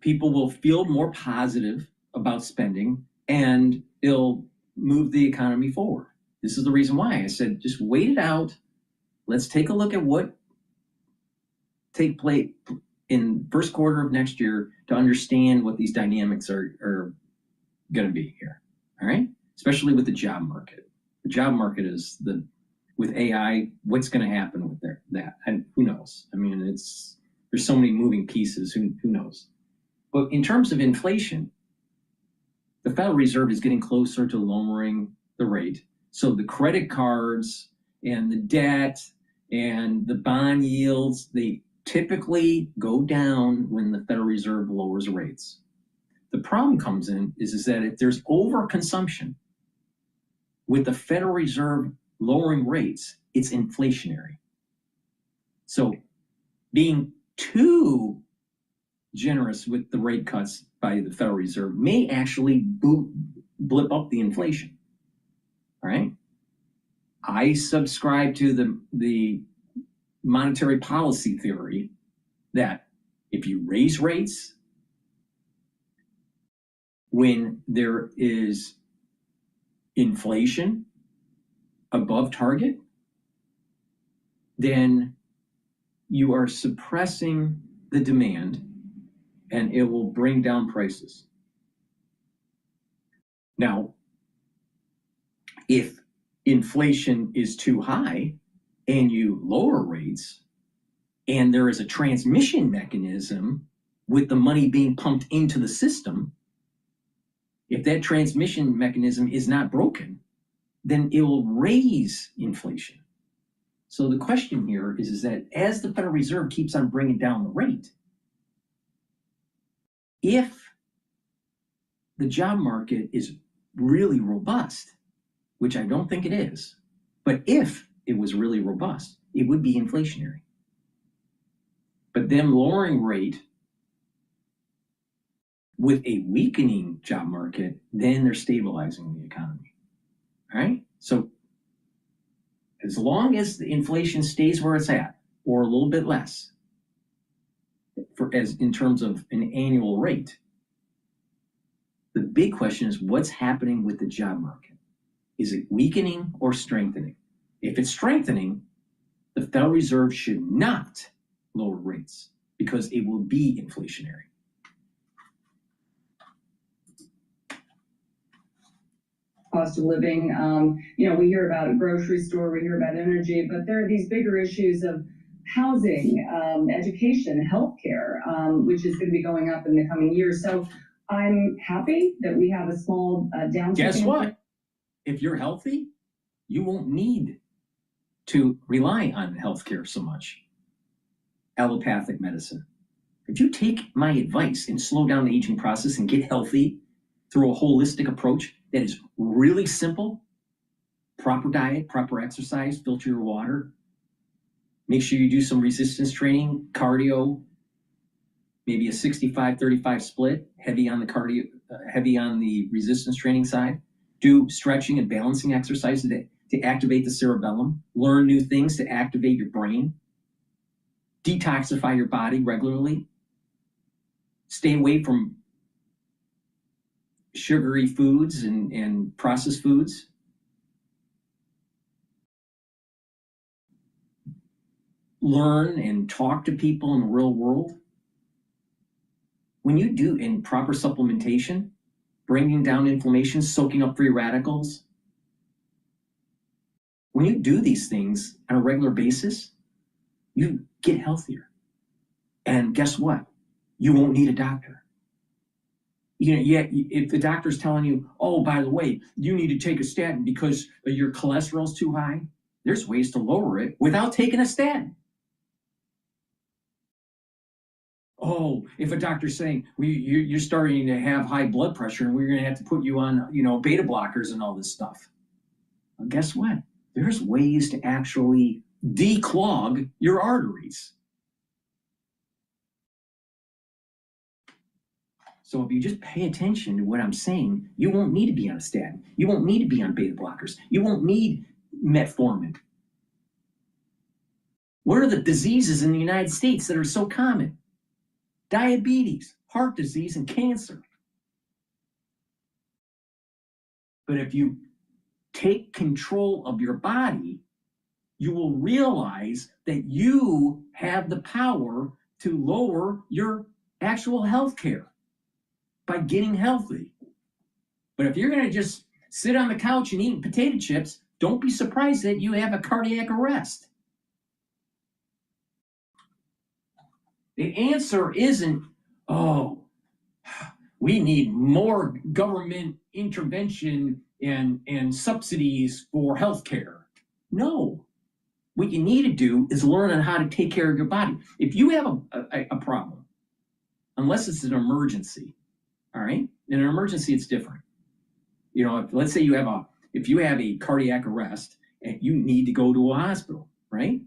People will feel more positive about spending, and it'll move the economy forward. This is the reason why I said just wait it out. Let's take a look at what take place in first quarter of next year to understand what these dynamics are going to be here. All right, especially with the job market. The job market is with AI. What's going to happen with that? And who knows? I mean, there's so many moving pieces. Who knows? But in terms of inflation, the Federal Reserve is getting closer to lowering the rate. So the credit cards and the debt and the bond yields, they typically go down when the Federal Reserve lowers rates. The problem comes in is that if there's overconsumption with the Federal Reserve lowering rates, it's inflationary. So being too generous with the rate cuts by the Federal Reserve may actually blip up the inflation. All right. I subscribe to the monetary policy theory that if you raise rates when there is inflation, above target, then you are suppressing the demand and it will bring down prices. Now, if inflation is too high and you lower rates and there is a transmission mechanism with the money being pumped into the system, if that transmission mechanism is not broken, then it will raise inflation. So the question here is that as the Federal Reserve keeps on bringing down the rate, if the job market is really robust, which I don't think it is, but if it was really robust, it would be inflationary. But them lowering rate with a weakening job market, then they're stabilizing the economy. All right? So as long as the inflation stays where it's at, or a little bit less, in terms of an annual rate, the big question is what's happening with the job market? Is it weakening or strengthening? If it's strengthening, the Federal Reserve should not lower rates because it will be inflationary. Cost of living, we hear about a grocery store, we hear about energy, but there are these bigger issues of housing, education, healthcare, which is going to be going up in the coming years. So I'm happy that we have a small downtick. Guess what? If you're healthy, you won't need to rely on healthcare so much. Allopathic medicine. If you take my advice and slow down the aging process and get healthy through a holistic approach that is really simple, proper diet, proper exercise, filter your water, make sure you do some resistance training, cardio, maybe a 65-35 split, heavy on the cardio, heavy on the resistance training side. Do stretching and balancing exercises to activate the cerebellum. Learn new things to activate your brain. Detoxify your body regularly. Stay away from sugary foods and processed foods. Learn and talk to people in the real world. When you do in proper supplementation, bringing down inflammation, soaking up free radicals, when you do these things on a regular basis, you get healthier. And guess what? You won't need a doctor. If the doctor's telling you, oh, by the way, you need to take a statin because your cholesterol's too high, there's ways to lower it without taking a statin. Oh, if a doctor's saying you're starting to have high blood pressure and we're going to have to put you on, beta blockers and all this stuff. Well, guess what? There's ways to actually declog your arteries. So if you just pay attention to what I'm saying, you won't need to be on a statin. You won't need to be on beta blockers. You won't need metformin. What are the diseases in the United States that are so common? Diabetes, heart disease, and cancer. But if you take control of your body, you will realize that you have the power to lower your actual health care by getting healthy. But if you're going to just sit on the couch and eat potato chips, don't be surprised that you have a cardiac arrest. The answer isn't, oh, we need more government intervention and subsidies for healthcare. No. What you need to do is learn on how to take care of your body. If you have a problem, unless it's an emergency, all right? In an emergency, it's different. Let's say you have a cardiac arrest and you need to go to a hospital, right?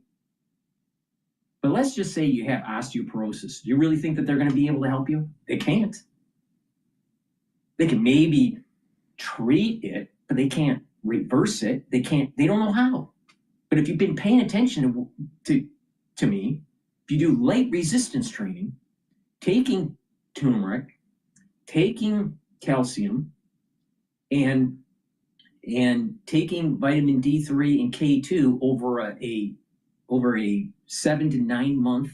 But let's just say you have osteoporosis. Do you really think that they're going to be able to help you? They can't. They can maybe treat it, but they can't reverse it. They don't know how. But if you've been paying attention to me, if you do light resistance training, taking turmeric, taking calcium, and and taking vitamin D3 and K2 over a 7 to 9 month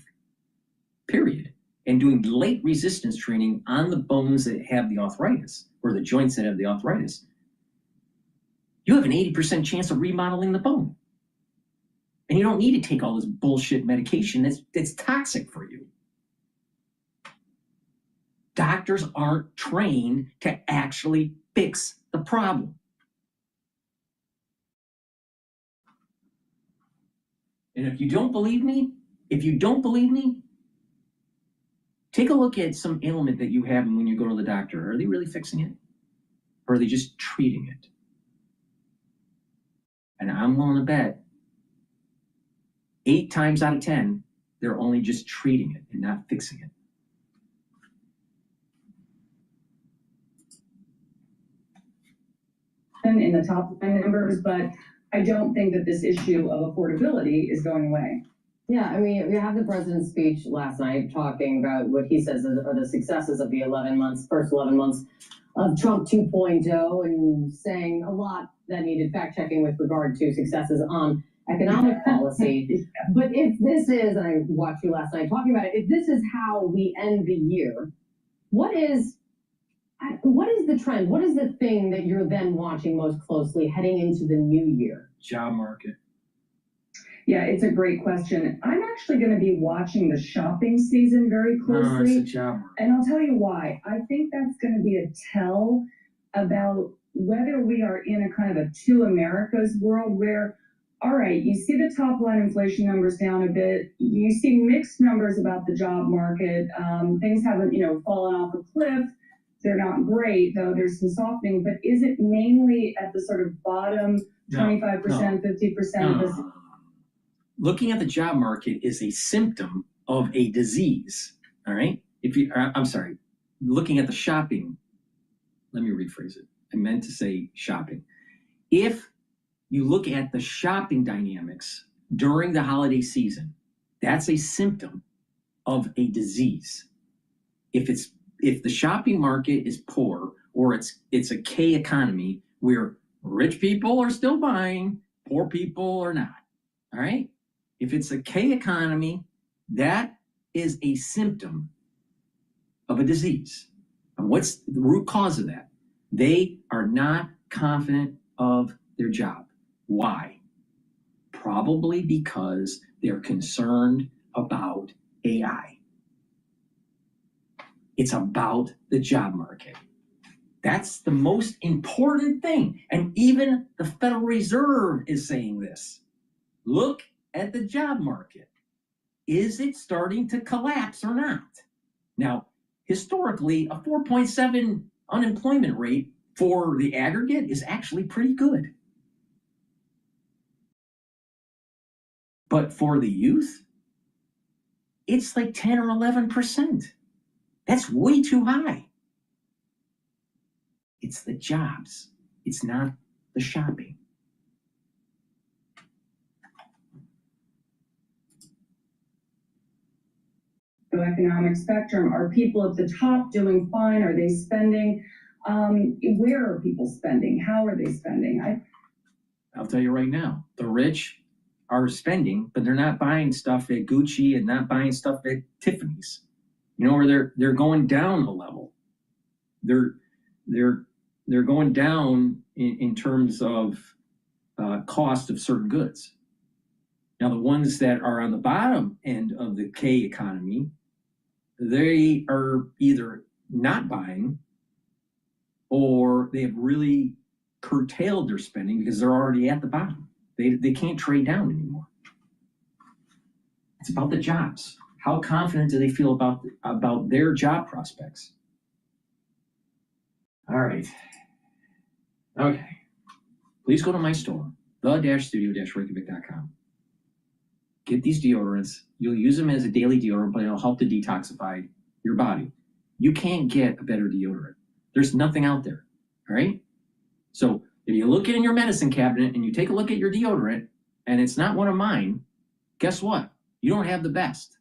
period, and doing late resistance training on the bones that have the arthritis, or the joints that have the arthritis, you have an 80% chance of remodeling the bone. And you don't need to take all this bullshit medication that's toxic for you. Doctors aren't trained to actually fix the problem. And if you don't believe me, take a look at some ailment that you have when you go to the doctor. Are they really fixing it? Or are they just treating it? And I'm willing to bet 8 times out of 10, they're only just treating it and not fixing it. In the top line numbers, but I don't think that this issue of affordability is going away. Yeah, I mean, we have the president's speech last night talking about what he says are the successes of the first 11 months of Trump 2.0, and saying a lot that needed fact checking with regard to successes on economic policy. But if this is, and I watched you last night talking about it, if this is how we end the year, what is the trend? What is the thing that you're then watching most closely heading into the new year? Job market. Yeah, it's a great question. I'm actually going to be watching the shopping season very closely. It's a job market. And I'll tell you why. I think that's going to be a tell about whether we are in a kind of a two Americas world where, all right, you see the top line inflation numbers down a bit. You see mixed numbers about the job market. Things haven't, fallen off a cliff. They're not great, though there's some softening. But is it mainly at the sort of bottom 25%, 50%? No. Looking at the job market is a symptom of a disease. All right. Looking at the shopping. Let me rephrase it. I meant to say shopping. If you look at the shopping dynamics during the holiday season, that's a symptom of a disease. If the shopping market is poor, or it's a K economy where rich people are still buying, poor people are not. All right? If it's a K economy, that is a symptom of a disease. And what's the root cause of that? They are not confident of their job. Why? Probably because they're concerned about AI. It's about the job market. That's the most important thing. And even the Federal Reserve is saying this. Look at the job market. Is it starting to collapse or not? Now, historically, a 4.7 unemployment rate for the aggregate is actually pretty good. But for the youth, it's like 10 or 11%. That's way too high. It's the jobs. It's not the shopping. The economic spectrum, are people at the top doing fine? Are they spending? Where are people spending? How are they spending? I'll tell you right now, the rich are spending, but they're not buying stuff at Gucci and not buying stuff at Tiffany's. Or they're going down a level. They're going down in terms of cost of certain goods. Now, the ones that are on the bottom end of the K economy, they are either not buying or they have really curtailed their spending because they're already at the bottom. They can't trade down anymore. It's about the jobs. How confident do they feel about their job prospects? All right. Okay. Please go to my store, the-studio-reykjavik.com. Get these deodorants. You'll use them as a daily deodorant, but it'll help to detoxify your body. You can't get a better deodorant. There's nothing out there. All right? So if you look in your medicine cabinet and you take a look at your deodorant and it's not one of mine, guess what? You don't have the best.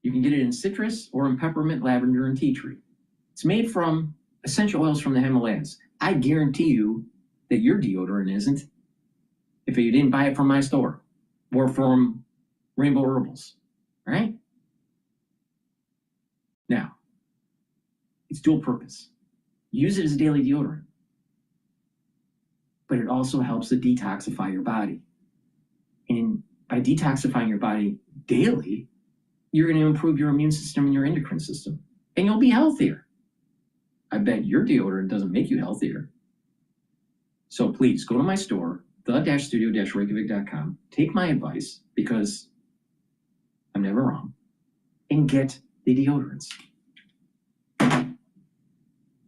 You can get it in citrus or in peppermint, lavender, and tea tree. It's made from essential oils from the Himalayas. I guarantee you that your deodorant isn't if you didn't buy it from my store or from Rainbow Herbals, right? Now, it's dual purpose. Use it as a daily deodorant, but it also helps to detoxify your body. And by detoxifying your body daily, you're going to improve your immune system and your endocrine system, and you'll be healthier. I bet your deodorant doesn't make you healthier. So please go to my store, the-studio-reykjavik.com, take my advice, because I'm never wrong, and get the deodorants.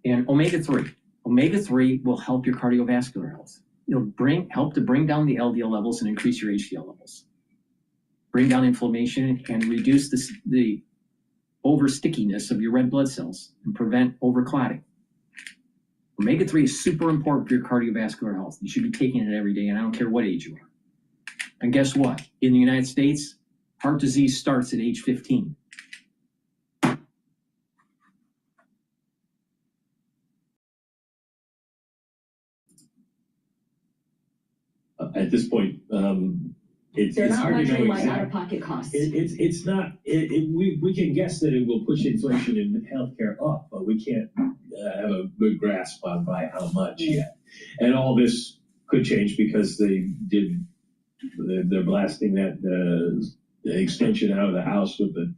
And omega-3. Omega-3 will help your cardiovascular health. It'll help to bring down the LDL levels and increase your HDL levels. Bring down inflammation and reduce the over stickiness of your red blood cells and prevent overclotting. Omega-3 is super important for your cardiovascular health. You should be taking it every day, and I don't care what age you are. And guess what? In the United States, heart disease starts at age 15. At this point, it's hard to know exactly. Out-of-pocket costs. It's not. We can guess that it will push inflation in healthcare up, but we can't have a good grasp on by how much yet. And all this could change because they're blasting that the extension out of the House with the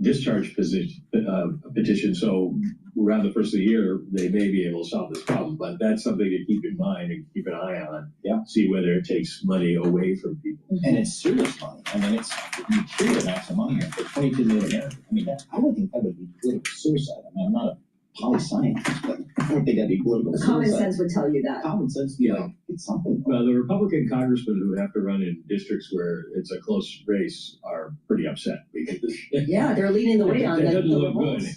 discharge petition. So around the first of the year, they may be able to solve this problem. But that's something to keep in mind and keep an eye on. Yeah. See whether it takes money away from people. And it's serious money. I mean, it's material amounts of money for 22 million Americans. I mean, I would think that would be political suicide. I mean, I'm not a poli-scientist, but I don't think that'd be political suicide. Common sense would tell you that. Common sense, yeah, it's something. Well, the Republican congressmen who have to run in districts where it's a close race are pretty upset because yeah, they're leading the way on that. the Doesn't look revolts. good.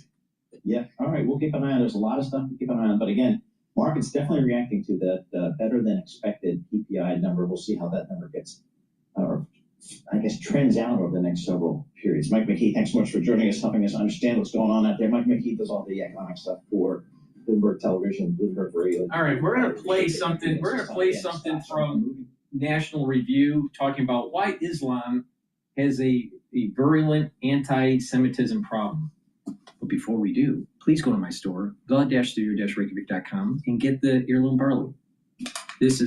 Yeah, all right, we'll keep an eye on. There's a lot of stuff to keep an eye on, but again, market's definitely reacting to that better than expected PPI number. We'll see how that number gets, or I guess trends out over the next several periods. Mike McKee, thanks so much for joining us, helping us understand what's going on out there. Mike McKee does all the economic stuff for Bloomberg Television, Bloomberg Radio. All right, we're going to play something. We're going to play something from National Review talking about why Islam has a virulent anti-Semitism problem. But before we do, please go to my store, the-studio-reykjavik.com, and get the heirloom barley. This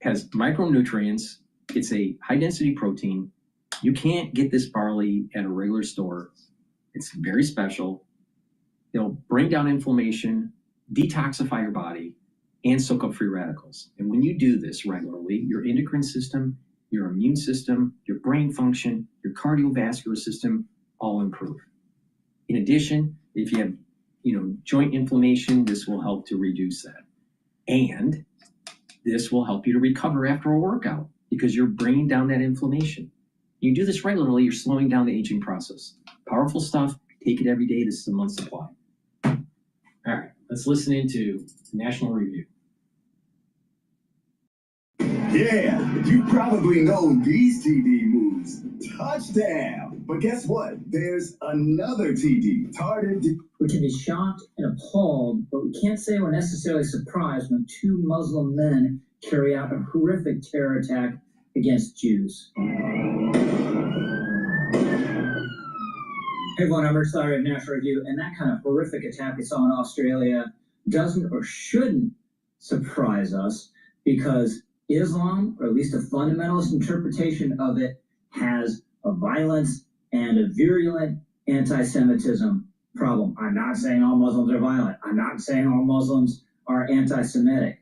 has micronutrients. It's a high-density protein. You can't get this barley at a regular store. It's very special. It'll bring down inflammation, detoxify your body, and soak up free radicals. And when you do this regularly, your endocrine system, your immune system, your brain function, your cardiovascular system all improve. In addition, if you have, joint inflammation, this will help to reduce that. And this will help you to recover after a workout because you're bringing down that inflammation. You do this regularly, you're slowing down the aging process. Powerful stuff. Take it every day. This is a month's supply. All right, let's listen into National Review. Yeah, you probably know these TD moves. Touchdown! But guess what? There's another TD. We can be shocked and appalled, but we can't say we're necessarily surprised when two Muslim men carry out a horrific terror attack against Jews. Hey everyone, I'm Rich Lowry of National Review, and that kind of horrific attack we saw in Australia doesn't or shouldn't surprise us because Islam, or at least a fundamentalist interpretation of it, has a violence and a virulent anti-Semitism problem. I'm not saying all Muslims are violent. I'm not saying all Muslims are anti-Semitic.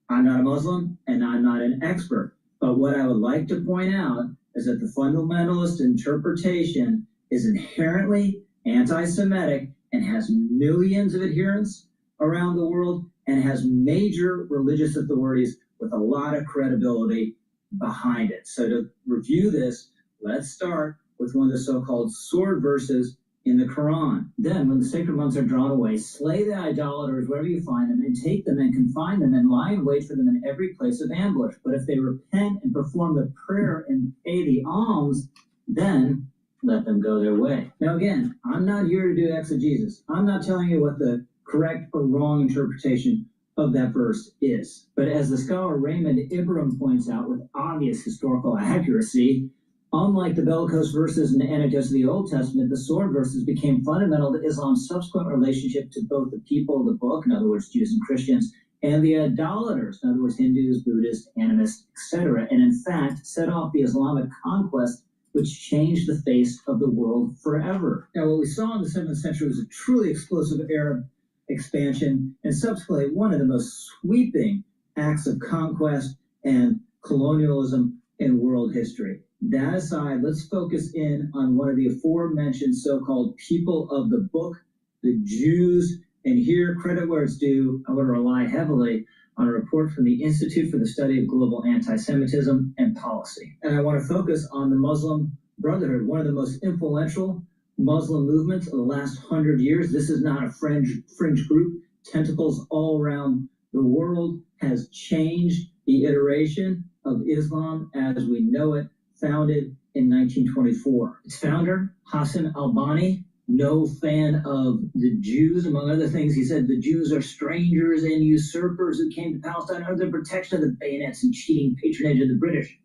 I'm not a Muslim, and I'm not an expert. But what I would like to point out is that the fundamentalist interpretation is inherently anti-Semitic and has millions of adherents around the world and has major religious authorities with a lot of credibility behind it. So to review this, let's start with one of the so-called sword verses in the Quran. Then, when the sacred ones are drawn away, slay the idolaters wherever you find them, and take them and confine them, and lie in wait for them in every place of ambush. But if they repent and perform the prayer and pay the alms, then let them go their way. Now again, I'm not here to do exegesis. I'm not telling you what the correct or wrong interpretation of that verse is. But as the scholar Raymond Ibram points out with obvious historical accuracy, unlike the bellicose verses and anecdotes of the Old Testament, the sword verses became fundamental to Islam's subsequent relationship to both the people of the book, in other words, Jews and Christians, and the idolaters, in other words, Hindus, Buddhists, animists, etc., and in fact set off the Islamic conquest which changed the face of the world forever. Now, what we saw in the 7th century was a truly explosive Arab expansion and subsequently one of the most sweeping acts of conquest and colonialism in world history. That aside, let's focus in on one of the aforementioned so-called people of the book, the Jews. And here, credit where it's due, I want to rely heavily on a report from the Institute for the Study of Global Anti-Semitism and Policy. And I want to focus on the Muslim Brotherhood, one of the most influential Muslim movements of the last 100 years. This is not a fringe group. Tentacles all around the world, has changed the iteration of Islam as we know it, founded in 1924. Its founder, Hassan al-Banna, no fan of the Jews. Among other things, he said the Jews are strangers and usurpers who came to Palestine under the protection of the bayonets and cheating patronage of the British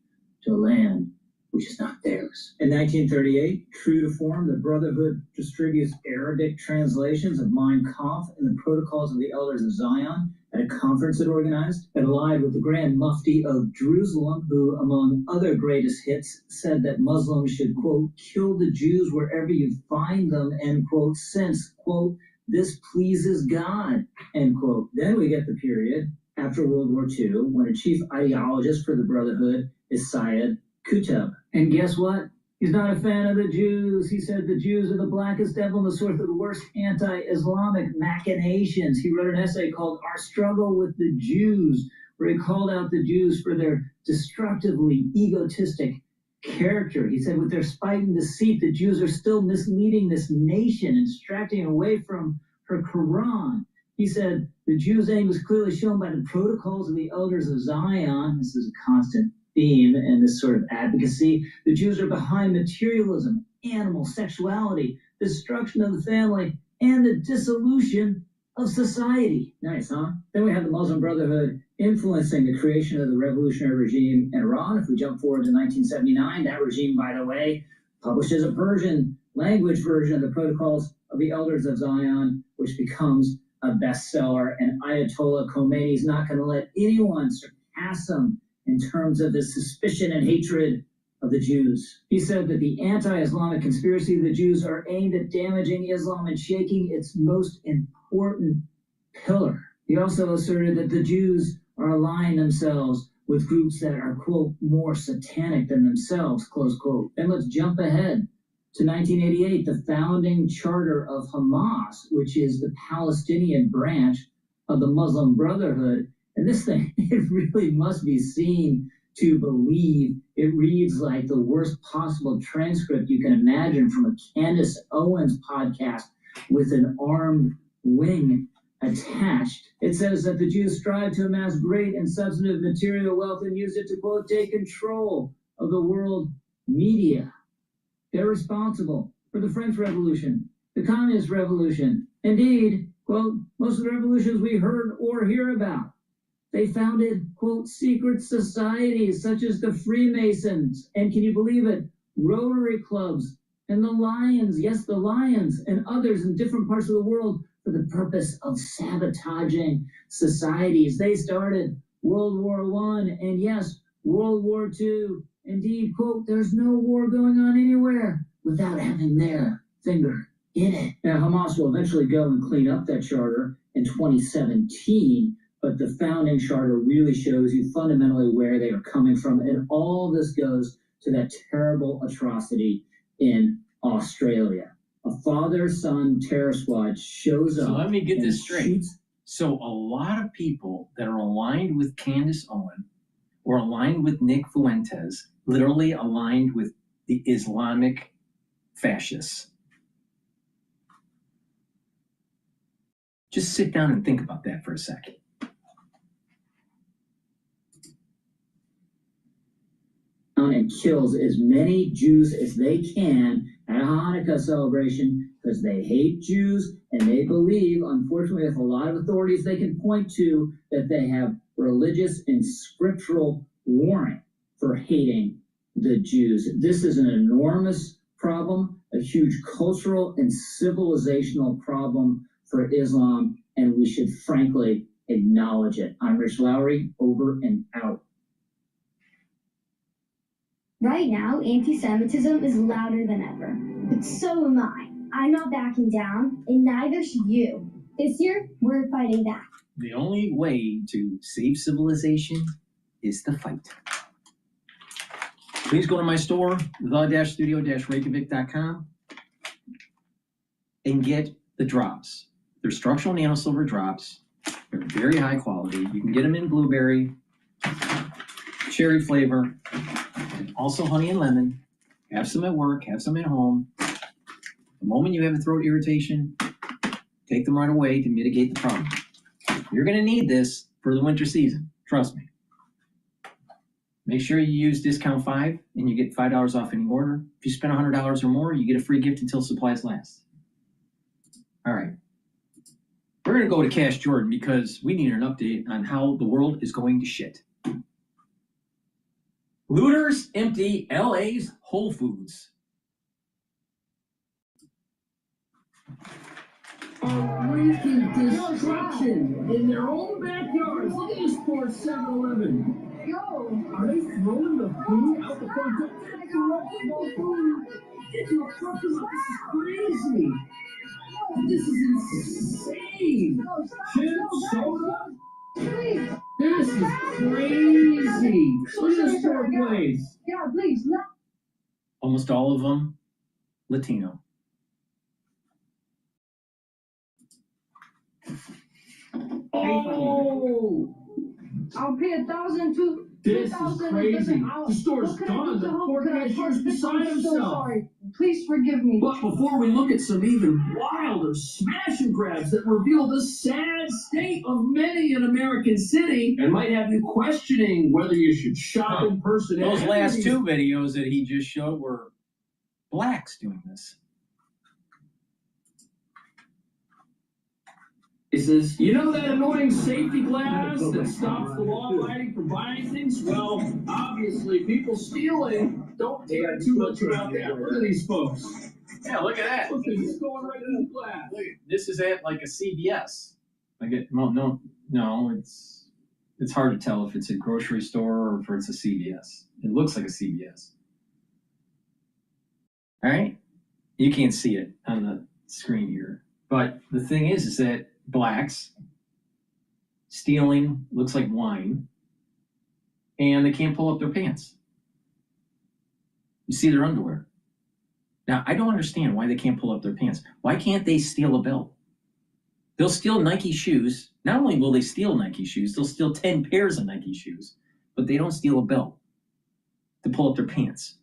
to a land which is not theirs. In 1938, true to form, the Brotherhood distributes Arabic translations of Mein Kampf and the Protocols of the Elders of Zion at a conference it organized. It allied with the Grand Mufti of Jerusalem, who, among other greatest hits, said that Muslims should, quote, kill the Jews wherever you find them, end quote, since, quote, this pleases God, end quote. Then we get the period after World War II, when a chief ideologist for the Brotherhood is Syed Qutb. And guess what? He's not a fan of the Jews. He said the Jews are the blackest devil and the source of the worst anti-Islamic machinations. He wrote an essay called Our Struggle with the Jews, where he called out the Jews for their destructively egotistic character. He said with their spite and deceit, the Jews are still misleading this nation and distracting away from her Quran. He said the Jews' aim was clearly shown by the Protocols of the Elders of Zion. This is a constant theme and this sort of advocacy. The Jews are behind materialism, animal sexuality, destruction of the family, and the dissolution of society. Nice, huh? Then we have the Muslim Brotherhood influencing the creation of the revolutionary regime in Iran. If we jump forward to 1979, that regime, by the way, publishes a Persian language version of the Protocols of the Elders of Zion, which becomes a bestseller, and Ayatollah Khomeini is not going to let anyone surpass him in terms of the suspicion and hatred of the Jews. He said that the anti-Islamic conspiracy of the Jews are aimed at damaging Islam and shaking its most important pillar. He also asserted that the Jews are aligning themselves with groups that are, quote, more satanic than themselves, close quote. Then let's jump ahead to 1988, the founding charter of Hamas, which is the Palestinian branch of the Muslim Brotherhood. And this thing, it really must be seen to believe. It reads like the worst possible transcript you can imagine from a Candace Owens podcast with an armed wing attached. It says that the Jews strive to amass great and substantive material wealth and use it to, quote, take control of the world media. They're responsible for the French Revolution, the Communist Revolution. Indeed, quote, most of the revolutions we heard or hear about. They founded, quote, secret societies such as the Freemasons, and can you believe it, Rotary clubs, and the Lions, yes, the Lions, and others in different parts of the world for the purpose of sabotaging societies. They started World War I, and yes, World War II. Indeed, quote, there's no war going on anywhere without having their finger in it. Now, Hamas will eventually go and clean up that charter in 2017, but the founding charter really shows you fundamentally where they are coming from. And all this goes to that terrible atrocity in Australia. A father-son terror squad shows up. So let me get this straight. Shoots. So a lot of people that are aligned with Candace Owen or aligned with Nick Fuentes, literally aligned with the Islamic fascists. Just sit down and think about that for a second. And kills as many Jews as they can at a Hanukkah celebration, because they hate Jews and they believe, unfortunately, with a lot of authorities they can point to, that they have religious and scriptural warrant for hating the Jews. This is an enormous problem, a huge cultural and civilizational problem for Islam, and we should frankly acknowledge it. I'm Rich Lowry, over and out. Right now, anti-Semitism is louder than ever. But so am I. I'm not backing down, and neither should you. This year, we're fighting back. The only way to save civilization is to fight. Please go to my store, the-studio-reykjavik.com, and get the drops. They're structural nanosilver drops. They're very high quality. You can get them in blueberry, cherry flavor, also honey and lemon. Have some at work, have some at home. The moment you have a throat irritation, take them right away to mitigate the problem. You're going to need this for the winter season. Trust me. Make sure you use discount 5 and you get $5 off any order. If you spend $100 or more, you get a free gift until supplies last. All right. We're going to go to Cash Jordan because we need an update on how the world is going to shit. Looters empty LA's Whole Foods. Wreaking destruction in their own backyards. Look at this poor 7-Eleven. Yo, are they throwing the food out the front door? Small food. Get your fucking, this is crazy. This is insane. Chips, soda. This is crazy. Look at this poor place. Yeah, please, no. Almost all of them Latino. Oh, I'll pay 1,000 to. this is crazy. The store's gone. The poor cashier's beside himself. Sorry. Please forgive me. But before we look at some even wilder smash and grabs that reveal the sad state of many an American city and might have you questioning whether you should shop in person. Those last 2 videos that he just showed were blacks doing this. He says, you know that annoying safety glass that stops the law-abiding from buying things? Well, obviously, people stealing don't care too much about that. Look at these folks. Yeah, look at that. Look, they're just going right in the glass. This is at like a CVS. No, it's hard to tell if it's a grocery store or if it's a CVS. It looks like a CVS. All right? You can't see it on the screen here. But the thing is that blacks stealing looks like wine, and they can't pull up their pants. You see their underwear. Now, I don't understand why they can't pull up their pants. Why can't they steal a belt? They'll steal Nike shoes. Not only will they steal Nike shoes, they'll steal 10 pairs of Nike shoes, but they don't steal a belt to pull up their pants.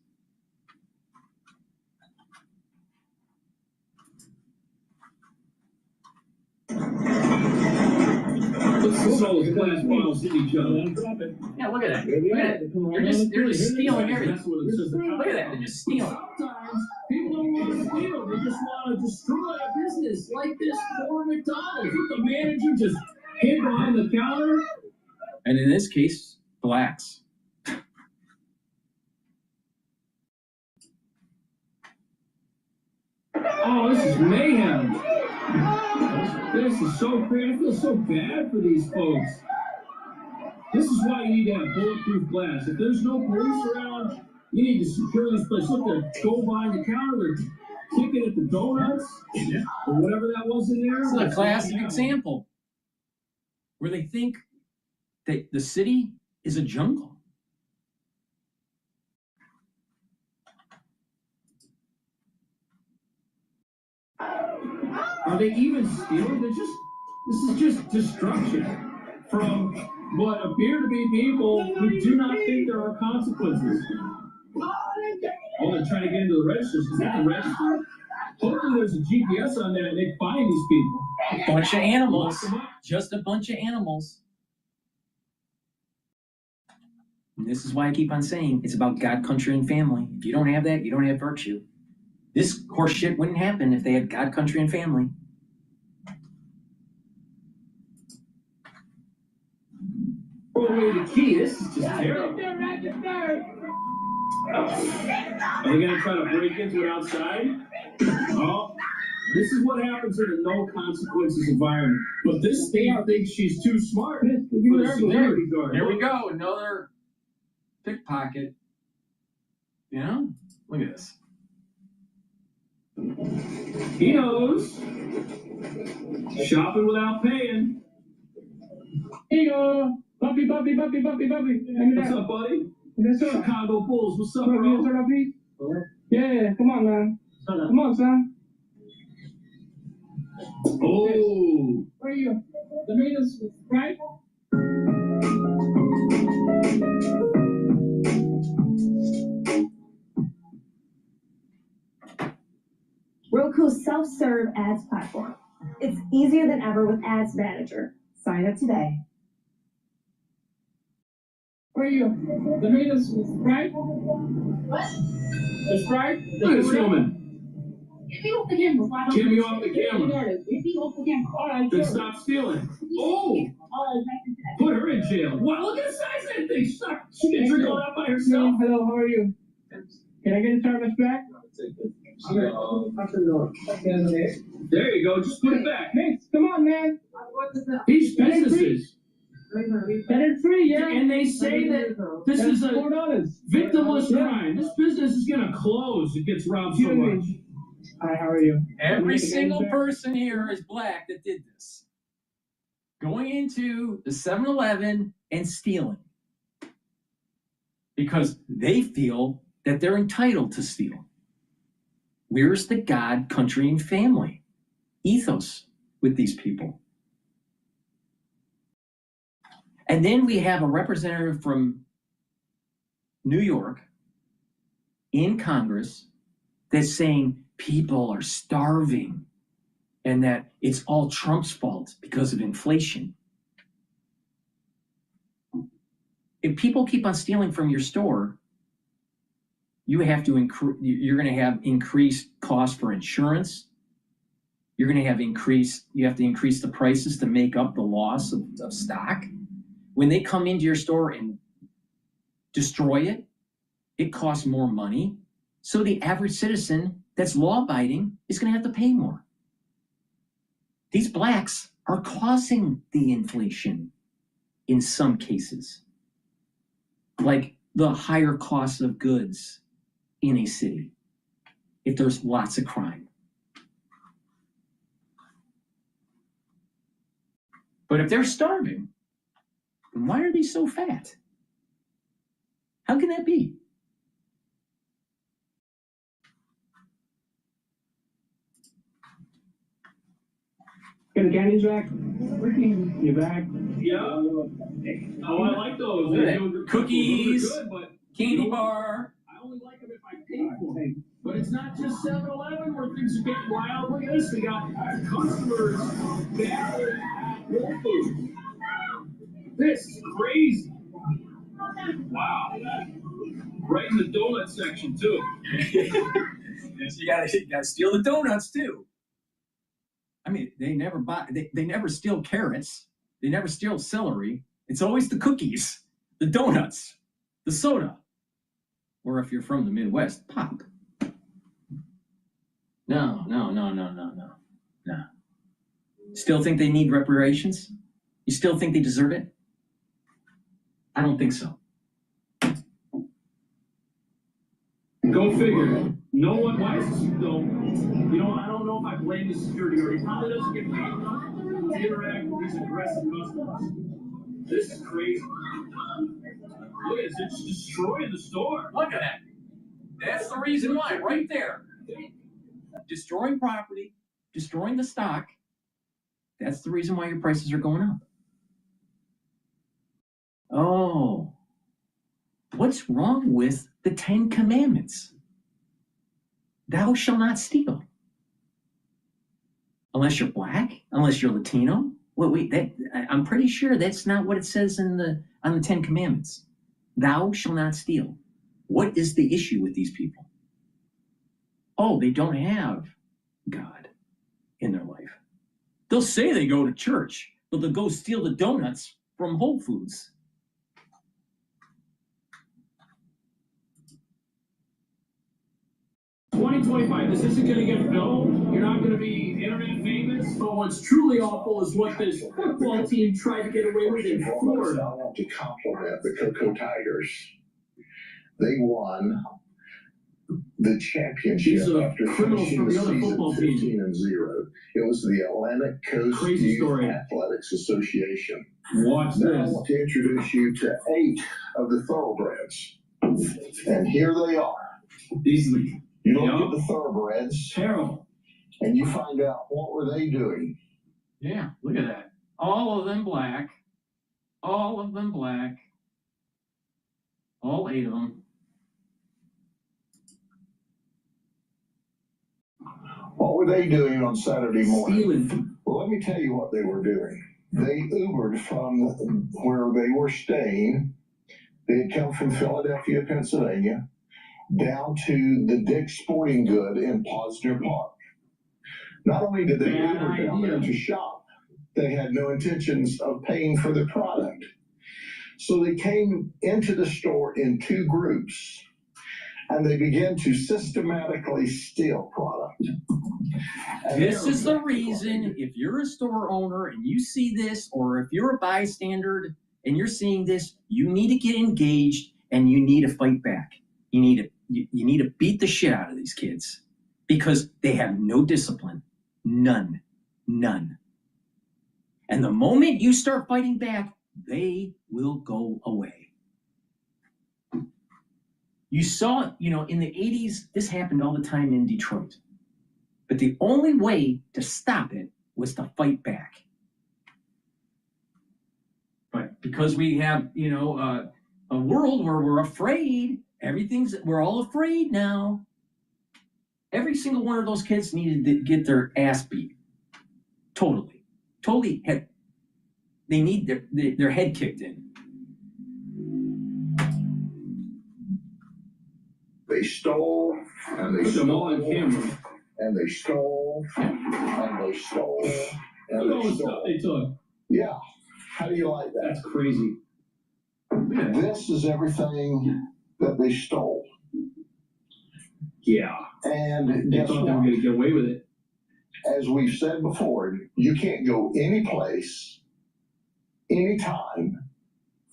Let's all those glass bottles hit each other. Yeah, look at that. Look at that. They're just stealing everything. Look at that. They're just stealing. Sometimes people don't want to steal. They just want to destroy a business like this poor McDonald's with the manager just hid behind the counter. And in this case, blacks. Oh, this is mayhem. This is so crazy. I feel so bad for these folks. This is why you need to have bulletproof glass. If there's no police around, you need to secure this place. Look, they're go behind the counter. They're kicking at the donuts or whatever that was in there. This is a classic example where they think that the city is a jungle. Are they even stealing? This is just destruction from what appear to be people who do not think there are consequences. Oh, they're trying to get into the registers. Is that the register? Hopefully there's a GPS on there and they find these people. A bunch of animals. Just a bunch of animals. And this is why I keep on saying it's about God, country, and family. If you don't have that, you don't have virtue. This horse shit wouldn't happen if they had God, country, and family. Throw away the key. This is just terrible. Are they gonna try to break into it outside? Oh, this is what happens in a no consequences environment. But this thing thinks she's too smart. For the security guard. Here we go, another pickpocket. You know? Look at this. He knows. Shopping without paying. Here you go. Puppy. What's up, buddy? Chicago Bulls. What's up, bro? Yeah, come on, man. Come on, son. Oh. Where are you? The meters, right? Roku's self-serve ads platform. It's easier than ever with Ads Manager. Sign up today. Where are you? The meters, right? What? It's right? Look at this woman. Get me off the camera. Get me off the camera. Get me off the camera. All right, Then sure. stop stealing. Oh! Put her in jail. Wow, look at the size of that thing. She can drink all that by herself. Hello, how are you? Can I get a service back? There you go. Just put it back. Hey, come on, man. These businesses. That is free, yeah. And they say that this is a victimless crime. This business is going to close. It gets robbed so much. Hi, how are you? Every single person here is black that did this. Going into the 7-Eleven and stealing. Because they feel that they're entitled to steal. Where's the God, country, and family ethos with these people? And then we have a representative from New York in Congress that's saying people are starving and that it's all Trump's fault because of inflation. If people keep on stealing from your store, you have to you're going to have increased costs for insurance. You're going to have you have to increase the prices to make up the loss of stock. When they come into your store and destroy it, it costs more money. So the average citizen that's law-abiding is going to have to pay more. These blacks are causing the inflation in some cases, like the higher cost of goods in a city if there's lots of crime. But if they're starving, then why are they so fat? How can that be? Get the candies back? You back? Yeah. Oh, I like those. Cookies, those are good, but candy bar. I only like them if I pay for them. But it's not just 7-Eleven where things are getting wild. Look at this. We got customers gathered at Whole Foods. This is crazy. Wow. Right in the donut section, too. Yes, you gotta steal the donuts, too. I mean, they never steal carrots. They never steal celery. It's always the cookies, the donuts, the soda. Or if you're from the Midwest, pop. No. Still think they need reparations? You still think they deserve it? I don't think so. Go figure. No one, why is this, though? You know, I don't know if I blame the security guard. He probably doesn't get paid enough to interact with these aggressive customers. This is crazy. Look at this, it's destroying the store. Look at that. That's the reason why, right there. Destroying property, destroying the stock. That's the reason why your prices are going up. Oh, what's wrong with the 10 Commandments? Thou shalt not steal. Unless you're black, unless you're Latino. I'm pretty sure that's not what it says on the 10 Commandments. Thou shalt not steal. What is the issue with these people? oh, they don't have God in their life. They'll say they go to church, but they'll go steal the donuts from Whole Foods. This isn't going to get filmed. You're not going to be internet famous. But what's truly awful is what this football team tried to get away with in Florida. I want to compliment the Cocoa Tigers. They won the championship after finishing the season 15-0. It was the Atlantic Coast Youth Athletics Association. Watch now this. I want to introduce you to 8 of the thoroughbreds. And here they are. These You don't get the thoroughbreds. Terrible. And you find out what were they doing. Yeah, look at that. All of them black. All of them black. All 8 of them. What were they doing on Saturday morning? Stealing. Well, let me tell you what they were doing. They Ubered from where they were staying. They had come from Philadelphia, Pennsylvania, down to the Dick's Sporting Good in Posner Park. Not only did they Uber down there to shop, they had no intentions of paying for the product. So they came into the store in 2 groups, and they began to systematically steal product. And This is the reason, if you're a store owner and you see this, or if you're a bystander and you're seeing this, you need to get engaged and you need to fight back. You need to beat the shit out of these kids because they have no discipline. None. And the moment you start fighting back, they will go away. You saw, in the 80s, this happened all the time in Detroit. But the only way to stop it was to fight back. But because we have, a world where we're afraid, we're all afraid now. Every single one of those kids needed to get their ass beat. Totally. They need their head kicked in. They stole, and they stole, on camera. and they stole, and they stole, and they stole. They took. Yeah. How do you like that? That's crazy. This is everything that they stole. Yeah. And They guess thought they were what? going to get away with it. As we've said before, you can't go any place, anytime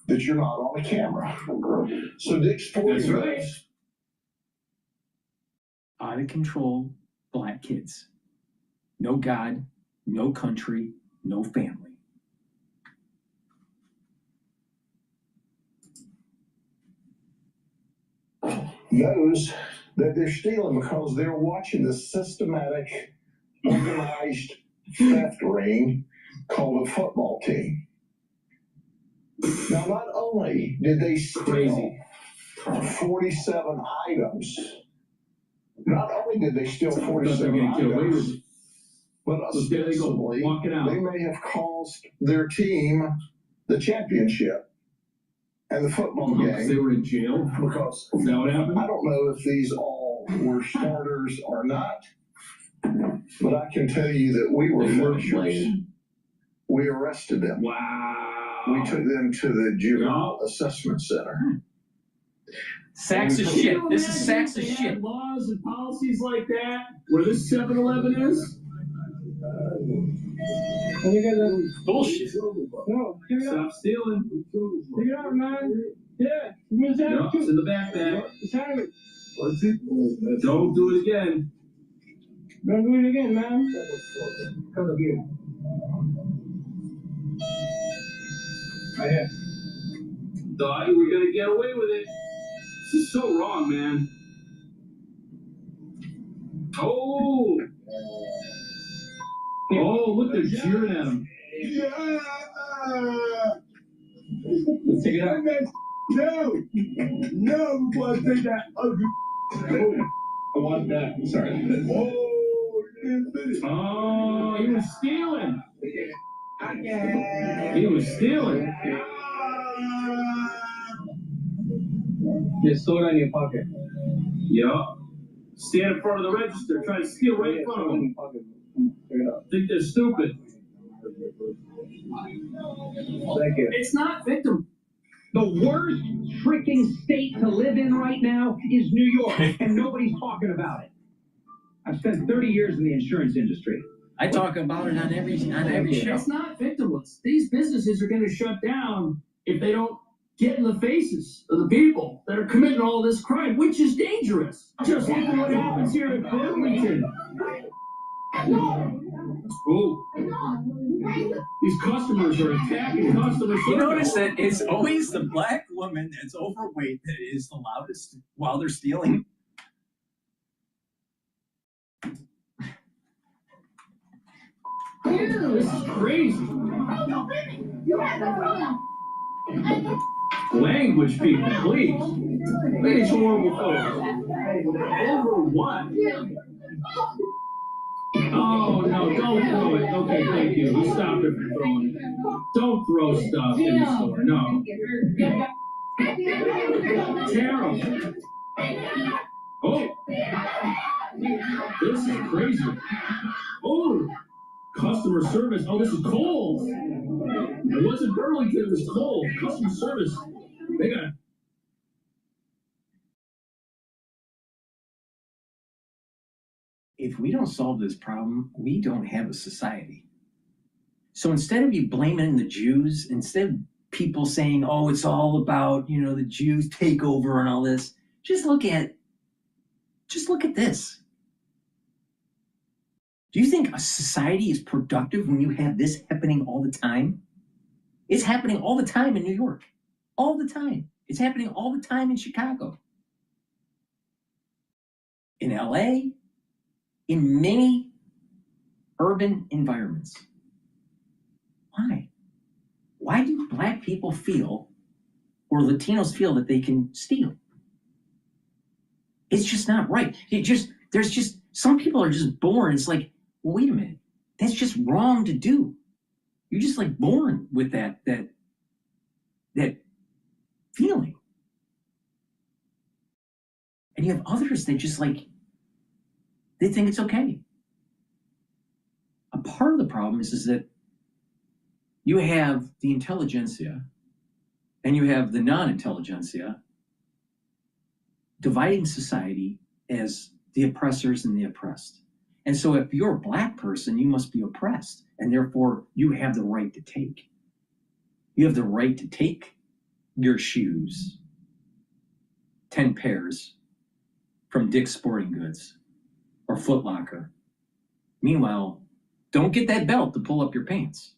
that you're not on a camera. So Dick's Sporting That's right. Goods, Out of control, black kids. No God, no country, no family. knows that they're stealing because they're watching the systematic, organized theft ring called a football team. Now, not only did they steal 47 items, not only did they steal 47 items, but ostensibly they may have cost their team the championship and the football game. They were in jail? Because is that what happened? I don't know if these all were starters or not, but I can tell you that we were finishers. We arrested them. Wow. We took them to the Juvenile Assessment Center. Sacks of shit. This is sacks of shit. Laws and policies like that, where this 7-Eleven is. Bullshit. No, give it up. Stop stealing. Give it up, man. Yeah, give me the No, it's in the backpack. It's out of it. What's it? Don't do it again. Don't do it again, man. Come again. Right here. Thought you were gonna get away with it. This is so wrong, man. Oh! Oh, look, they're cheering at him. Yeah. Let's take it out. No, before I say that ugly. I want that. Sorry. Oh, you didn't finish. Oh, he was stealing. He was stealing. Just throw it in your pocket. Yeah. stand in front of the register, try to steal right in front of them. Think they're stupid. Thank you. It's not victim. The worst freaking state to live in right now is New York, and nobody's talking about it. I've spent 30 years in the insurance industry. I talk about it on every show. It's not victimless. These businesses are going to shut down if they don't get in the faces of the people that are committing all this crime, which is dangerous. Just look at what happens here in Burlington. Oh, these customers are attacking customer service. You notice that it's always the black woman that's overweight that is the loudest while they're stealing. This is crazy. Language, people, please. These horrible folks. Over what? Oh, no, don't throw it. Okay, thank you. We'll stop it from throwing it. Don't throw stuff in the store. No. Terrible. Oh. This is crazy. Oh. Customer service. Oh, this is Kohl's. It wasn't Burlington, it was Kohl's. Customer service. They got. If we don't solve this problem, we don't have a society. So instead of you blaming the Jews, instead of people saying, oh, it's all about, the Jews take over and all this, just look at this. Do you think a society is productive when you have this happening all the time? It's happening all the time in New York. All the time. It's happening all the time in Chicago. In LA. In many urban environments. Why? Why do black people feel, or Latinos feel, that they can steal? It's just not right. There's just, some people are just born, it's like, well, wait a minute, that's just wrong to do. You're just like born with that feeling. And you have others that just like, they think it's okay. A part of the problem is that you have the intelligentsia and you have the non-intelligentsia dividing society as the oppressors and the oppressed. And so if you're a black person, you must be oppressed, and therefore you have the right to take. You have the right to take your shoes, 10 pairs, from Dick's Sporting Goods or Foot Locker. Meanwhile, don't get that belt to pull up your pants.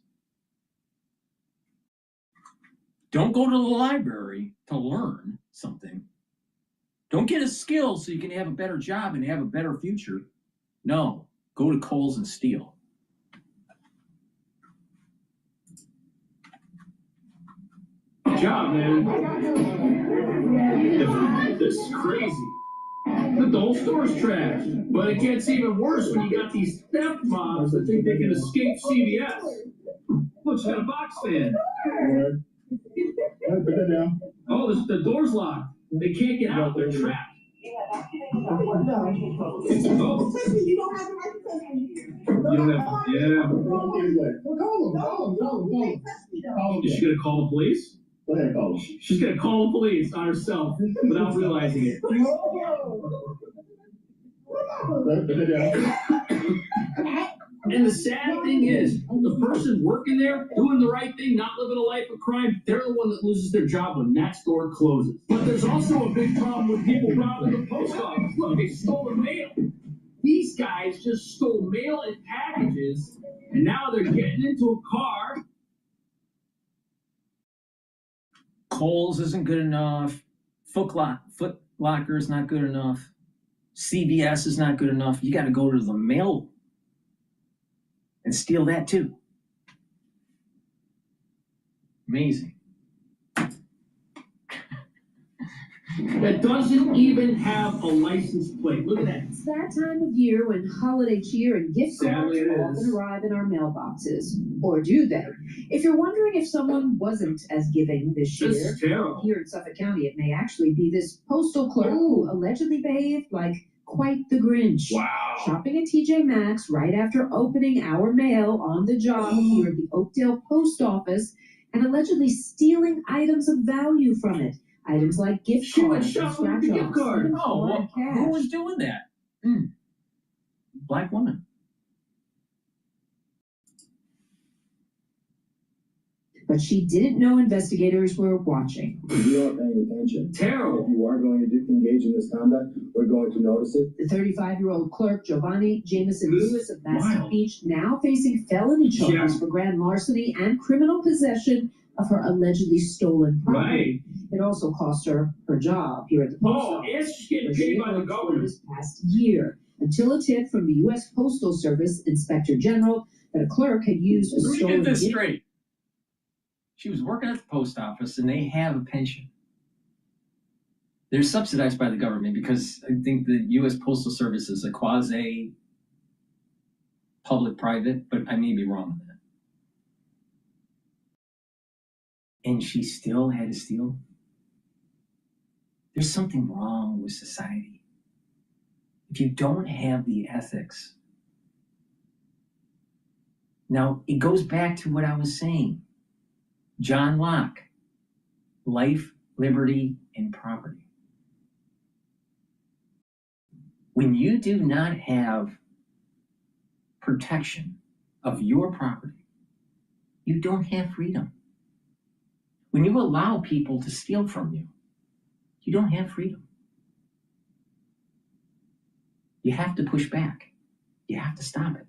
Don't go to the library to learn something. Don't get a skill so you can have a better job and have a better future. No, go to Kohl's and steal. Good job, man. This is crazy. The whole store's trashed. But it gets even worse when you got these theft mobs that think they can escape CVS. Look, got a box fan. Oh, the door's locked. They can't get out. They're trapped. Oh. You don't have, yeah. Is she gonna call the police? Go ahead, call them. She's gonna call the police on herself without realizing it. And the sad thing is, the person working there, doing the right thing, not living a life of crime, they're the one that loses their job when that store closes. But there's also a big problem with people robbing the post office. Look, they stole the mail. These guys just stole mail and packages, and now they're getting into a car. Kohl's isn't good enough. Foot Locker is not good enough. CVS is not good enough. You got to go to the mail and steal that too. Amazing. That doesn't even have a license plate. Look at that. It's that time of year when holiday cheer and gift cards Sadly, it often is. arrive in our mailboxes. Or do they? If you're wondering if someone wasn't as giving this year, This is terrible. here in Suffolk County, it may actually be this postal clerk who allegedly behaved like quite the Grinch. Wow. Shopping at TJ Maxx right after opening our mail on the job here at the Oakdale Post Office and allegedly stealing items of value from it. Items like gift She went cards and shopping with the gift scratch-offs, card. even Oh, foreign well, who cash. was doing that? Black woman. But she didn't know investigators were watching. If you aren't paying attention, Terrible. if you are going to engage in this conduct, we're going to notice it. The 35-year-old clerk, Giovanni Jameson Lewis of Massac Wild. Beach, now facing felony charges Yeah. for grand larceny and criminal possession of her allegedly stolen property. It also cost her her job here at the post Oh, office, and she's getting where she paid had by the worked for government. this past year, until a tip from the U.S. Postal Service Inspector General that a clerk had used a Let me stolen get this gift. straight. She was working at the post office and they have a pension. They're subsidized by the government because I think the U.S. Postal Service is a quasi public-private, but I may be wrong on that. And she still had to steal? There's something wrong with society. If you don't have the ethics. Now, it goes back to what I was saying. John Locke, life, liberty, and property. When you do not have protection of your property, you don't have freedom. When you allow people to steal from you, you don't have freedom. You have to push back. You have to stop it.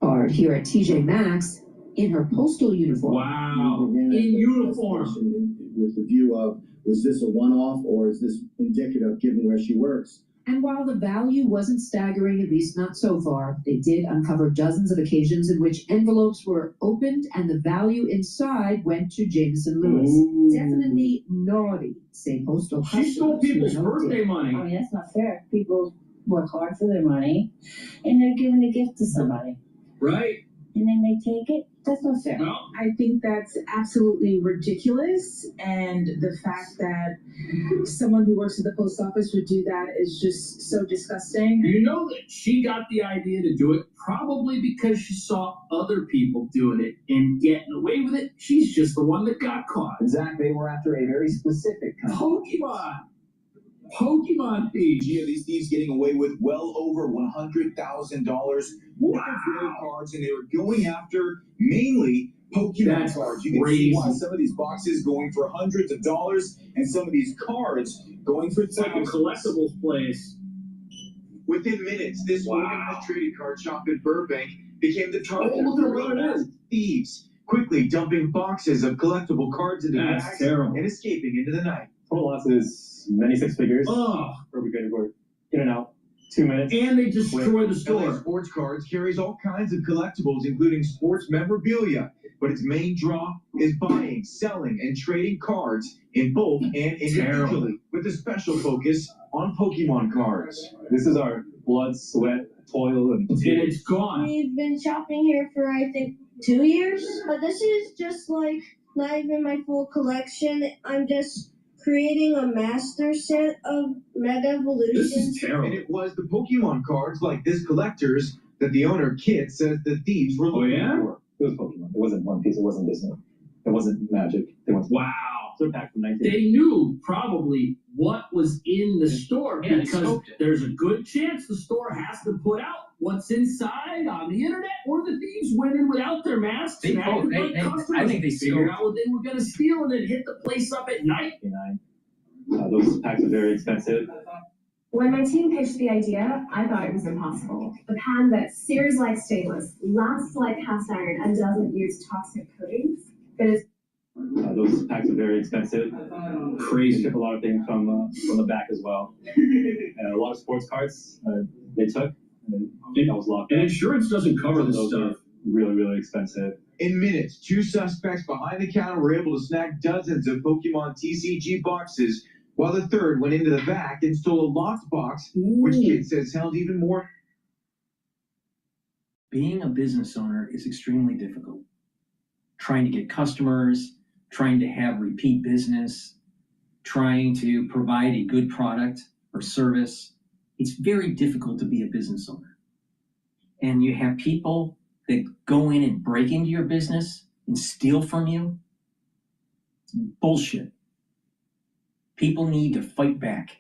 Or here at TJ Maxx in her postal uniform. Wow. Again, In the uniform. investigation with the view of, was this a one-off or is this indicative given where she works? And while the value wasn't staggering, at least not so far, they did uncover dozens of occasions in which envelopes were opened and the value inside went to Jameson Lewis. Ooh. Definitely naughty, say postal She stole customers who people's know birthday did. money. I mean, that's not fair. People work hard for their money and they're giving a gift to somebody. Right? And then they take it. That's not fair. No. I think that's absolutely ridiculous, and the fact that someone who works at the post office would do that is just so disgusting. You know that she got the idea to do it probably because she saw other people doing it and getting away with it. She's just the one that got caught. Zach, they were after a very specific kind. Pokemon thieves. Yeah, these thieves getting away with well over $100,000 worth of real cards, and they were going after mainly Pokemon That's cards. You can crazy. see why some of these boxes going for hundreds of dollars, and some of these cards going for It's like a thousands. collectibles place. Within minutes, this organized trading card shop in Burbank became the target Oh, look at of what it masked is. thieves, quickly dumping boxes of collectible cards into That's bags terrible. and escaping into the night. Total loss is many six figures. Oh, Where we could go in and out, 2 minutes. and they destroy the LA store. Sports Cards carries all kinds of collectibles, including sports memorabilia, but its main draw is buying, selling, and trading cards in bulk and individually, with a special focus on Pokemon cards. This is our blood, sweat, toil, and And tears. it's gone. We've been shopping here for, I think, 2 years. But this is just like not even my full collection. I'm just creating a master set of Mega Evolutions. This is And terrible. it was the Pokemon cards like this collector's that the owner, Kit, says the thieves were looking yeah? for. It was Pokemon. It wasn't One Piece. It wasn't Disney. It wasn't Magic. They went Wow. so back from 19. They knew probably what was in the store Yeah, they because scoped it. there's a good chance the store has to put out what's inside on the internet, or the thieves went in without their masks They and acted both- like they- customers. I think they figured scoped. out what they were going to steal and then hit the place up at night. Those packs are very expensive. When my team pitched the idea, I thought it was impossible. The pan that's Sears-like stainless, lasts like cast iron, and doesn't use toxic coatings. It is Those packs are very expensive. Crazy. They took a lot of things from the back as well. A lot of sports cards they took. And that was locked And up. insurance doesn't cover this Those stuff. are really, really expensive. In minutes, two suspects behind the counter were able to snag dozens of Pokemon TCG boxes, while the third went into the back and stole a locked box, which Kid says held even more. Being a business owner is extremely difficult. Trying to get customers, trying to have repeat business, trying to provide a good product or service, it's very difficult to be a business owner. And you have people that go in and break into your business and steal from you. It's bullshit. People need to fight back.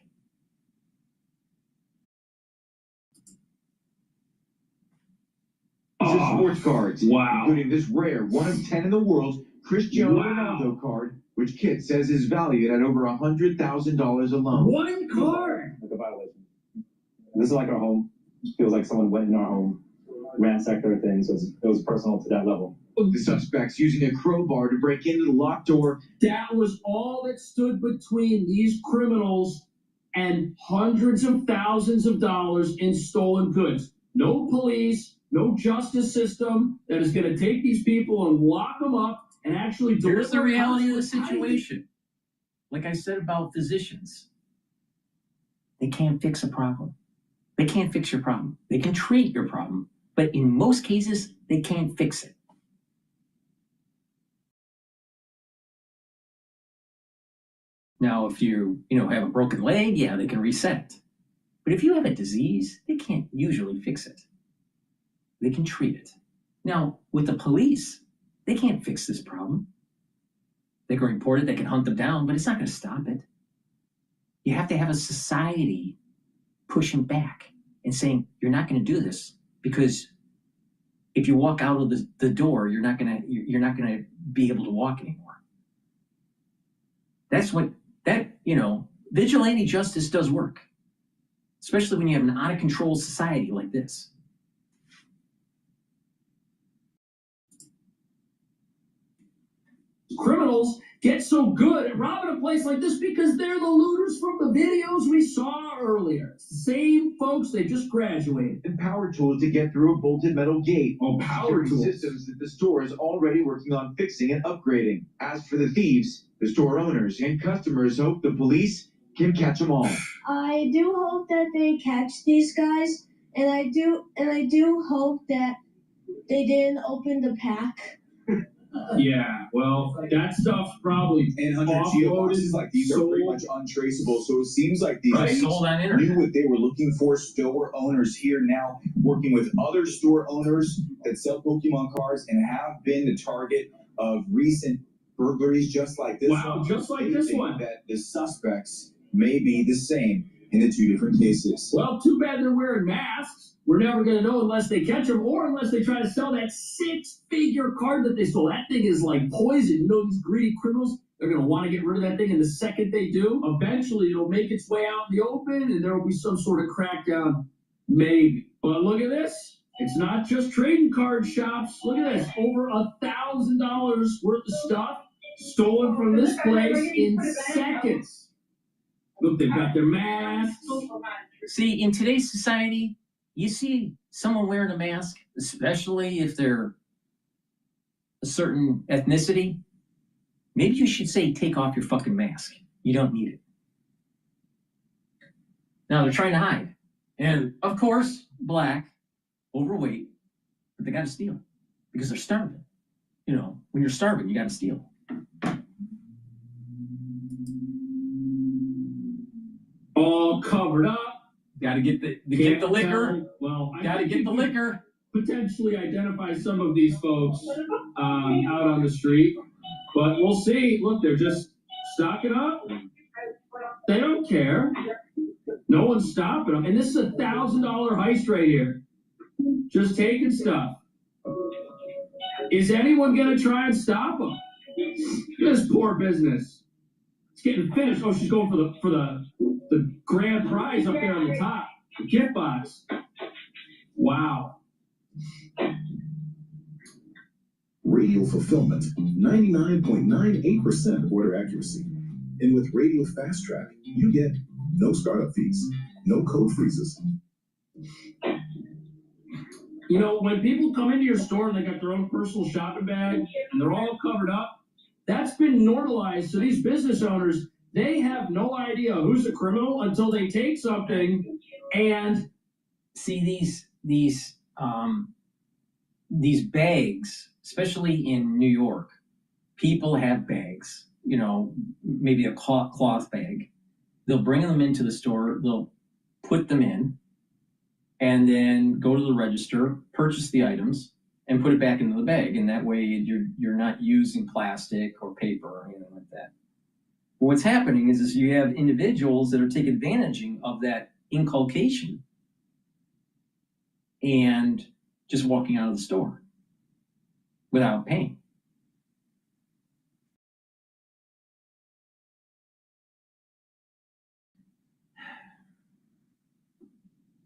Sports cards, including this rare 1 of 10 in the world Cristiano Ronaldo card, which Kit says is valued at over $100,000 alone. One card. Like a violation. This is like our home. Feels like someone went in our home, ransacked our things. So it was personal to that level. The suspects using a crowbar to break into the locked door. That was all that stood between these criminals and hundreds of thousands of dollars in stolen goods. No police, no justice system that is going to take these people and lock them up and actually deliver. Here's the reality of the situation. Like I said about physicians, they can't fix a problem. They can't fix your problem. They can treat your problem, but in most cases, they can't fix it. Now, if you have a broken leg, yeah, they can reset it. But if you have a disease, they can't usually fix it. They can treat it. Now, with the police, they can't fix this problem. They can report it, they can hunt them down, but it's not going to stop it. You have to have a society pushing back and saying, you're not going to do this, because if you walk out of the door, you're not going to be able to walk anymore. That's what vigilante justice does work, especially when you have an out of control society like this. Criminals get so good at robbing a place like this because they're the looters from the videos we saw earlier. It's the same folks, they just graduated. And power tools to get through a bolted metal gate. Power tools. Systems that the store is already working on fixing and upgrading. As for the thieves, the store owners and customers hope the police can catch them all. I do hope that they catch these guys, and I do hope that they didn't open the pack. Yeah, well, that stuff's probably and 100 geoboxes like these are pretty much untraceable. So it seems like these knew what they were looking for. Store owners here now working with other store owners that sell Pokemon cards and have been the target of recent burglaries just like this one. Wow, just like this one. That the suspects may be the same in the two different cases. Well, too bad they're wearing masks. We're never going to know unless they catch them or unless they try to sell that 6-figure card that they stole. That thing is like poison. You know, these greedy criminals, they're going to want to get rid of that thing. And the second they do, eventually it'll make its way out in the open and there will be some sort of crackdown. Maybe. But look at this. It's not just trading card shops. Look at this. Over $1,000 worth of stuff stolen from this place in seconds. Look, they've got their masks. See, in today's society, you see someone wearing a mask, especially if they're a certain ethnicity, maybe you should say, take off your fucking mask. You don't need it. Now they're trying to hide. And of course, black, overweight, but they gotta steal because they're starving. You know, when you're starving, you gotta steal. All covered up. Got to get the liquor. Well, got to get the liquor. Potentially identify some of these folks out on the street, but we'll see. Look, they're just stocking up. They don't care. No one's stopping them. And this is $1,000 heist right here. Just taking stuff. Is anyone gonna try and stop them? This poor business. It's getting finished. Oh, she's going for the grand prize up there on the top, the gift box. Wow. Radial fulfillment, 99.98% order accuracy. And with Radial Fast Track, you get no startup fees, no code freezes. You know, when people come into your store and they got their own personal shopping bag and they're all covered up, that's been normalized. So these business owners, they have no idea who's a criminal until they take something and see these bags, especially in New York, people have bags, you know, maybe a cloth bag. They'll bring them into the store, they'll put them in, and then go to the register, purchase the items, and put it back into the bag. And that way you're not using plastic or paper or anything like that. But what's happening is you have individuals that are taking advantage of that inculcation and just walking out of the store without paying.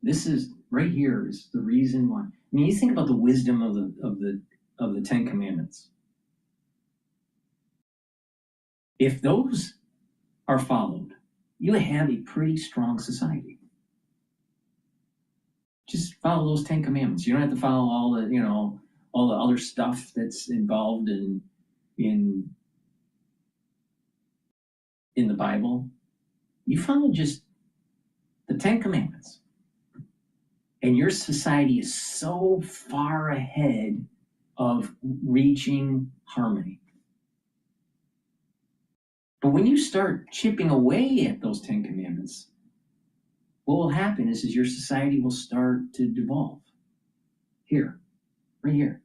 This is right here is the reason why. I mean, you think about the wisdom of the Ten Commandments. If those are followed, you have a pretty strong society. Just follow those 10 commandments. You don't have to follow all the, you know, all the other stuff that's involved in the Bible. You follow just the 10 commandments. And your society is so far ahead of reaching harmony. But when you start chipping away at those 10 commandments, what will happen is your society will start to devolve. Here, right here.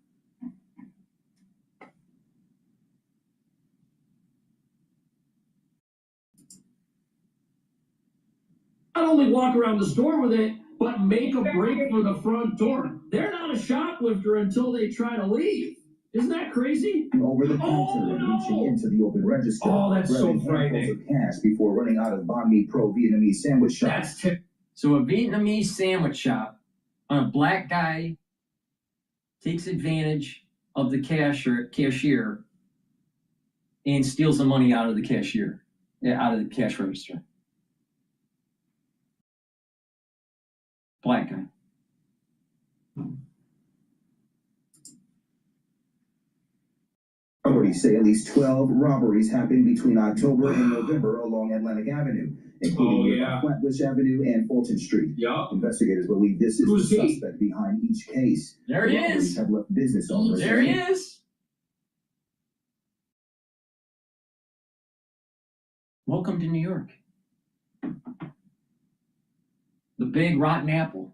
Not only walk around the store with it, but make a break for the front door. They're not a shoplifter until they try to leave. Isn't that crazy? Over the counter and reaching into the open register. Oh, that's so grabbing frightening. handfuls of cash before running out of Banh Mi Pro Vietnamese sandwich shop. So a Vietnamese sandwich shop, a black guy takes advantage of the cashier and steals the money out of the cashier, out of the cash register. Black guy. Authorities say at least 12 robberies happened between October and November along Atlantic Avenue, including Flatbush Avenue and Fulton Street. Investigators believe this is the suspect behind each case. There he Robberies is. have left business owners. There he is. Welcome to New York. The big rotten apple.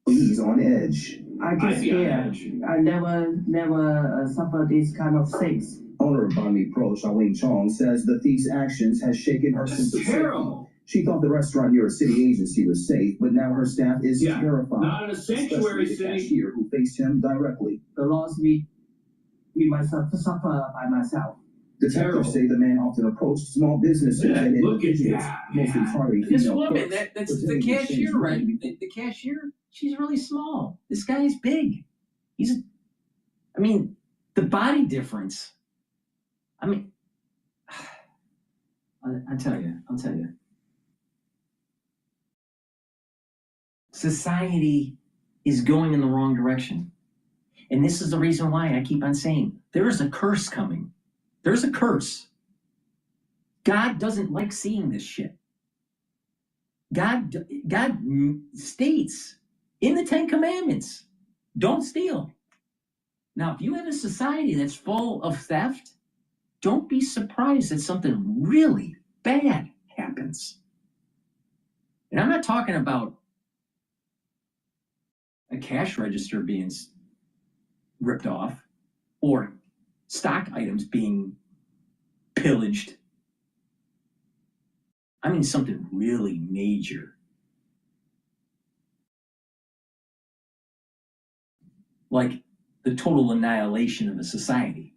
He's on edge. I get scared. I never suffer these kind of things. Owner of Banh Mi Pro, Charlene Chong, says the thief's actions has shaken her sense of safety. She thought the restaurant near a city agency was safe, but now her staff is terrified. Not in a sanctuary especially the city. cashier who faced him directly. The loss me myself to suffer by myself. Detectives say the man often approached small businesses and look at individuals, that. mostly targeting This female woman, clerks, that's the pretending to exchange cashier, right? money. The cashier, she's really small. This guy is big. I mean, the body difference. I mean, I'll tell you. Society is going in the wrong direction. And this is the reason why I keep on saying there is a curse coming. There's a curse. God doesn't like seeing this shit. God states in the 10 Commandments, don't steal. Now, if you have a society that's full of theft, don't be surprised that something really bad happens. And I'm not talking about a cash register being ripped off or stock items being pillaged. I mean something really major. Like the total annihilation of a society.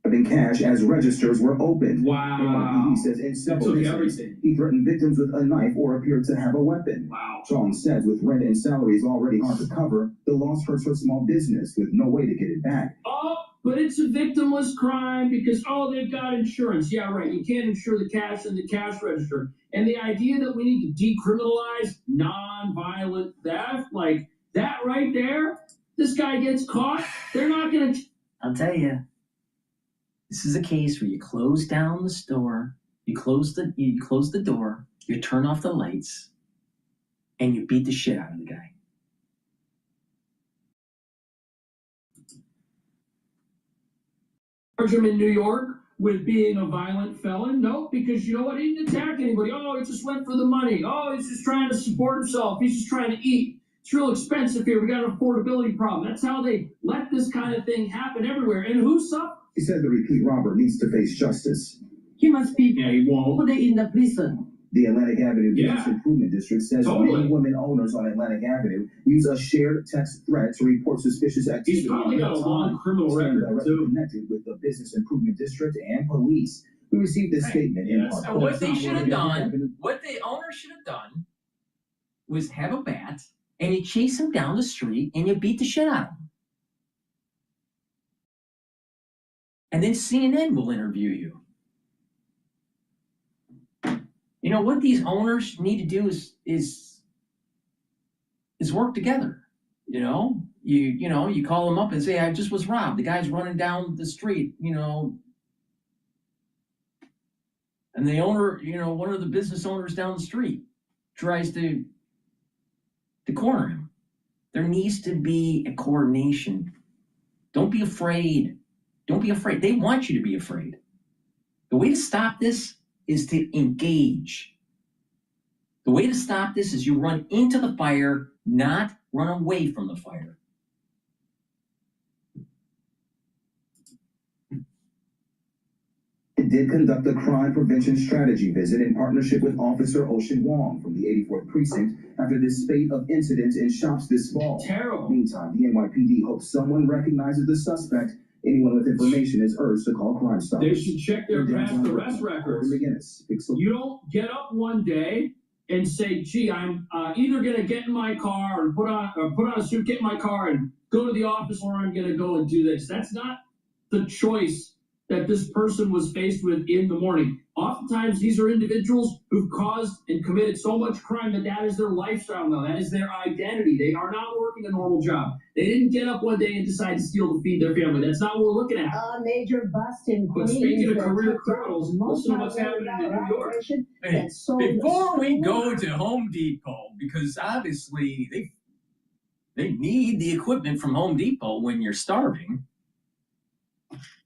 In cash as registers were opened. Wow. NYPD says in several incidents, he threatened victims with a knife or appeared to have a weapon. Wow. Chong says with rent and salaries already hard to cover, the loss hurts her small business with no way to get it back. Oh, but it's a victimless crime because, they've got insurance. Yeah, right. You can't insure the cash in the cash register. And the idea that we need to decriminalize non-violent theft, like that right there, this guy gets caught, they're not going to... I'll tell you, this is a case where you close down the store You close the door, you turn off the lights, and you beat the shit out of the guy. Charge him in New York with being a violent felon? No, because you know what? He didn't attack anybody. Oh, he just went for the money. Oh, he's just trying to support himself. He's just trying to eat. It's real expensive here. We got an affordability problem. That's how they let this kind of thing happen everywhere. And who suffers? He said the repeat robber needs to face justice. He must be Yeah, he won't. put in the prison. The Atlantic Avenue Business Yeah. Improvement District says Totally. many women owners on Atlantic Avenue use a shared text thread to report suspicious activity. He's probably got a long criminal Staying record, directly too. connected with the Business Improvement District and police. We received this statement in Yes. part. And what they should have done, what the owner should have done, was have a bat and you chase him down the street and you beat the shit out of him. And then CNN will interview you. You know what these owners need to do is work together. You know, you call them up and say, I just was robbed. The guy's running down the street, and the owner, one of the business owners down the street tries to corner him. There needs to be a coordination. Don't be afraid. Don't be afraid. They want you to be afraid. The way to stop this is to engage. The way to stop this is you run into the fire, not run away from the fire. It did conduct a crime prevention strategy visit in partnership with Officer Ocean Wong from the 84th Precinct after this spate of incidents in shops this fall. Terrible. Meantime, the NYPD hopes someone recognizes the suspect. Anyone with information is urged to call Crime Stoppers. They should check their past arrest records. You don't get up one day and say, gee, I'm either going to get in my car and put on a suit, get in my car and go to the office, or I'm going to go and do this. That's not the choice that this person was faced with in the morning. Oftentimes, these are individuals who've caused and committed so much crime that is their lifestyle now. That is their identity. They are not working a normal job. They didn't get up one day and decide to steal to feed their family. That's not what we're looking at. A major bust in But Queens. speaking of career criminals, listen to what's happening in New York. Hey, before we go to Home Depot, because obviously they need the equipment from Home Depot when you're starving,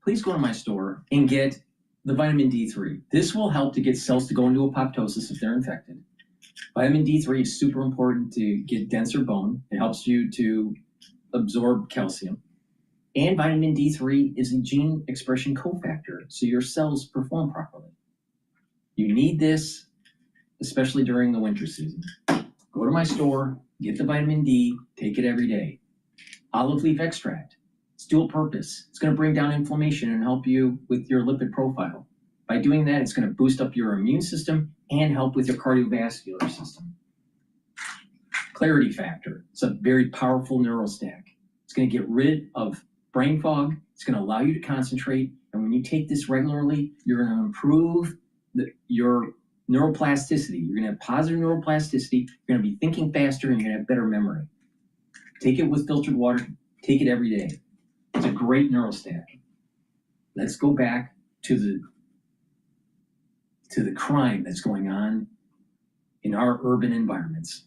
please go to my store and get the vitamin D3. This will help to get cells to go into apoptosis if they're infected. Vitamin D3 is super important to get denser bone. It helps you to absorb calcium. And vitamin D3 is a gene expression cofactor, so your cells perform properly. You need this, especially during the winter season. Go to my store, get the vitamin D, take it every day. Olive leaf extract. It's dual purpose. It's going to bring down inflammation and help you with your lipid profile. By doing that, it's going to boost up your immune system and help with your cardiovascular system. Clarity factor. It's a very powerful neurostack. It's going to get rid of brain fog. It's going to allow you to concentrate. And when you take this regularly, you're going to improve your neuroplasticity. You're going to have positive neuroplasticity. You're going to be thinking faster, and you're going to have better memory. Take it with filtered water. Take it every day. It's a great neurostack. Let's go back to the crime that's going on in our urban environments.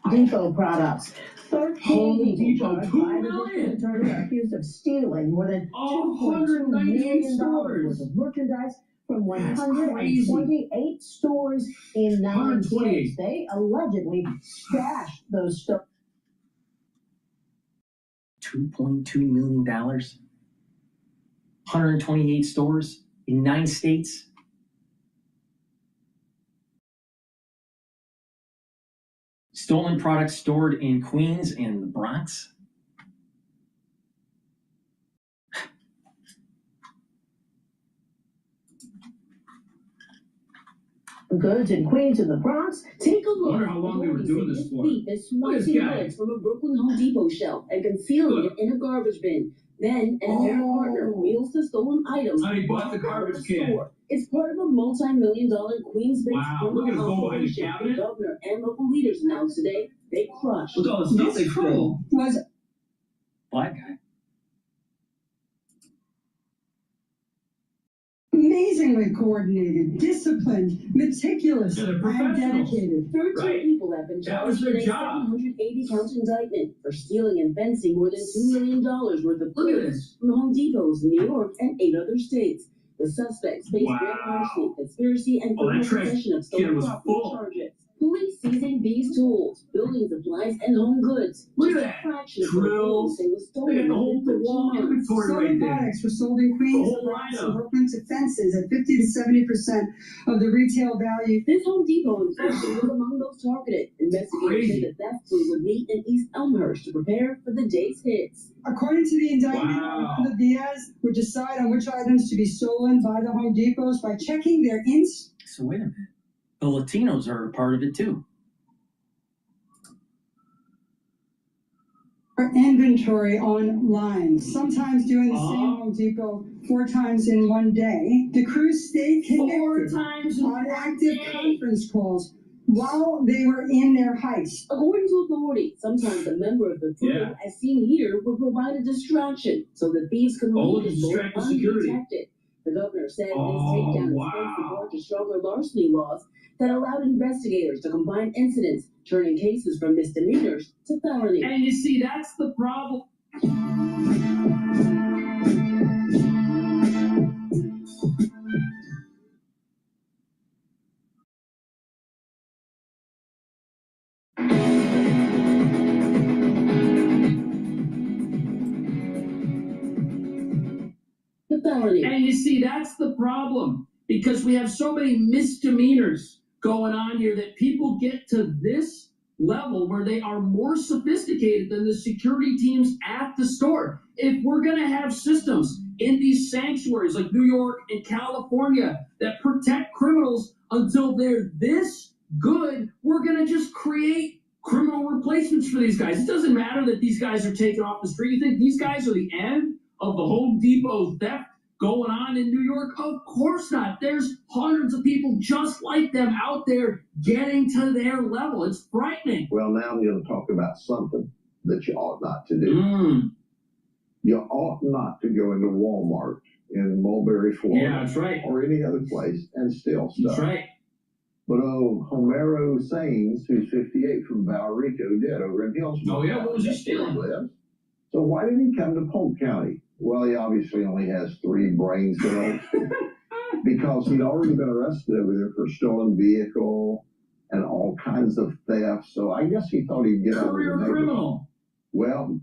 Depot products. 13 Home people Depot, charged 2 by the million. district attorney are accused of stealing more than $2.2 198 million stores. worth of merchandise from That's 128 stores in 9 128. states. They allegedly stashed those stores. $2.2 million. 128 stores in 9 states. Stolen products stored in Queens and the Bronx. Goods in Queens and the Bronx. Take a I look. wonder how long they were doing this for. Thief is slicing guy. goods from a Brooklyn Home Depot shelf and concealing it in a garbage bin. Then, an apparent partner wheels the stolen items. How he bought the garbage can. Store. It's part of a multi-million-dollar Queens-based Wow, look at him go behind the operation. cabinet. The governor and local leaders announced today they crushed. Look at all the stuff they stole. Was Black guy. Amazingly coordinated, disciplined, meticulous, Yeah, they're and professionals. dedicated. 13 people have been That was charged their in a job. 780-count indictment for stealing and fencing more than $2 million worth of Look at goods this. from Home Depots in New York and 8 other states. The suspects face grand larceny, conspiracy, and Oh, that criminal trash possession of can stolen was property full. charges. Police seizing these tools, building supplies, and home goods. Look Just at a that. fraction of what Drills. police say was They stolen got the whole within 13 wall months. inventory Solar right there. products were sold in Queens, The whole the Bronx, and lineup. Brooklyn to fences at 50 to 70% of the retail value. This Home Depot inspection was among those targeted. Investigators say the theft crew would meet in East Elmhurst to prepare for the day's hits. According to the indictment, Wow. the Diaz would decide on which items to be stolen by the Home Depots by checking their So wait a minute. The Latinos are a part of it too. inventory online, sometimes doing the same Home Depot 4 times in one day. The crew stayed connected 4 times in on one active day. conference calls while they were in their heist. According to authorities, sometimes a member of the crew, Yeah. as seen here, would provide a distraction so the thieves could Oh, leave to the store distract the security. undetected. The governor said Oh, this takedown wow. extends the bar to stronger larceny laws that allowed investigators to combine incidents, turning cases from misdemeanors to felony. And you see, that's the problem. The felony. And you see, that's the problem. Because we have so many misdemeanors going on here that people get to this level where they are more sophisticated than the security teams at the store. If we're going to have systems in these sanctuaries like New York and California that protect criminals until they're this good, we're going to just create criminal replacements for these guys. It doesn't matter that these guys are taken off the street. You think these guys are the end of the Home Depot theft going on in New York? Of course not. There's hundreds of people just like them out there getting to their level. It's frightening. Well, now I'm going to talk about something that you ought not to do. You ought not to go into Walmart in Mulberry, Florida, Yeah, that's right. or any other place and steal stuff. That's right. But Homero Sains, who's 58 from Valrico, did over in Hillsborough. Oh, yeah? What was he That's where stealing? lives. So why did he come to Polk County? Well, he obviously only has 3 brain cells because he'd already been arrested over there for stolen vehicle and all kinds of theft. So I guess he thought he'd get out of the Career neighborhood. criminal. Well,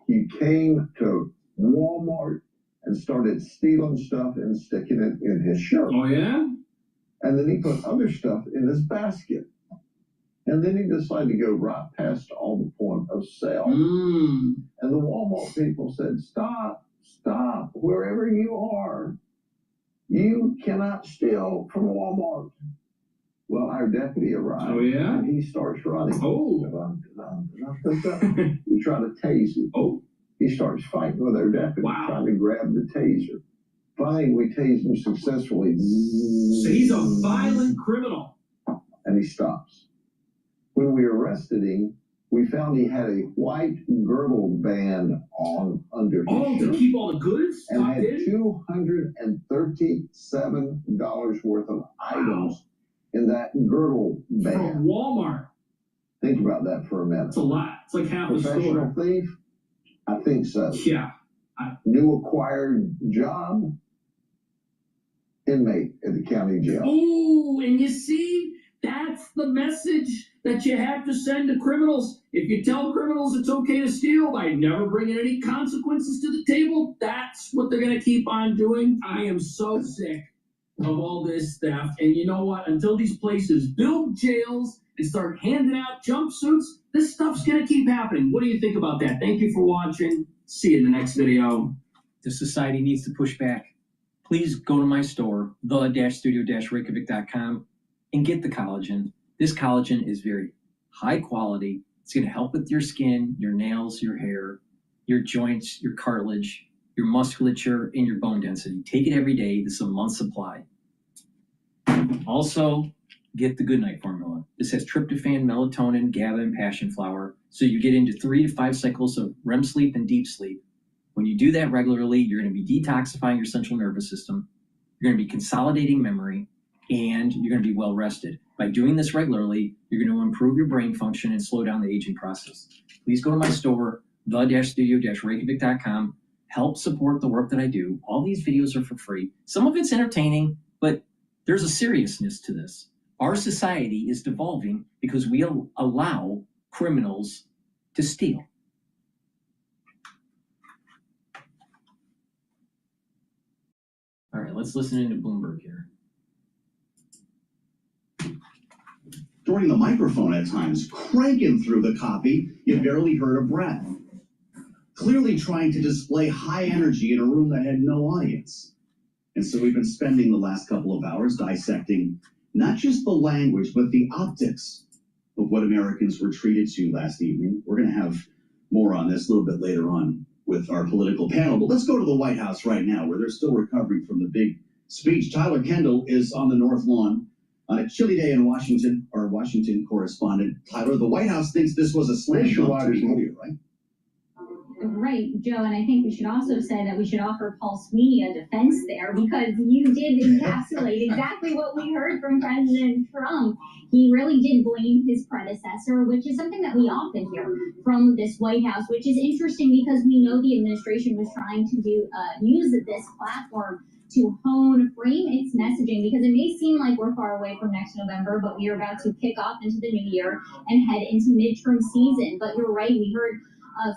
he came to Walmart and started stealing stuff and sticking it in his shirt. Oh, yeah? And then he put other stuff in his basket. And then he decided to go right past all the point of sale. And the Walmart people said, stop, wherever you are. You cannot steal from Walmart. Well, our deputy arrived. Oh, yeah? And he starts running. Oh. We try to tase him. Oh. He starts fighting with our deputy, trying to grab the taser. Finally, we tased him successfully. So he's a violent criminal. And he stops. When we arrested him, we found he had a white girdle band on under his shirt. To keep all the goods? And had $237 worth of items in that girdle band. From Walmart. Think about that for a minute. It's a lot. It's like half a Professional store. thief? I think so. Yeah. New acquired job? Inmate at the county jail. Oh, and you see, that's the message that you have to send to criminals. If you tell criminals it's okay to steal by never bringing any consequences to the table, that's what they're going to keep on doing. I am so sick of all this theft. And you know what? Until these places build jails and start handing out jumpsuits, this stuff's going to keep happening. What do you think about that? Thank you for watching. See you in the next video. The society needs to push back. Please go to my store, the-studio-reykjavik.com, and get the collagen. This collagen is very high quality. It's going to help with your skin, your nails, your hair, your joints, your cartilage, your musculature, and your bone density. Take it every day. This is a month's supply. Also, get the Goodnight formula. This has tryptophan, melatonin, GABA, and passion flower, so you get into 3 to 5 cycles of REM sleep and deep sleep. When you do that regularly, you're going to be detoxifying your central nervous system. you're going to be consolidating memory, and you're going to be well rested. By doing this regularly, you're going to improve your brain function and slow down the aging process. Please go to my store, the-studio-reykjavik.com. Help support the work that I do. All these videos are for free. Some of it's entertaining, but there's a seriousness to this. Our society is devolving because we allow criminals to steal. All right, let's listen into Bloomberg here. During the microphone at times, cranking through the copy, you barely heard a breath. Clearly trying to display high energy in a room that had no audience. And so we've been spending the last couple of hours dissecting not just the language, but the optics of what Americans were treated to last evening. We're going to have more on this a little bit later on with our political panel. But let's go to the White House right now, where they're still recovering from the big speech. Tyler Kendall is on the North Lawn on a chilly day in Washington. Our Washington correspondent, Tyler, the White House thinks this was a slam dunk to be earlier, right? Right, Joe, and I think we should also say that we should offer Paul Sweeney a defense there, because you did encapsulate exactly what we heard from President Trump. He really did blame his predecessor, which is something that we often hear from this White House, which is interesting because we know the administration was trying to use this platform to frame its messaging, because it may seem like we're far away from next November, but we are about to kick off into the new year and head into midterm season. But you're right, we heard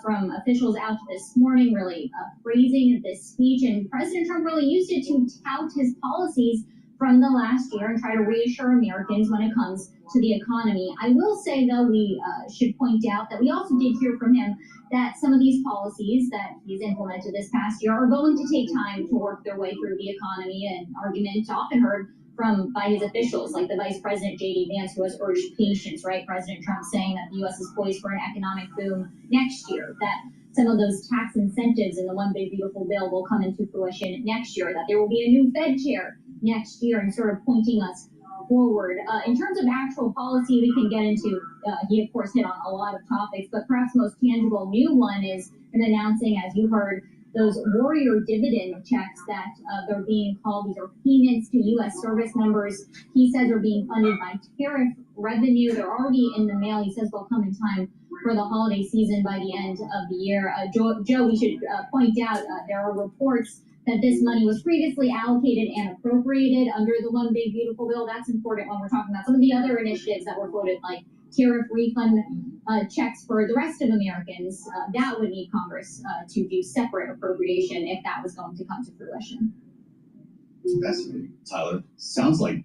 from officials out this morning really praising this speech, and President Trump really used it to tout his policies from the last year and try to reassure Americans when it comes to the economy. I will say, though, we should point out that we also did hear from him that some of these policies that he's implemented this past year are going to take time to work their way through the economy, an argument often heard by his officials, like the Vice President J.D. Vance, who has urged patience, right? President Trump saying that the U.S. is poised for an economic boom next year, that some of those tax incentives in the One Big Beautiful Bill will come into fruition next year, that there will be a new Fed chair next year, and sort of pointing us forward. In terms of actual policy, we can get into, he of course hit on a lot of topics, but perhaps the most tangible new one is in announcing, as you heard, those warrior dividend checks that they're being called. These are payments to U.S. service members. He says are being funded by tariff revenue. They're already in the mail. He says they'll come in time for the holiday season by the end of the year. Joe, we should point out there are reports that this money was previously allocated and appropriated under the One Big Beautiful Bill. That's important when we're talking about some of the other initiatives that were floated, like tariff refund checks for the rest of Americans. That would need Congress to do separate appropriation if that was going to come to fruition. Fascinating, Tyler. Sounds like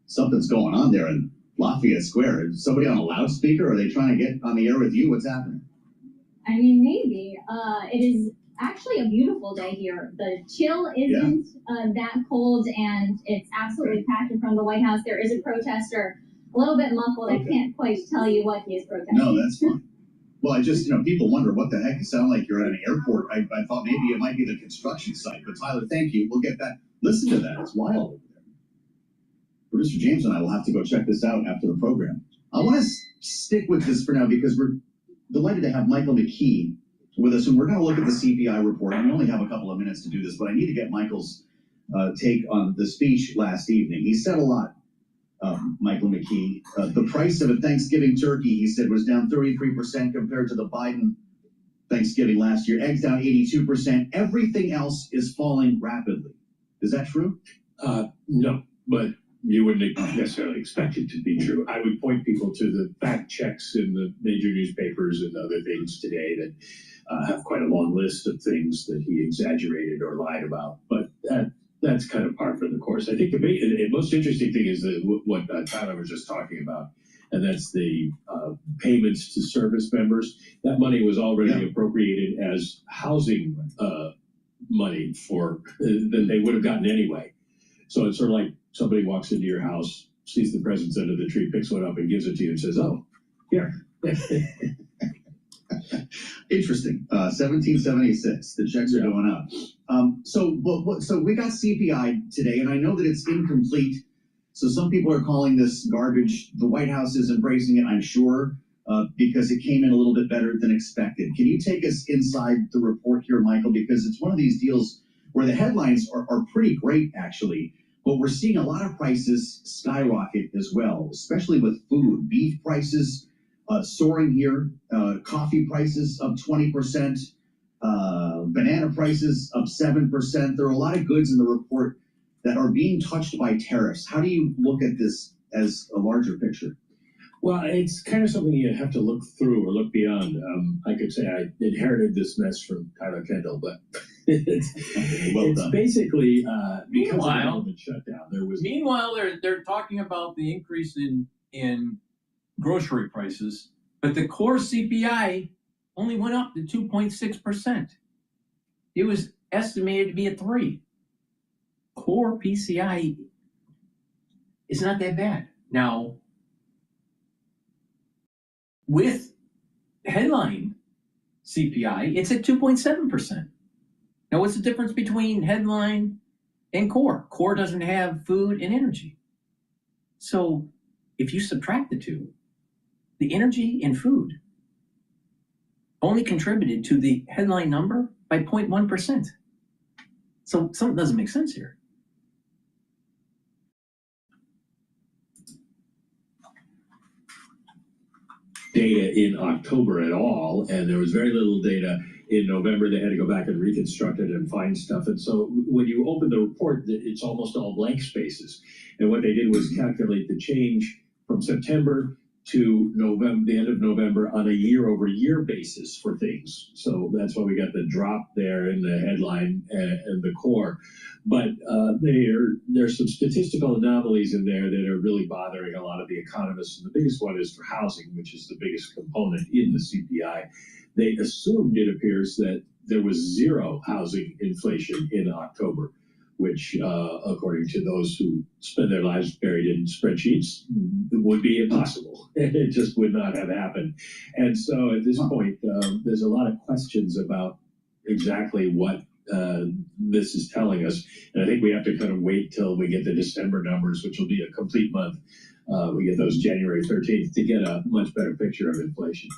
something's going on there in Lafayette Square. Is somebody on a loudspeaker? Are they trying to get on the air with you? What's happening? I mean, maybe. It is actually a beautiful day here. The chill isn't that cold, and it's absolutely packed in front of the White House. There is a protester, a little bit muffled. Okay. I can't quite tell you what he is protesting. No, that's fine. Well, I just, people wonder what the heck. You sound like you're at an airport. I thought maybe it might be the construction site. But Tyler, thank you. We'll get that. Listen to that. It's wild over there. Producer James and I will have to go check this out after the program. I want to stick with this for now because we're delighted to have Michael McKee with us, and we're going to look at the CPI report. And we only have a couple of minutes to do this, but I need to get Michael's take on the speech last evening. He said a lot. Michael McKee. The price of a Thanksgiving turkey, he said, was down 33% compared to the Biden Thanksgiving last year. Eggs down 82%. Everything else is falling rapidly. Is that true? No, but you wouldn't necessarily expect it to be true. I would point people to the fact checks in the major newspapers and other things today that have quite a long list of things that he exaggerated or lied about. But that's kind of par for the course. I think the most interesting thing is what Tyler was just talking about, and that's the payments to service members. That money was already appropriated as housing money that they would have gotten anyway. So it's sort of like somebody walks into your house, sees the presents under the tree, picks one up and gives it to you and says, "Oh, here." Interesting. 1776. The checks are going up. So we got CPI today, and I know that it's incomplete. So some people are calling this garbage. The White House is embracing it, I'm sure, because it came in a little bit better than expected. Can you take us inside the report here, Michael? Because it's one of these deals where the headlines are pretty great, actually. But we're seeing a lot of prices skyrocket as well, especially with food. Beef prices soaring here, coffee prices up 20%, banana prices up 7%. There are a lot of goods in the report that are being touched by tariffs. How do you look at this as a larger picture? Well, it's kind of something you have to look through or look beyond. I could say I inherited this mess from Tyler Kendall, but it's basically because of the government shutdown. Meanwhile, they're talking about the increase in grocery prices, but the core CPI only went up to 2.6%. It was estimated to be at 3%. Core PCI is not that bad. Now, with headline CPI, it's at 2.7%. Now, what's the difference between headline and core? Core doesn't have food and energy. So if you subtract the two, the energy and food only contributed to the headline number by 0.1%. So something doesn't make sense here. Data in October at all, and there was very little data in November. They had to go back and reconstruct it and find stuff. And so when you open the report, it's almost all blank spaces. And what they did was calculate the change from September to November, the end of November, on a year-over-year basis for things. So that's why we got the drop there in the headline and the core. But there's some statistical anomalies in there that are really bothering a lot of the economists. And the biggest one is for housing, which is the biggest component in the CPI. They assumed, it appears, that there was zero housing inflation in October, which, according to those who spend their lives buried in spreadsheets, would be impossible. It just would not have happened. And so at this point, there's a lot of questions about exactly what this is telling us. And I think we have to kind of wait till we get the December numbers, which will be a complete month. We get those January 13th to get a much better picture of inflation.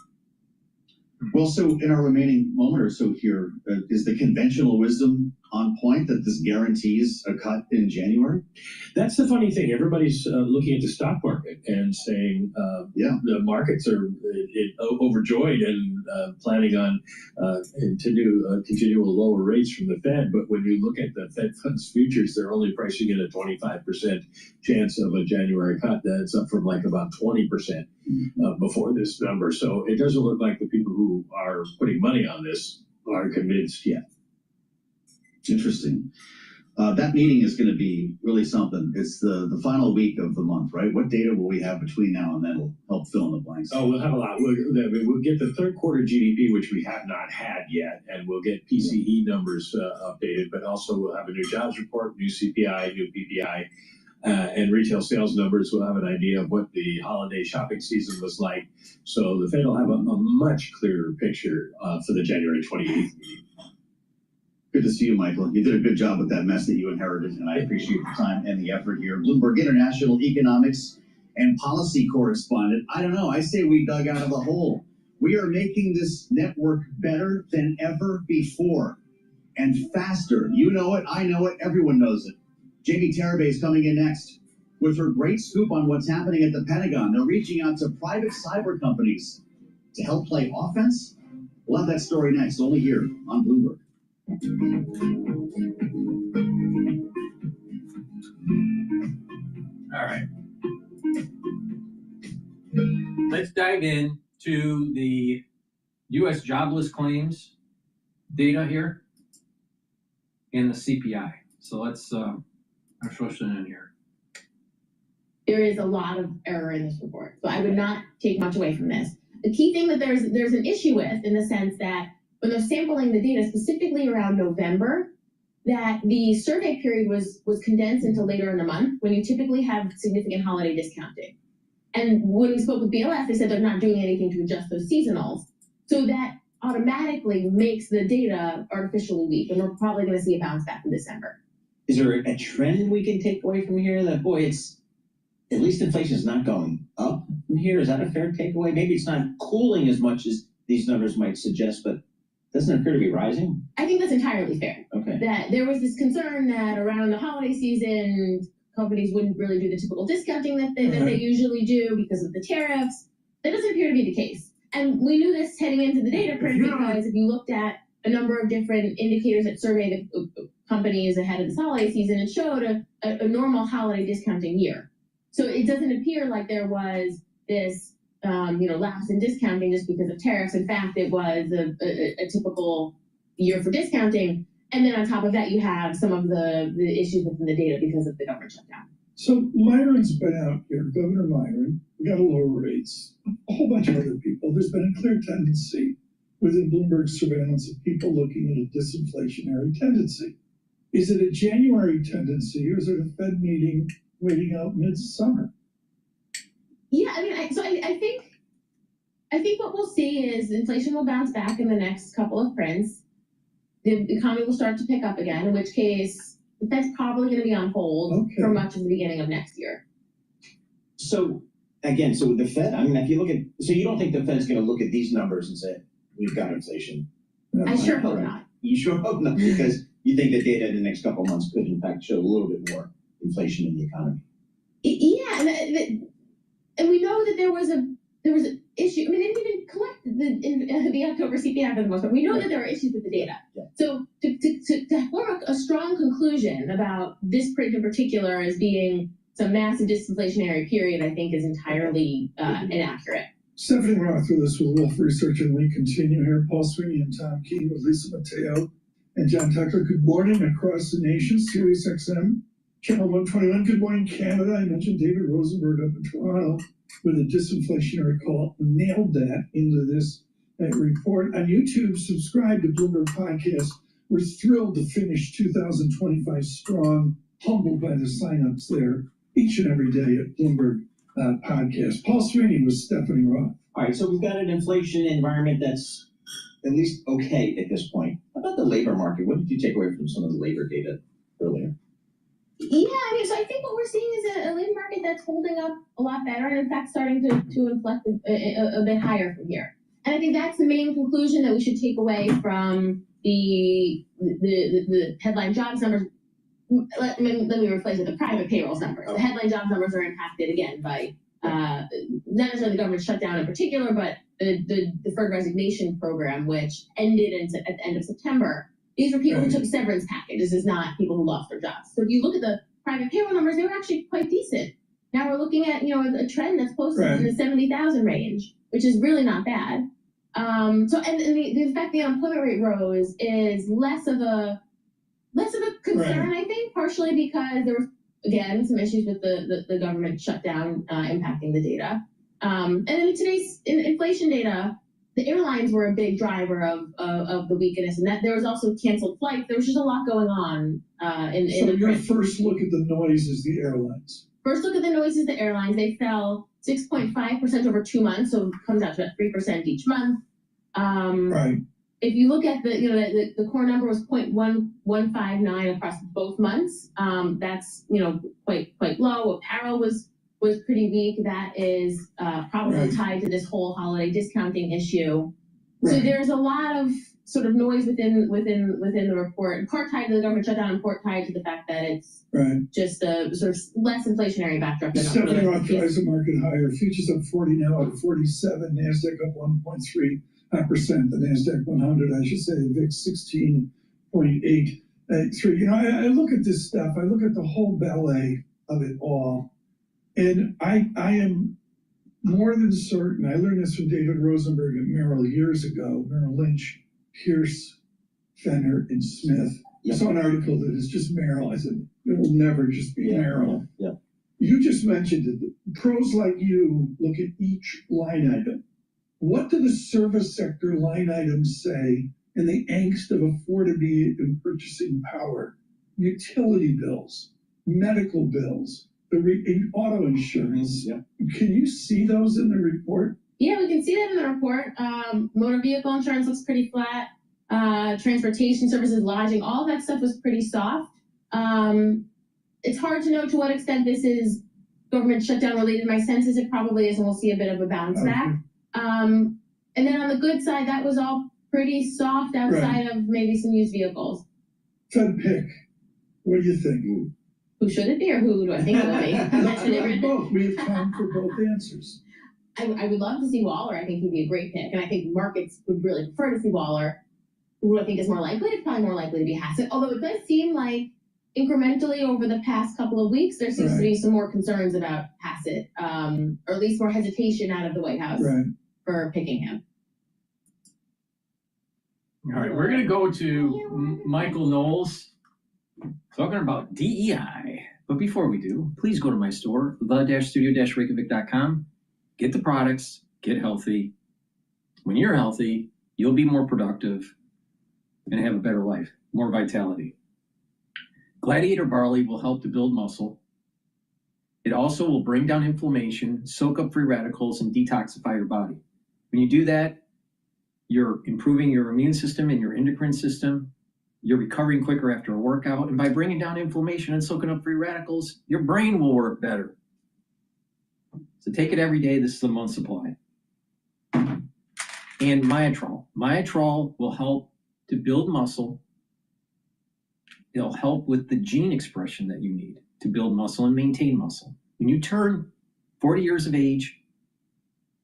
Well, so in our remaining moment or so here, is the conventional wisdom on point that this guarantees a cut in January? That's the funny thing. Everybody's looking at the stock market and saying, the markets are overjoyed and planning on continual lower rates from the Fed. But when you look at the Fed funds futures, they're only pricing in a 25% chance of a January cut. That's up from like about 20% before this number. So it doesn't look like the people who are putting money on this are convinced yet. Interesting. That meeting is going to be really something. It's the final week of the month, right? What data will we have between now and then will help fill in the blanks? Oh, we'll have a lot. We'll get the third quarter GDP, which we have not had yet, and we'll get PCE numbers updated, but also we'll have a new jobs report, new CPI, new PPI, and retail sales numbers. We'll have an idea of what the holiday shopping season was like. So the Fed will have a much clearer picture for the January 28th meeting. Good to see you, Michael. You did a good job with that mess that you inherited, and I appreciate the time and the effort here. Bloomberg International Economics and Policy Correspondent. I don't know. I say we dug out of the hole. We are making this network better than ever before and faster. You know it. I know it. Everyone knows it. Jamie Tarabay is coming in next with her great scoop on what's happening at the Pentagon. They're reaching out to private cyber companies to help play offense. We'll have that story next, only here on Bloomberg. All right. Let's dive in to the U.S. jobless claims data here and the CPI. So let's push it in here. There is a lot of error in this report, so I would not take much away from this. The key thing that there's an issue with, in the sense that when they're sampling the data specifically around November, that the survey period was condensed into later in the month when you typically have significant holiday discounting. And when we spoke with BLS, they said they're not doing anything to adjust those seasonals. So that automatically makes the data artificially weak, and we're probably going to see a bounce back in December. Is there a trend we can take away from here that, boy, it's at least inflation is not going up from here? Is that a fair takeaway? Maybe it's not cooling as much as these numbers might suggest, but doesn't appear to be rising. I think that's entirely fair. Okay. That there was this concern that around the holiday season, companies wouldn't really do the typical discounting that they usually do because of the tariffs. That doesn't appear to be the case. And we knew this heading into the data print because if you looked at a number of different indicators that surveyed the companies ahead of this holiday season, it showed a normal holiday discounting year. So it doesn't appear like there was this lapse in discounting just because of tariffs. In fact, it was a typical year for discounting. And then on top of that, you have some of the issues within the data because of the government shutdown. So Myron's been out here, Governor Myron, we got to lower rates, a whole bunch of other people. There's been a clear tendency within Bloomberg's surveillance of people looking at a disinflationary tendency. Is it a January tendency or is it a Fed meeting waiting out midsummer? Yeah, I mean, I think what we'll see is inflation will bounce back in the next couple of prints. The economy will start to pick up again, in which case the Fed's probably going to be on hold for much of the beginning of next year. So again, so with the Fed, I mean, if you look at, so you don't think the Fed's going to look at these numbers and say, we've got inflation? I sure hope not. You sure hope not, because you think the data in the next couple of months could in fact show a little bit more inflation in the economy. Yeah, and we know that there was an issue. I mean, they didn't even collect the October CPI for the most part. We know that there are issues with the data. Yeah. So to form a strong conclusion about this print in particular as being some massive disinflationary period, I think is entirely inaccurate. Stephanie Roth with us with Wolf Research, and we continue here. Paul Sweeney and Tom Keene with Lisa Mateo and John Tucker. Good morning across the nation. Sirius XM, Channel 121. Good morning, Canada. I mentioned David Rosenberg up in Toronto with a disinflationary call. Nailed that into this report. On YouTube, subscribe to Bloomberg Podcast. We're thrilled to finish 2025 strong, humbled by the signups there each and every day at Bloomberg Podcast. Paul Sweeney with Stephanie Roth. All right, so we've got an inflation environment that's at least okay at this point. How about the labor market? What did you take away from some of the labor data earlier? Yeah, I mean, so I think what we're seeing is a labor market that's holding up a lot better, and in fact starting to inflect a bit higher from here. And I think that's the main conclusion that we should take away from the headline jobs numbers. Let me replace it, the private payrolls numbers. The headline jobs numbers are impacted again by not necessarily the government shutdown in particular, but the deferred resignation program, which ended at the end of September. These were people who took severance packages. This is not people who lost their jobs. So if you look at the private payroll numbers, they were actually quite decent. Now we're looking at a trend that's posted in the 70,000 range, which is really not bad. And the fact the unemployment rate rose is less of a concern, I think, partially because there was, again, some issues with the government shutdown impacting the data. And in today's inflation data, the airlines were a big driver of the weakness, and that there was also canceled flights. There was just a lot going on So your first look at the noise is the airlines. First look at the noise is the airlines. They fell 6.5% over 2 months, so it comes out to about 3% each month. Right. If you look at the core number was 0.159 across both months. That's quite low. Apparel was pretty weak. That is probably tied to this whole holiday discounting issue. So there's a lot of sort of noise within the report, in part tied to the government shutdown, in part tied to the fact that it's just a sort of less inflationary backdrop. Stephanie Roth drives the market higher. Futures up 40 now at 47. NASDAQ up 1.3%. The NASDAQ 100, I should say, the VIX 16.83. I look at this stuff. I look at the whole ballet of it all, and I am more than certain. I learned this from David Rosenberg at Merrill years ago. Merrill Lynch, Pierce, Fenner, and Smith. I saw an article that is just Merrill. I said, it will never just be Merrill. Yeah. You just mentioned it. Pros like you look at each line item. What do the service sector line items say in the angst of affordability and purchasing power? Utility bills, medical bills, auto insurance. Yeah. Can you see those in the report? Yeah, we can see that in the report. Motor vehicle insurance looks pretty flat. Transportation services, lodging, all that stuff was pretty soft. It's hard to know to what extent this is government shutdown related. My sense is it probably is, and we'll see a bit of a bounce back. And then on the good side, that was all pretty soft outside of maybe some used vehicles. Fed pick. What do you think? Who should it be, or who do I think it will be? Both. We have time for both answers. I would love to see Waller. I think he'd be a great pick, and I think markets would really prefer to see Waller. Who I think is more likely? It's probably more likely to be Hassett. Although it does seem like incrementally over the past couple of weeks, there seems to be some more concerns about Hassett, or at least more hesitation out of the White House for picking him. All right, we're going to go to Michael Knowles talking about DEI. But before we do, please go to my store, the-studio-reykjavik.com. Get the products, get healthy. When you're healthy, you'll be more productive and have a better life, more vitality. Gladiator barley will help to build muscle. It also will bring down inflammation, soak up free radicals, and detoxify your body. When you do that, you're improving your immune system and your endocrine system. You're recovering quicker after a workout. And by bringing down inflammation and soaking up free radicals, your brain will work better. So take it every day. This is a month's supply. And Myotrol. Myotrol will help to build muscle. It'll help with the gene expression that you need to build muscle and maintain muscle. When you turn 40 years of age,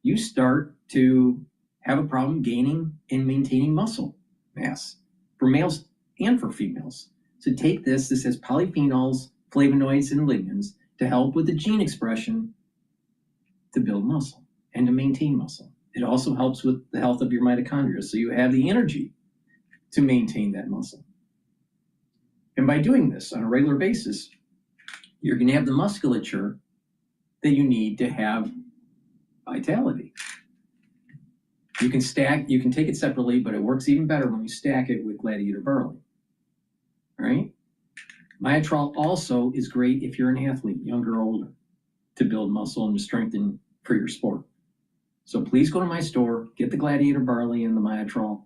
you start to have a problem gaining and maintaining muscle mass for males and for females. So take this. This has polyphenols, flavonoids, and lignans to help with the gene expression to build muscle and to maintain muscle. It also helps with the health of your mitochondria, so you have the energy to maintain that muscle. And by doing this on a regular basis, you're going to have the musculature that you need to have vitality. You can take it separately, but it works even better when you stack it with Gladiator barley. All right? Myotrol also is great if you're an athlete, younger or older, to build muscle and to strengthen for your sport. So please go to my store, get the Gladiator barley and the Myotrol.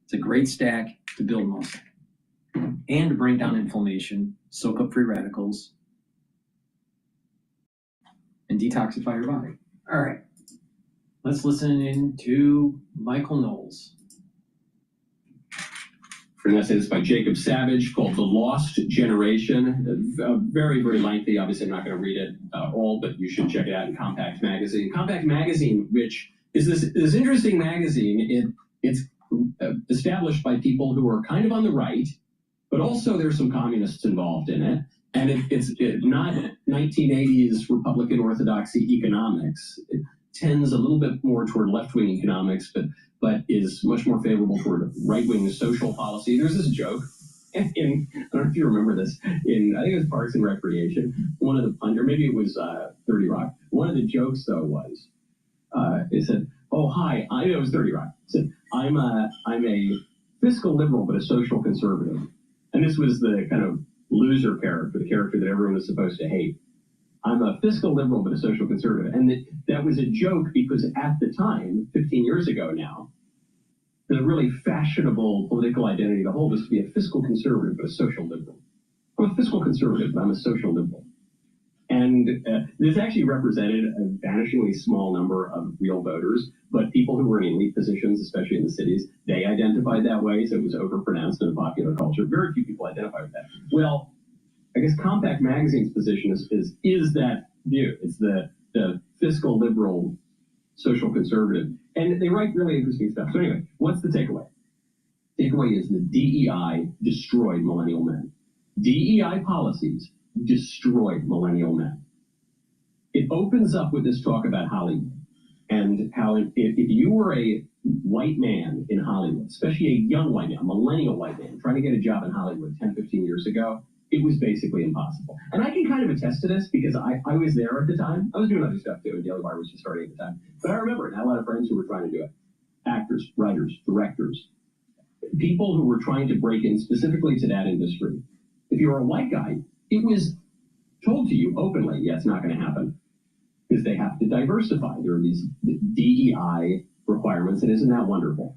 It's a great stack to build muscle and to bring down inflammation, soak up free radicals, and detoxify your body. All right. Let's listen in to Michael Knowles. We're going to say this by Jacob Savage called The Lost Generation. Very, very lengthy. Obviously, I'm not going to read it all, but you should check it out in Compact Magazine. Compact Magazine, which is this interesting magazine. It's established by people who are kind of on the right, but also there's some communists involved in it. And it's not 1980s Republican orthodoxy economics. It tends a little bit more toward left-wing economics, but is much more favorable toward right-wing social policy. There's this joke, I don't know if you remember this, I think it was Parks and Recreation, one of the or maybe it was 30 Rock. One of the jokes, though, was, it said, oh, hi, it was 30 Rock. It said, I'm a fiscal liberal, but a social conservative. And this was the kind of loser character, the character that everyone was supposed to hate. I'm a fiscal liberal, but a social conservative. And that was a joke because at the time, 15 years ago now, the really fashionable political identity to hold was to be a fiscal conservative, but a social liberal. I'm a fiscal conservative, but I'm a social liberal. And this actually represented a vanishingly small number of real voters, but people who were in elite positions, especially in the cities, they identified that way, so it was overpronounced in the popular culture. Very few people identify with that. Well, I guess Compact Magazine's position is that view. It's the fiscal liberal, social conservative. And they write really interesting stuff. So anyway, what's the takeaway? Takeaway is that DEI destroyed millennial men. DEI policies destroyed millennial men. It opens up with this talk about Hollywood and how if you were a white man in Hollywood, especially a young white man, a millennial white man, trying to get a job in Hollywood 10, 15 years ago, it was basically impossible. And I can kind of attest to this because I was there at the time. I was doing other stuff too, and Daily Wire was just starting at the time. But I remember it. I had a lot of friends who were trying to do it. Actors, writers, directors, people who were trying to break in specifically to that industry. If you were a white guy, it was told to you openly, yeah, it's not going to happen because they have to diversify. There are these DEI requirements, and isn't that wonderful?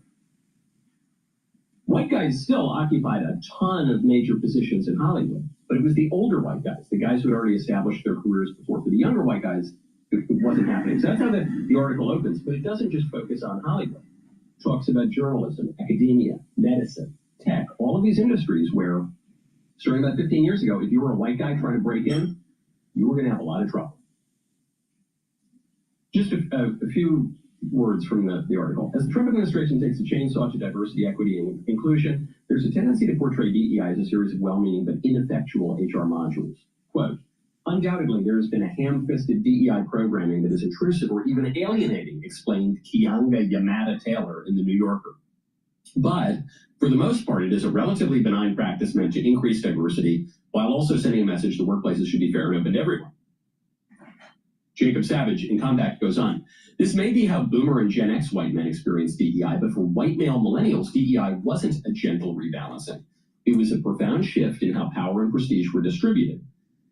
White guys still occupied a ton of major positions in Hollywood, but it was the older white guys, the guys who had already established their careers before. For the younger white guys, it wasn't happening. So that's how the article opens, but it doesn't just focus on Hollywood. talks about journalism, academia, medicine, tech, all of these industries where, starting about 15 years ago, if you were a white guy trying to break in, you were going to have a lot of trouble. Just a few words from the article. As the Trump administration takes a chainsaw to diversity, equity, and inclusion, there's a tendency to portray DEI as a series of well-meaning but ineffectual HR modules. Quote, undoubtedly, there has been a ham-fisted DEI programming that is intrusive or even alienating, explained Kianga Yamada-Taylor in The New Yorker. But for the most part, it is a relatively benign practice meant to increase diversity while also sending a message that workplaces should be fair and open to everyone. Jacob Savage in Compact goes on. This may be how Boomer and Gen X white men experienced DEI, but for white male millennials, DEI wasn't a gentle rebalancing. It was a profound shift in how power and prestige were distributed.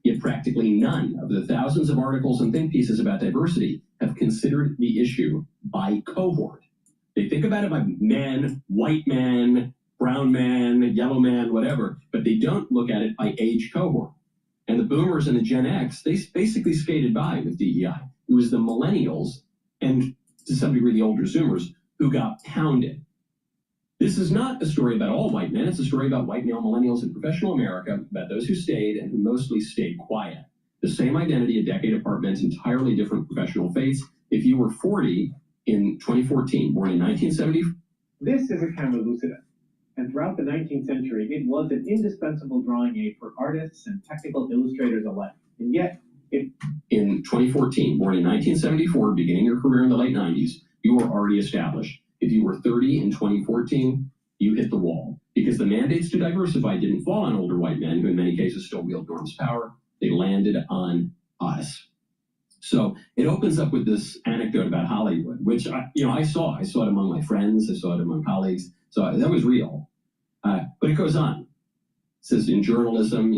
Yet practically none of the thousands of articles and think pieces about diversity have considered the issue by cohort. They think about it by men, white men, brown man, yellow man, whatever, but they don't look at it by age cohort. And the boomers and the Gen X, they basically skated by with DEI. It was the millennials and to some degree the older Zoomers who got pounded. This is not a story about all white men. It's a story about white male millennials in professional America, about those who stayed and who mostly stayed quiet. The same identity a decade apart meant entirely different professional fates. If you were 40 in 2014, born in 1970. This is a camera lucida. And throughout the 19th century, it was an indispensable drawing aid for artists and technical illustrators alike. And yet, in 2014, born in 1974, beginning your career in the late 90s, you were already established. If you were 30 in 2014, you hit the wall. Because the mandates to diversify didn't fall on older white men, who in many cases still wield enormous power. They landed on us. So it opens up with this anecdote about Hollywood, which I saw. I saw it among my friends. I saw it among colleagues. So that was real. But it goes on. It says in journalism,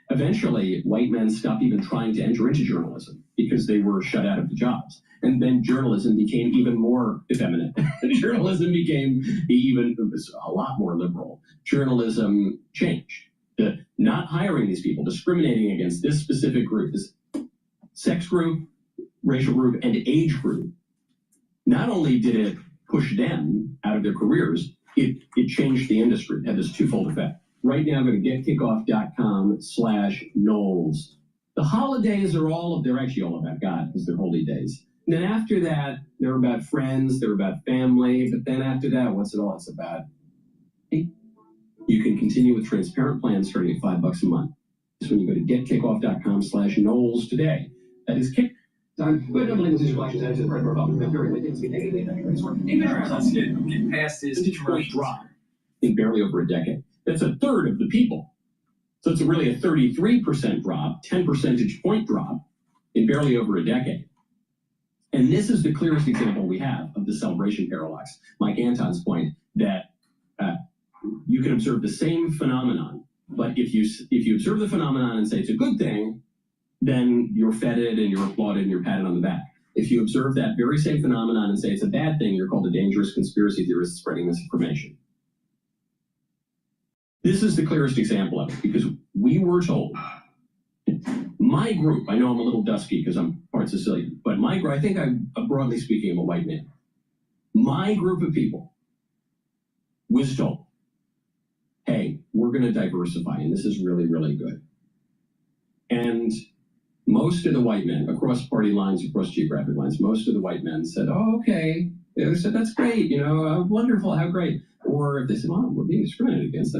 eventually white men stopped even trying to enter into journalism because they were shut out of the jobs. And then journalism became even more effeminate. Journalism became a lot more liberal. Journalism changed. Not hiring these people, discriminating against this specific group, this sex group, racial group, and age group. Not only did it push them out of their careers, it changed the industry. It had this twofold effect. Right now, go to getkickoff.com/Knowles. The holidays they're actually all about God because they're holy days. And then after that, they're about friends, they're about family. But then after that, what's it all? It's about, hey, you can continue with transparent plans starting at $5 a month. That's when you go to getkickoff.com/Knowles today. That is kick. Time. But nobody was questions as a part of our public. Get past this drop in barely over a decade. That's a third of the people. So it's really a 33% drop, 10 percentage point drop in barely over a decade. And this is the clearest example we have of the celebration paradox. Mike Anton's point that you can observe the same phenomenon, but if you observe the phenomenon and say it's a good thing, then you're feted and you're applauded and you're patted on the back. If you observe that very same phenomenon and say it's a bad thing, you're called a dangerous conspiracy theorist spreading misinformation. This is the clearest example of it because we were told, my group, I know I'm a little dusky because I'm part Sicilian, but my group, I think I'm broadly speaking, I'm a white man. My group of people was told, hey, we're going to diversify and this is really, really good. And most of the white men, across party lines, across geographic lines, most of the white men said, oh, okay. They said, that's great, wonderful, how great. Or if they said, well, we're being discriminated against,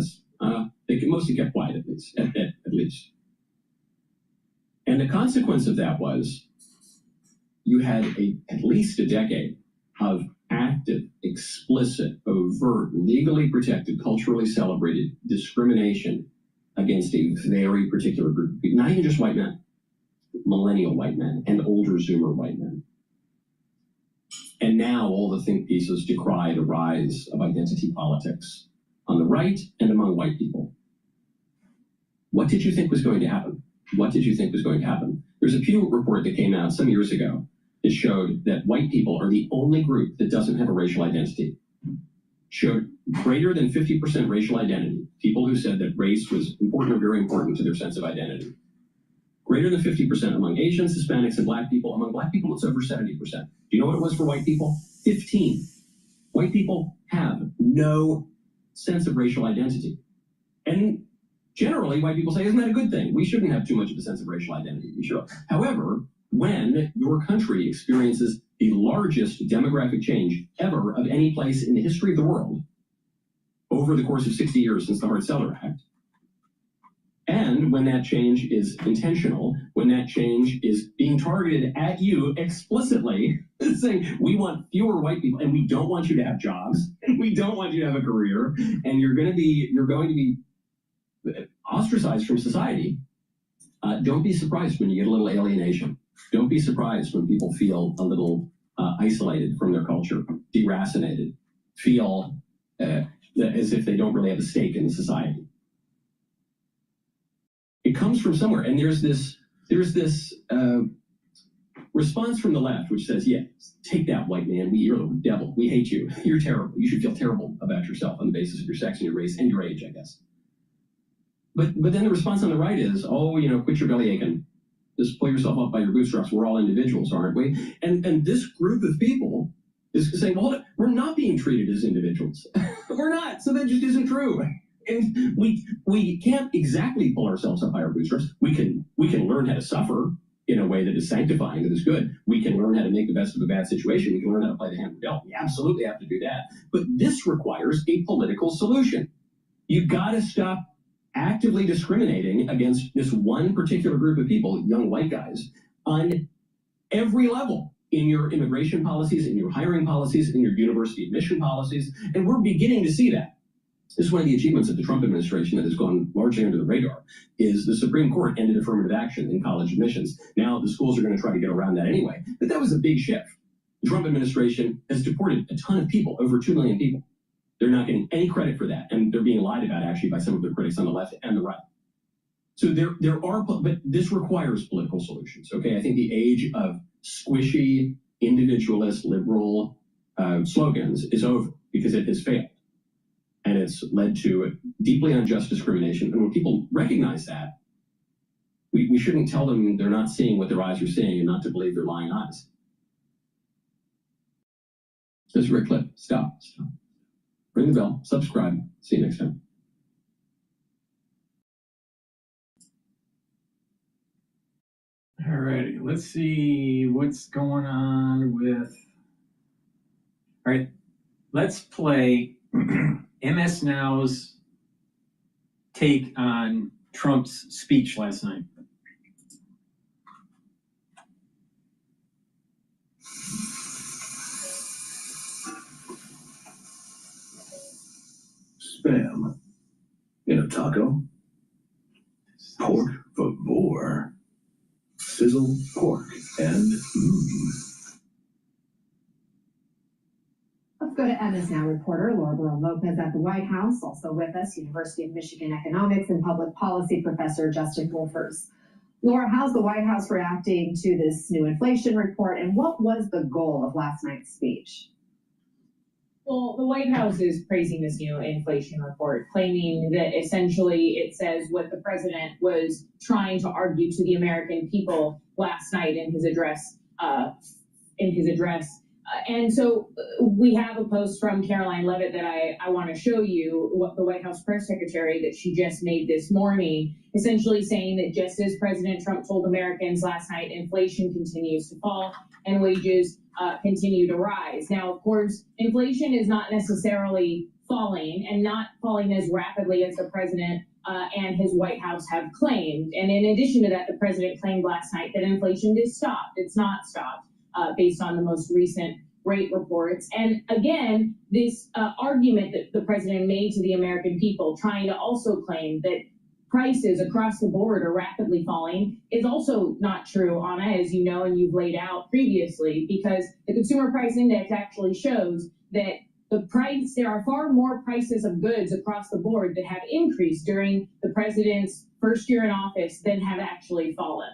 they mostly kept quiet at least. And the consequence of that was you had at least a decade of active, explicit, overt, legally protected, culturally celebrated discrimination against a very particular group of people, not even just white men, millennial white men and older Zoomer white men. And now all the think pieces decry the rise of identity politics on the right and among white people. What did you think was going to happen? What did you think was going to happen? There's a Pew report that came out some years ago that showed that white people are the only group that doesn't have a racial identity. Showed greater than 50% racial identity, people who said that race was important or very important to their sense of identity. Greater than 50% among Asians, Hispanics, and black people. Among black people, it's over 70%. Do you know what it was for white people? 15. White people have no sense of racial identity. And generally, white people say, isn't that a good thing? We shouldn't have too much of a sense of racial identity. We should. However, when your country experiences the largest demographic change ever of any place in the history of the world over the course of 60 years since the Hart-Celler Act, and when that change is intentional, when that change is being targeted at you explicitly, saying we want fewer white people and we don't want you to have jobs and we don't want you to have a career and you're going to be ostracized from society, don't be surprised when you get a little alienation. Don't be surprised when people feel a little isolated from their culture, deracinated, feel as if they don't really have a stake in the society. It comes from somewhere, and there's this response from the left which says, yeah, take that, white man, you're the devil, we hate you, you're terrible, you should feel terrible about yourself on the basis of your sex and your race and your age, I guess. But then the response on the right is, oh, quit your belly aching, just pull yourself up by your bootstraps, we're all individuals, aren't we? And this group of people is saying, well, we're not being treated as individuals. We're not, so that just isn't true. And we can't exactly pull ourselves up by our bootstraps. We can learn how to suffer in a way that is sanctifying, that is good. We can learn how to make the best of a bad situation. We can learn how to play the hand we're dealt. We absolutely have to do that. But this requires a political solution. You've got to stop actively discriminating against this one particular group of people, young white guys, on every level. In your immigration policies, in your hiring policies, in your university admission policies. And we're beginning to see that. This is one of the achievements of the Trump administration that has gone largely under the radar, is the Supreme Court ended affirmative action in college admissions. Now the schools are going to try to get around that anyway. But that was a big shift. The Trump administration has deported a ton of people, over 2 million people. They're not getting any credit for that. And they're being lied about, actually, by some of their critics on the left and the right. So there are, but this requires political solutions, okay? I think the age of squishy, individualist, liberal slogans is over because it has failed. And it's led to deeply unjust discrimination. And when people recognize that, we shouldn't tell them they're not seeing what their eyes are seeing and not to believe their lying eyes. This is Rick Clip. Stop. Ring the bell. Subscribe. See you next time. All righty, let's see what's going on with. All right, let's play MS Now's take on Trump's speech last night. Spam in a taco. Pork for more. Sizzle pork and Let's go to MS Now reporter Laura Lopez at the White House. Also with us, University of Michigan economics and public policy professor Justin Wolfers. Laura, how's the White House reacting to this new inflation report, and what was the goal of last night's speech? Well, the White House is praising this new inflation report, claiming that essentially it says what the president was trying to argue to the American people last night in his address. And so we have a post from Caroline Leavitt that I want to show you, what the White House press secretary that she just made this morning, essentially saying that just as President Trump told Americans last night, inflation continues to fall and wages continue to rise. Now, of course, inflation is not necessarily falling, and not falling as rapidly as the president and his White House have claimed. And in addition to that, the president claimed last night that inflation is stopped. It's not stopped based on the most recent rate reports. And again, this argument that the president made to the American people, trying to also claim that prices across the board are rapidly falling, is also not true, Anna, as you know, and you've laid out previously, because the Consumer Price Index actually shows that there are far more prices of goods across the board that have increased during the president's first year in office than have actually fallen.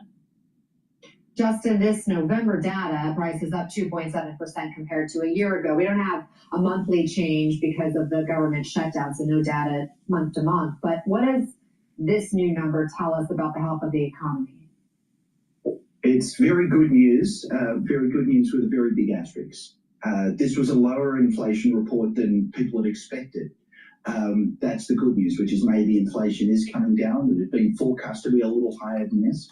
Justin, this November data, prices up 2.7% compared to a year ago. We don't have a monthly change because of the government shutdown, so no data month to month. But what does this new number tell us about the health of the economy? It's very good news with a very big asterisk. This was a lower inflation report than people had expected. That's the good news, which is maybe inflation is coming down. It had been forecast to be a little higher than this.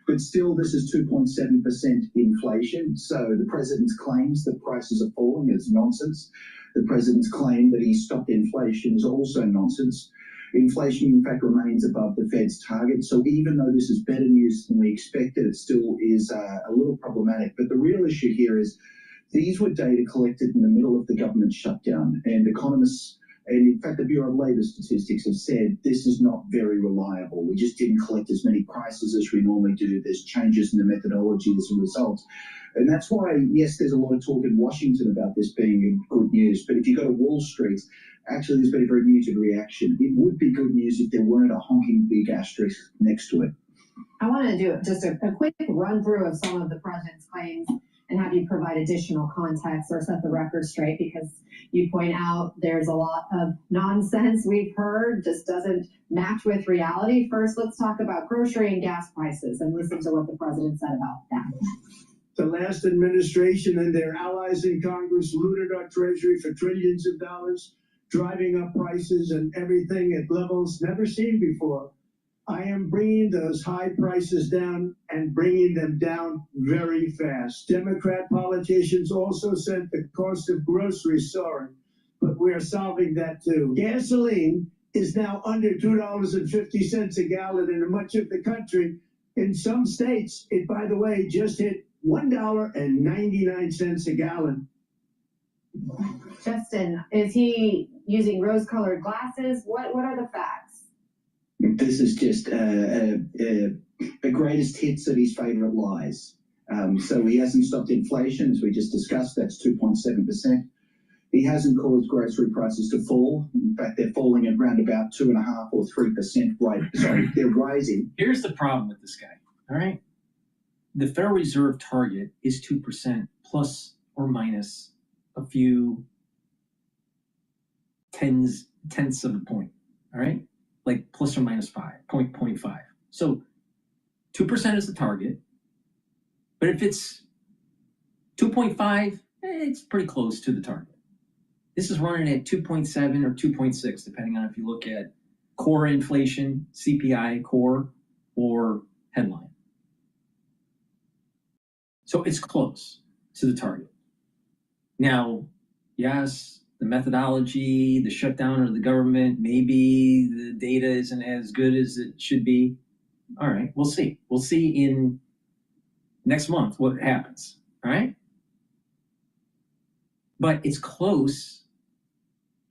But still, this is 2.7% inflation. So the president's claims that prices are falling is nonsense. The president's claim that he stopped inflation is also nonsense. Inflation, in fact, remains above the Fed's target. So even though this is better news than we expected, it still is a little problematic. But the real issue here is these were data collected in the middle of the government shutdown. And economists, and in fact, the Bureau of Labor Statistics have said this is not very reliable. We just didn't collect as many prices as we normally do. There's changes in the methodology as a result. And that's why, yes, there's a lot of talk in Washington about this being good news. But if you go to Wall Street, actually there's been a very muted reaction. It would be good news if there weren't a honking big asterisk next to it. I want to do just a quick run through of some of the president's claims and have you provide additional context or set the record straight, because you point out there's a lot of nonsense we've heard, just doesn't match with reality. First, let's talk about grocery and gas prices and listen to what the president said about that. The last administration and their allies in Congress looted our treasury for trillions of dollars, driving up prices and everything at levels never seen before. I am bringing those high prices down and bringing them down very fast. Democrat politicians also said the cost of groceries soaring, but we're solving that too. Gasoline is now under $2.50 a gallon in much of the country. In some states, it, by the way, just hit $1.99 a gallon. Justin, is he using rose-colored glasses? What are the facts? This is just a greatest hits of his favorite lies. So he hasn't stopped inflation, as we just discussed. That's 2.7%. He hasn't caused grocery prices to fall. In fact, they're falling at around about 2.5 or 3%. Right? Sorry, they're rising. Here's the problem with this guy. All right, the Federal Reserve target is 2% plus or minus a few tenths of a point. All right. Like plus or minus 0.5. So 2% is the target. But if it's 2.5, it's pretty close to the target. This is running at 2.7 or 2.6, depending on if you look at core inflation, CPI core, or headline. So it's close to the target. Now, yes, the methodology, the shutdown of the government, maybe the data isn't as good as it should be. All right, we'll see. We'll see in next month what happens, all right? But it's close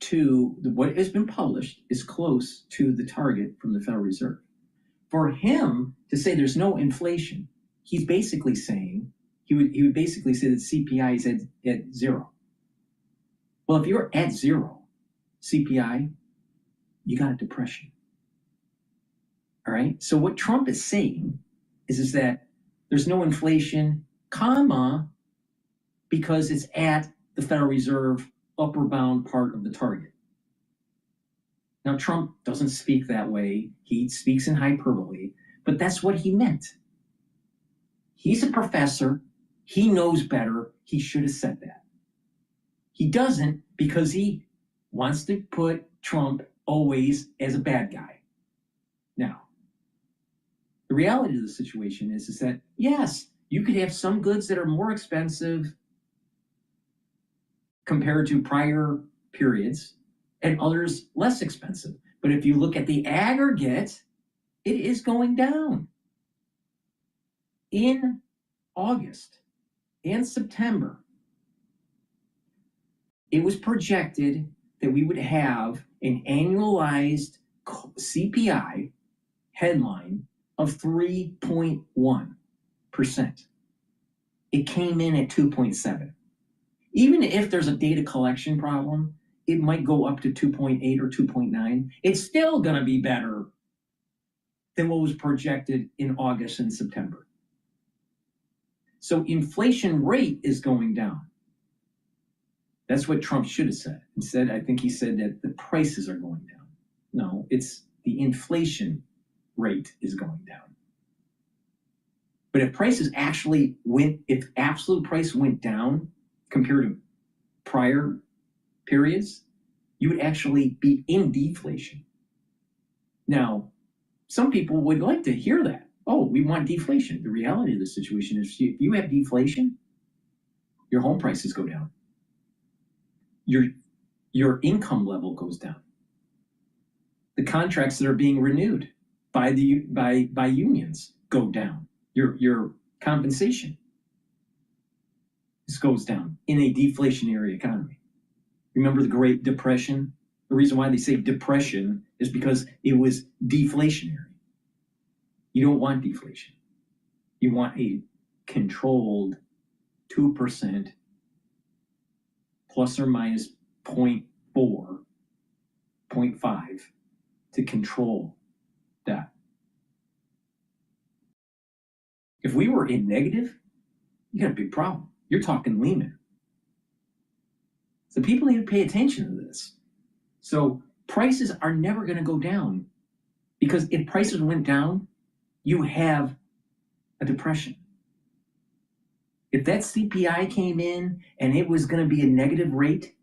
to what has been published is close to the target from the Federal Reserve. For him to say there's no inflation, he's basically saying, he would basically say that CPI is at zero. Well, if you're at zero CPI, you got a depression. All right. So what Trump is saying is that there's no inflation, comma, because it's at the Federal Reserve upper bound part of the target. Now, Trump doesn't speak that way. He speaks in hyperbole, but that's what he meant. He's a professor. He knows better. He should have said that. He doesn't because he wants to put Trump always as a bad guy. Now, the reality of the situation is that, yes, you could have some goods that are more expensive compared to prior periods and others less expensive. But if you look at the aggregate, it is going down. In August and September, it was projected that we would have an annualized CPI headline of 3.1%. It came in at 2.7. Even if there's a data collection problem, it might go up to 2.8 or 2.9. It's still going to be better than what was projected in August and September. So inflation rate is going down. That's what Trump should have said. Instead, I think he said that the prices are going down. No, it's the inflation rate is going down. But if prices actually if absolute price went down compared to prior periods, you would actually be in deflation. Now, some people would like to hear that. Oh, we want deflation. The reality of the situation is if you have deflation, your home prices go down. Your income level goes down. The contracts that are being renewed by unions go down. Your compensation goes down in a deflationary economy. Remember the Great Depression? The reason why they say depression is because it was deflationary. You don't want deflation. You want a controlled 2% plus or minus 0.4, 0.5 to control that. If we were in negative, you got a big problem. You're talking Lehman. So people need to pay attention to this. So prices are never going to go down, because if prices went down, you have a depression. If that CPI came in and it was going to be a negative rate,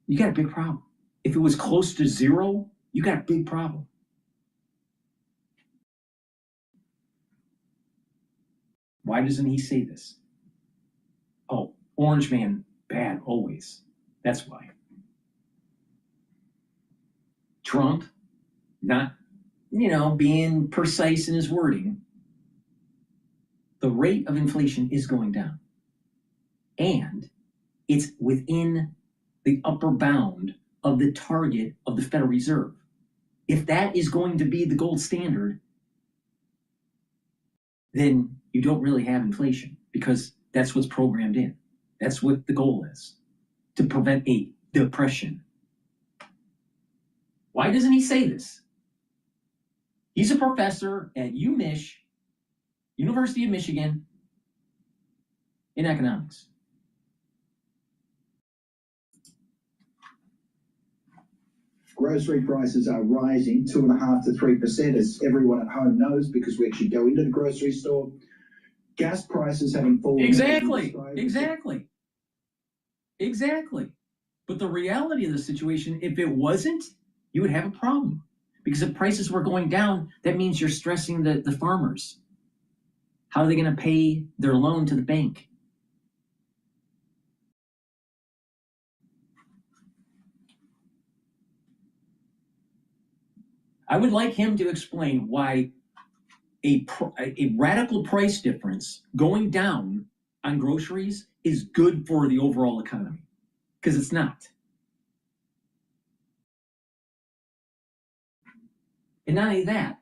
you got a big problem. If it was close to zero, you got a big problem. Why doesn't he say this? Oh, Orange Man, bad always. That's why. Trump, not, being precise in his wording. The rate of inflation is going down. And it's within the upper bound of the target of the Federal Reserve. If that is going to be the gold standard, then you don't really have inflation, because that's what's programmed in. That's what the goal is, to prevent a depression. Why doesn't he say this? He's a professor at UMich, University of Michigan, in economics. Grocery prices are rising 2.5% to 3%, as everyone at home knows, because we actually go into the grocery store. Gas prices haven't fallen. Exactly. But the reality of the situation, if it wasn't, you would have a problem. Because if prices were going down, that means you're stressing the farmers. How are they going to pay their loan to the bank? I would like him to explain why a radical price difference going down on groceries is good for the overall economy. Because it's not. And not only that,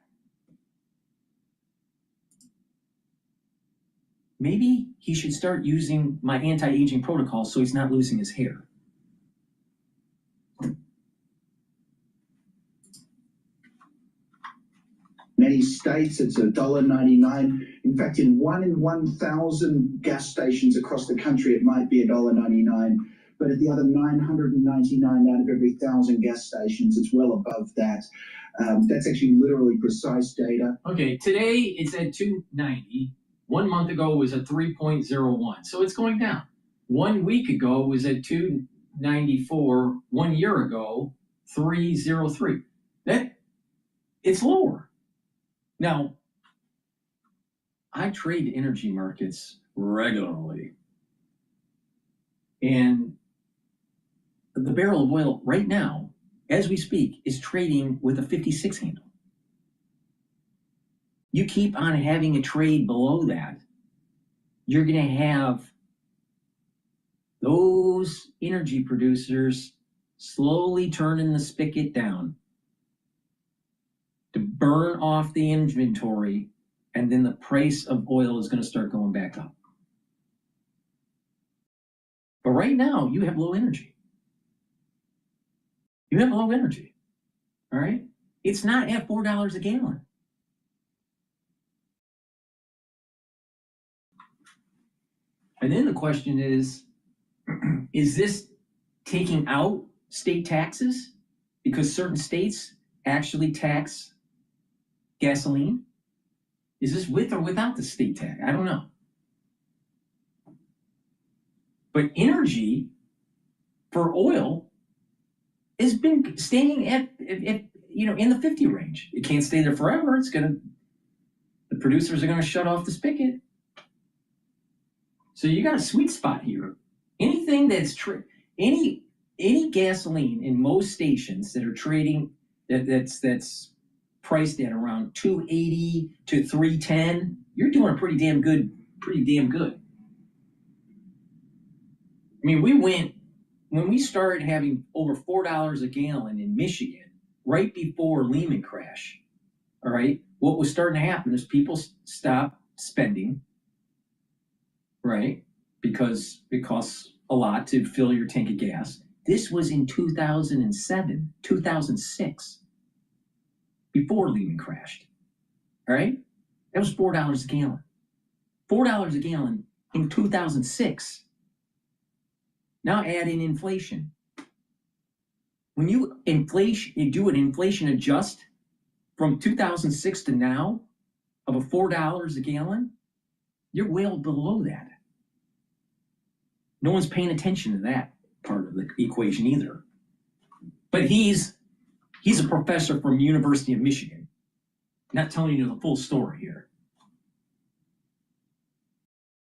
maybe he should start using my anti-aging protocol so he's not losing his hair. Many states, it's $1.99. In fact, in 1,000 gas stations across the country, it might be $1.99. But at the other 999 out of every 1,000 gas stations, it's well above that. That's actually literally precise data. Okay, today it's at $2.90. 1 month ago it was at 3.01. So it's going down. 1 week ago it was at $2.94. 1 year ago, 3.03. It's lower. Now, I trade energy markets regularly. And the barrel of oil right now, as we speak, is trading with a 56 handle. You keep on having a trade below that, you're going to have those energy producers slowly turning the spigot down to burn off the inventory, and then the price of oil is going to start going back up. But right now, you have low energy. You have low energy, all right? It's not at $4 a gallon. And then the question is this taking out state taxes? Because certain states actually tax gasoline? Is this with or without the state tax? I don't know. But energy for oil has been staying at in the 50 range. It can't stay there forever. The producers are gonna shut off the spigot. So you got a sweet spot here. Anything that's any gasoline in most stations that are trading that's priced at around $2.80 to $3.10, you're doing pretty damn good. I mean, when we started having over $4 a gallon in Michigan right before Lehman crash, all right, what was starting to happen is people stopped spending, right? Because it costs a lot to fill your tank of gas. This was in 2007, 2006, before Lehman crashed, all right? That was $4 a gallon. $4 a gallon in 2006. Now add in inflation. When you do an inflation adjust from 2006 to now of a $4 a gallon, you're well below that. No one's paying attention to that part of the equation either. But he's a professor from University of Michigan. Not telling you the full story here.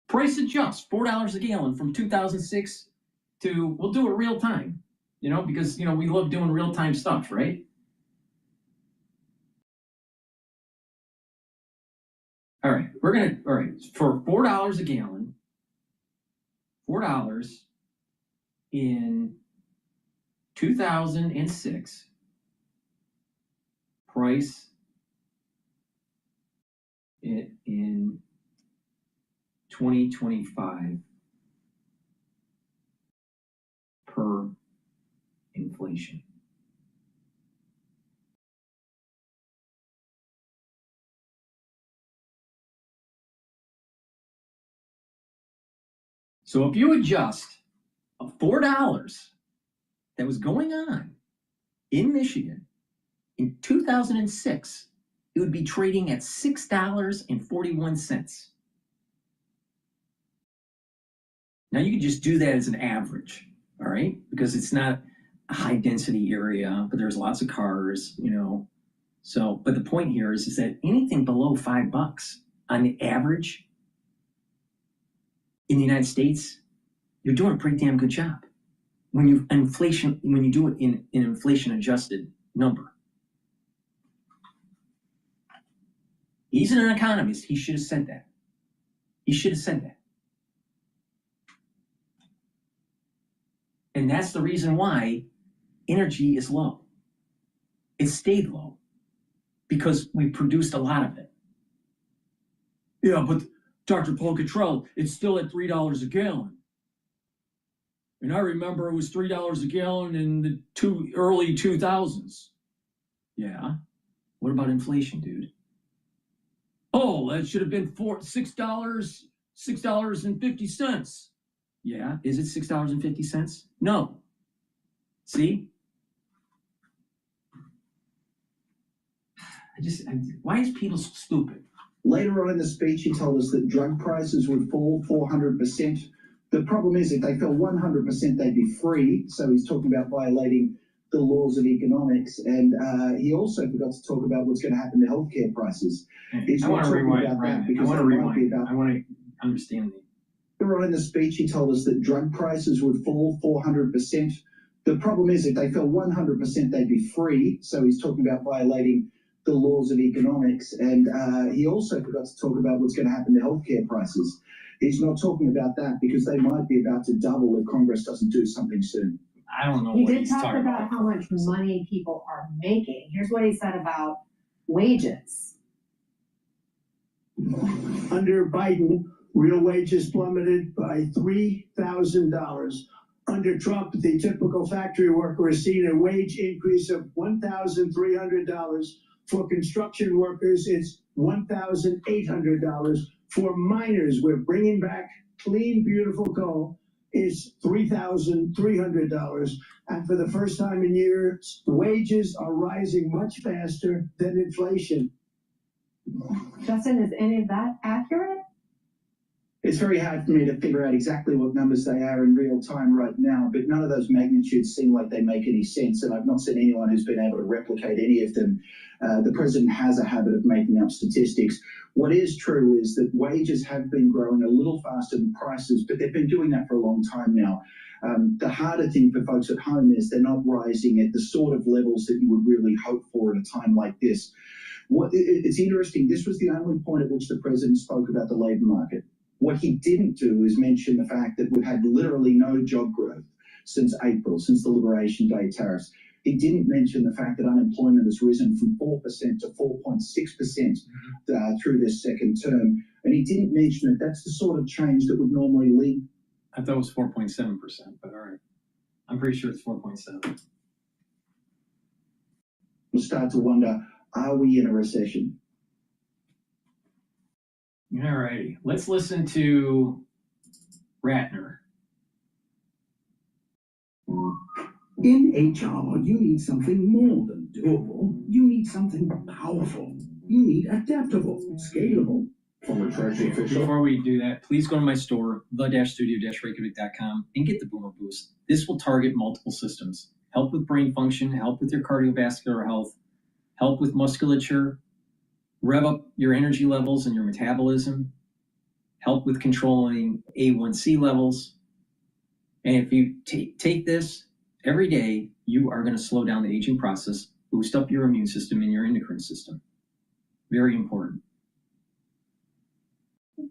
Price adjust, $4 a gallon from 2006 to, we'll do it real time, because, we love doing real time stuff, right? All right, for $4 a gallon, $4 in 2006, price it in 2025 per inflation. So if you adjust $4 that was going on in Michigan in 2006, it would be trading at $6.41. Now you could just do that as an average, all right? Because it's not a high density area, but there's lots of cars, So, but the point here is that anything below $5 on the average in the United States, you're doing a pretty damn good job. When you do it in an inflation adjusted number. He's an economist. He should have said that. And that's the reason why energy is low. It stayed low because we produced a lot of it. Yeah, but DrPaulCottrell, it's still at $3 a gallon. And I remember it was $3 a gallon in the early 2000s. Yeah. What about inflation, dude? Oh, that should have been $6.50. Yeah. Is it $6.50? No. See? Why is people so stupid? Later on in the speech, he told us that drug prices would fall 400%. The problem is if they fell 100%, they'd be free. So he's talking about violating the laws of economics. And he also forgot to talk about what's going to happen to healthcare prices. He's not talking about that because I want to understand it. Later on in the speech, he told us that drug prices would fall 400%. The problem is if they fell 100%, they'd be free. So he's talking about violating the laws of economics. And he also forgot to talk about what's going to happen to healthcare prices. He's not talking about that because they might be about to double if Congress doesn't do something soon. I don't know. He did talk about how much money people are making. Here's what he said about wages. Under Biden, real wages plummeted by $3,000. Under Trump, the typical factory worker has seen a wage increase of $1,300. For construction workers, it's $1,800. For miners, we're bringing back clean, beautiful coal. It's $3,300. And for the first time in years, wages are rising much faster than inflation. Justin, is any of that accurate? It's very hard for me to figure out exactly what numbers they are in real time right now, but none of those magnitudes seem like they make any sense, and I've not seen anyone who's been able to replicate any of them. The president has a habit of making up statistics. What is true is that wages have been growing a little faster than prices, but they've been doing that for a long time now. The harder thing for folks at home is they're not rising at the sort of levels that you would really hope for in a time like this. It's interesting, this was the only point at which the president spoke about the labor market. What he didn't do is mention the fact that we've had literally no job growth since April, since the Liberation Day tariffs. He didn't mention the fact that unemployment has risen from 4% to 4.6% through this second term. And he didn't mention that that's the sort of change that would normally lead. I thought it was 4.7%, but all right. I'm pretty sure it's 4.7. We'll start to wonder, are we in a recession? All righty, let's listen to Ratner. In HR, you need something more than doable. You need something powerful. You need adaptable, scalable. Former Treasury official. Before we do that, please go to my store, the-studio-reykjavik.com, and get the Boomer Boost. This will target multiple systems. Help with brain function, help with your cardiovascular health, help with musculature, rev up your energy levels and your metabolism, help with controlling A1C levels. And if you take this every day, you are going to slow down the aging process, boost up your immune system and your endocrine system. Very important.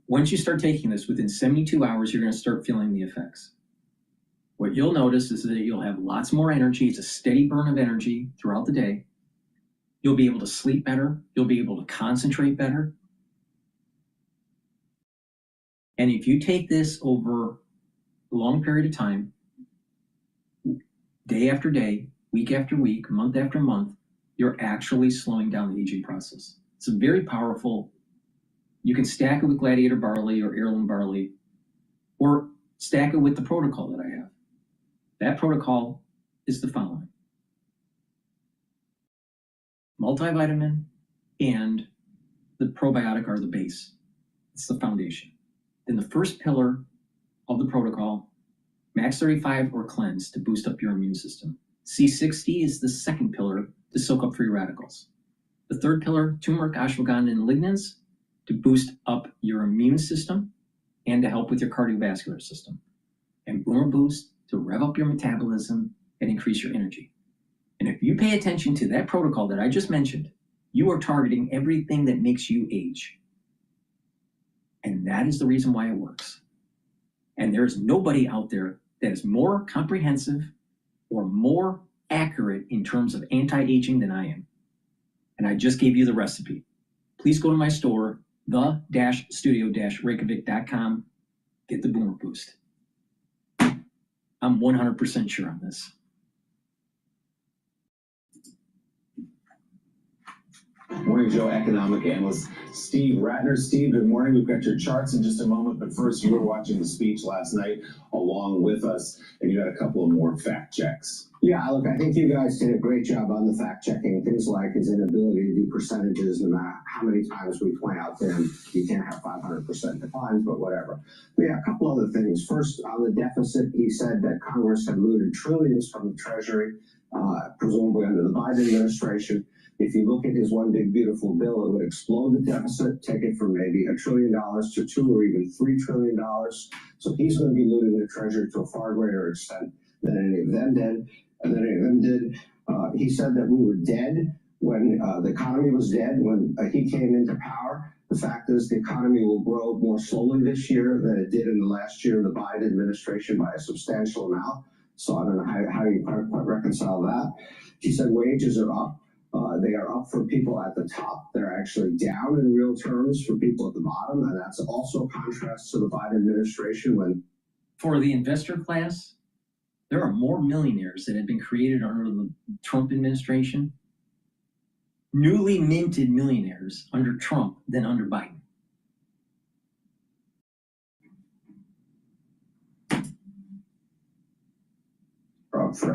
Once you start taking this, within 72 hours, you're going to start feeling the effects. What you'll notice is that you'll have lots more energy. It's a steady burn of energy throughout the day. You'll be able to sleep better. You'll be able to concentrate better. And if you take this over a long period of time, day after day, week after week, month after month, you're actually slowing down the aging process. It's a very powerful. You can stack it with Gladiator barley or heirloom barley, or stack it with the protocol that I have. That protocol is the following: multivitamin and the probiotic are the base. It's the foundation. Then the first pillar of the protocol, Max 35 or cleanse to boost up your immune system. C60 is the second pillar to soak up free radicals. The third pillar, turmeric, ashwagandha, and lignans to boost up your immune system and to help with your cardiovascular system. And Boomer Boost to rev up your metabolism and increase your energy. And if you pay attention to that protocol that I just mentioned, you are targeting everything that makes you age. And that is the reason why it works. And there is nobody out there that is more comprehensive or more accurate in terms of anti-aging than I am. And I just gave you the recipe. Please go to my store, the-studio-reykjavik.com, get the Boomer Boost. I'm 100% sure on this. Morning, Joe, economic analyst Steve Ratner. Steve, good morning. We've got your charts in just a moment, but first, you were watching the speech last night along with us, and you had a couple of more fact checks. Yeah, look, I think you guys did a great job on the fact checking. Things like his inability to do percentages, no matter how many times we point out to him, you can't have 500% declines, but whatever. But yeah, a couple other things. First, on the deficit, he said that Congress had looted trillions from the Treasury, presumably under the Biden administration. If you look at his one big beautiful bill, it would explode the deficit, take it from maybe $1 trillion to $2 or even $3 trillion. So he's going to be looting the Treasury to a far greater extent than any of them did. He said that we were dead when the economy was dead when he came into power. The fact is the economy will grow more slowly this year than it did in the last year of the Biden administration by a substantial amount. So I don't know how you quite reconcile that. He said wages are up. They are up for people at the top. They're actually down in real terms for people at the bottom. And that's also a contrast to the Biden administration when. For the investor class, there are more millionaires that have been created under the Trump administration, newly minted millionaires under Trump than under Biden. For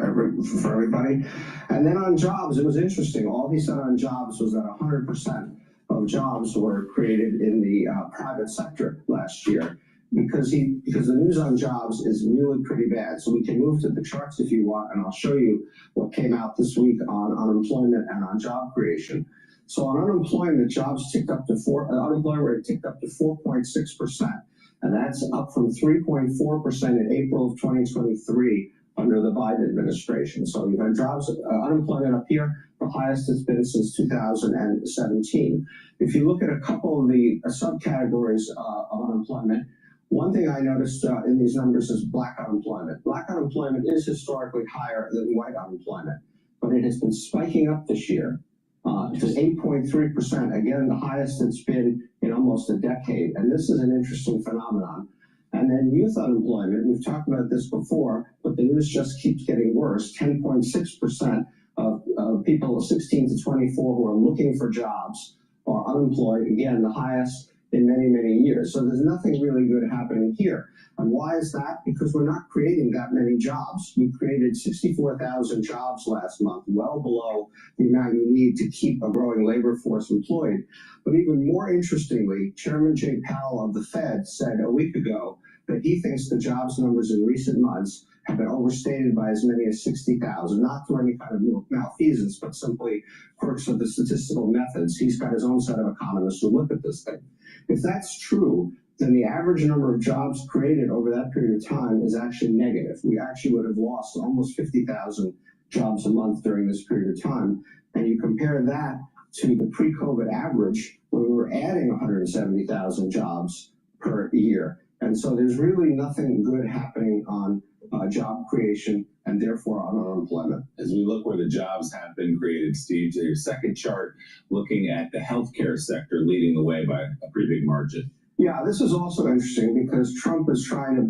everybody. And then on jobs, it was interesting. All he said on jobs was that 100% of jobs were created in the private sector last year. because the news on jobs is really pretty bad. So we can move to the charts if you want, and I'll show you what came out this week on unemployment and on job creation. So on unemployment, jobs ticked up to unemployment rate ticked up to 4.6%, and that's up from 3.4% in April of 2023 under the Biden administration. So you've had jobs, unemployment up here, the highest it's been since 2017. If you look at a couple of the subcategories of unemployment, one thing I noticed in these numbers is black unemployment. Black unemployment is historically higher than white unemployment, but it has been spiking up this year to 8.3%, again, the highest it's been in almost a decade. And this is an interesting phenomenon. And then youth unemployment, we've talked about this before, but the news just keeps getting worse. 10.6% of people 16 to 24 who are looking for jobs are unemployed, again, the highest in many, many years. So there's nothing really good happening here. And why is that? Because we're not creating that many jobs. We created 64,000 jobs last month, well below the amount you need to keep a growing labor force employed. But even more interestingly, Chairman Jay Powell of the Fed said a week ago that he thinks the jobs numbers in recent months have been overstated by as many as 60,000, not through any kind of malfeasance, but simply quirks of the statistical methods. He's got his own set of economists who look at this thing. If that's true, then the average number of jobs created over that period of time is actually negative. We actually would have lost almost 50,000 jobs a month during this period of time. And you compare that to the pre-COVID average, when we were adding 170,000 jobs per year. And so there's really nothing good happening on job creation and therefore on unemployment. As we look where the jobs have been created, Steve, to your second chart, looking at the healthcare sector leading the way by a pretty big margin. Yeah, this is also interesting because Trump is trying to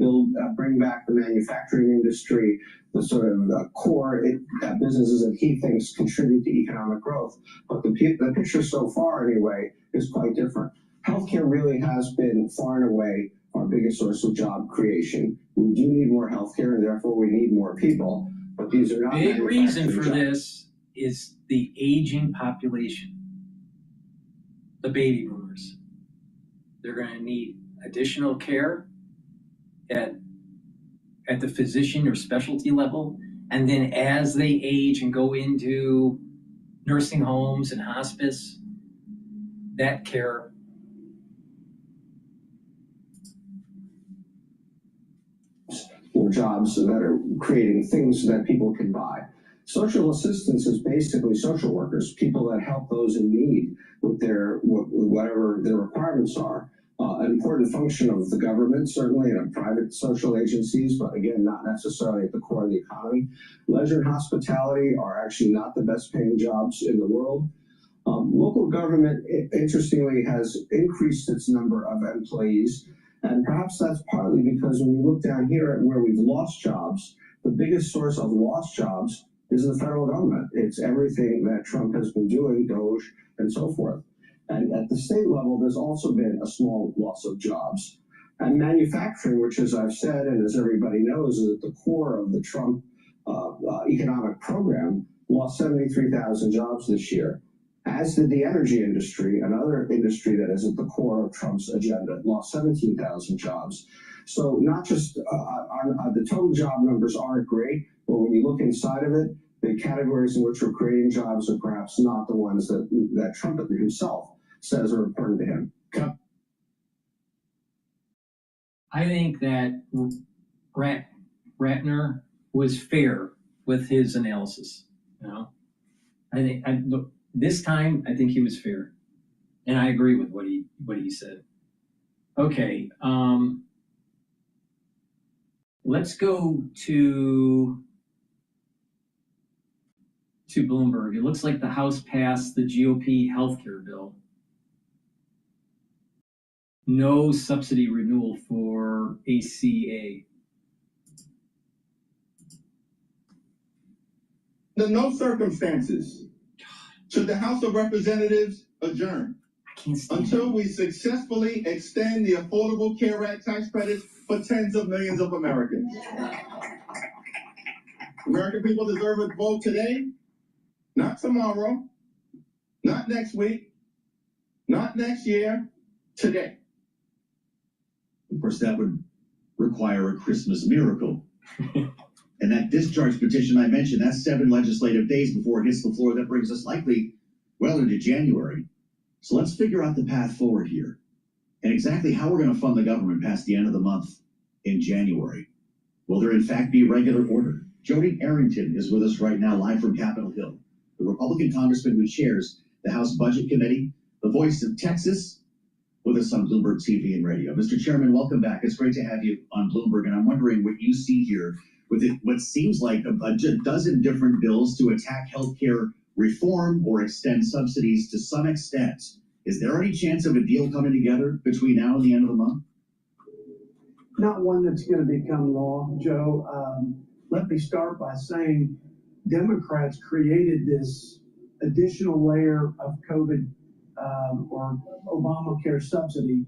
bring back the manufacturing industry, the sort of core businesses that he thinks contribute to economic growth. But the picture so far, anyway, is quite different. Healthcare really has been far and away our biggest source of job creation. We do need more healthcare, and therefore we need more people. But these are not big reason for jobs. this is the aging population, the baby boomers. They're going to need additional care at the physician or specialty level, and then as they age and go into nursing homes and hospice, that care or jobs that are creating things that people can buy. Social assistance is basically social workers, people that help those in need with whatever their requirements are. An important function of the government, certainly, and of private social agencies, but again, not necessarily at the core of the economy. Leisure and hospitality are actually not the best paying jobs in the world. Local government, interestingly, has increased its number of employees. And perhaps that's partly because when you look down here at where we've lost jobs, the biggest source of lost jobs is the federal government. It's everything that Trump has been doing, DOGE, and so forth. And at the state level, there's also been a small loss of jobs. And manufacturing, which, as I've said, and as everybody knows, is at the core of the Trump economic program, lost 73,000 jobs this year. As did the energy industry, another industry that is at the core of Trump's agenda, lost 17,000 jobs. So not just the total job numbers aren't great, but when you look inside of it, the categories in which we're creating jobs are perhaps not the ones that Trump himself says are important to him. I think that Ratner was fair with his analysis. You know, this time I think he was fair, and I agree with what he said. Okay, let's go to Bloomberg. It looks like the House passed the GOP healthcare bill. No subsidy renewal for ACA. Under no circumstances should the House of Representatives adjourn until we successfully extend the Affordable Care Act tax credits for tens of millions of Americans. American people deserve a vote today, not tomorrow, not next week, not next year, today. Of course, that would require a Christmas miracle. And that discharge petition I mentioned, that's 7 legislative days before it hits the floor. That brings us likely well into January. So let's figure out the path forward here and exactly how we're going to fund the government past the end of the month in January. Will there in fact be regular order? Jody Arrington is with us right now, live from Capitol Hill, the Republican congressman who chairs the House Budget Committee, the voice of Texas, with us on Bloomberg TV and radio. Mr. Chairman, welcome back. It's great to have you on Bloomberg, and I'm wondering what you see here with what seems like a dozen different bills to attack healthcare reform or extend subsidies to some extent. Is there any chance of a deal coming together between now and the end of the month? Not one that's going to become law, Joe. Let me start by saying Democrats created this additional layer of COVID or Obamacare subsidy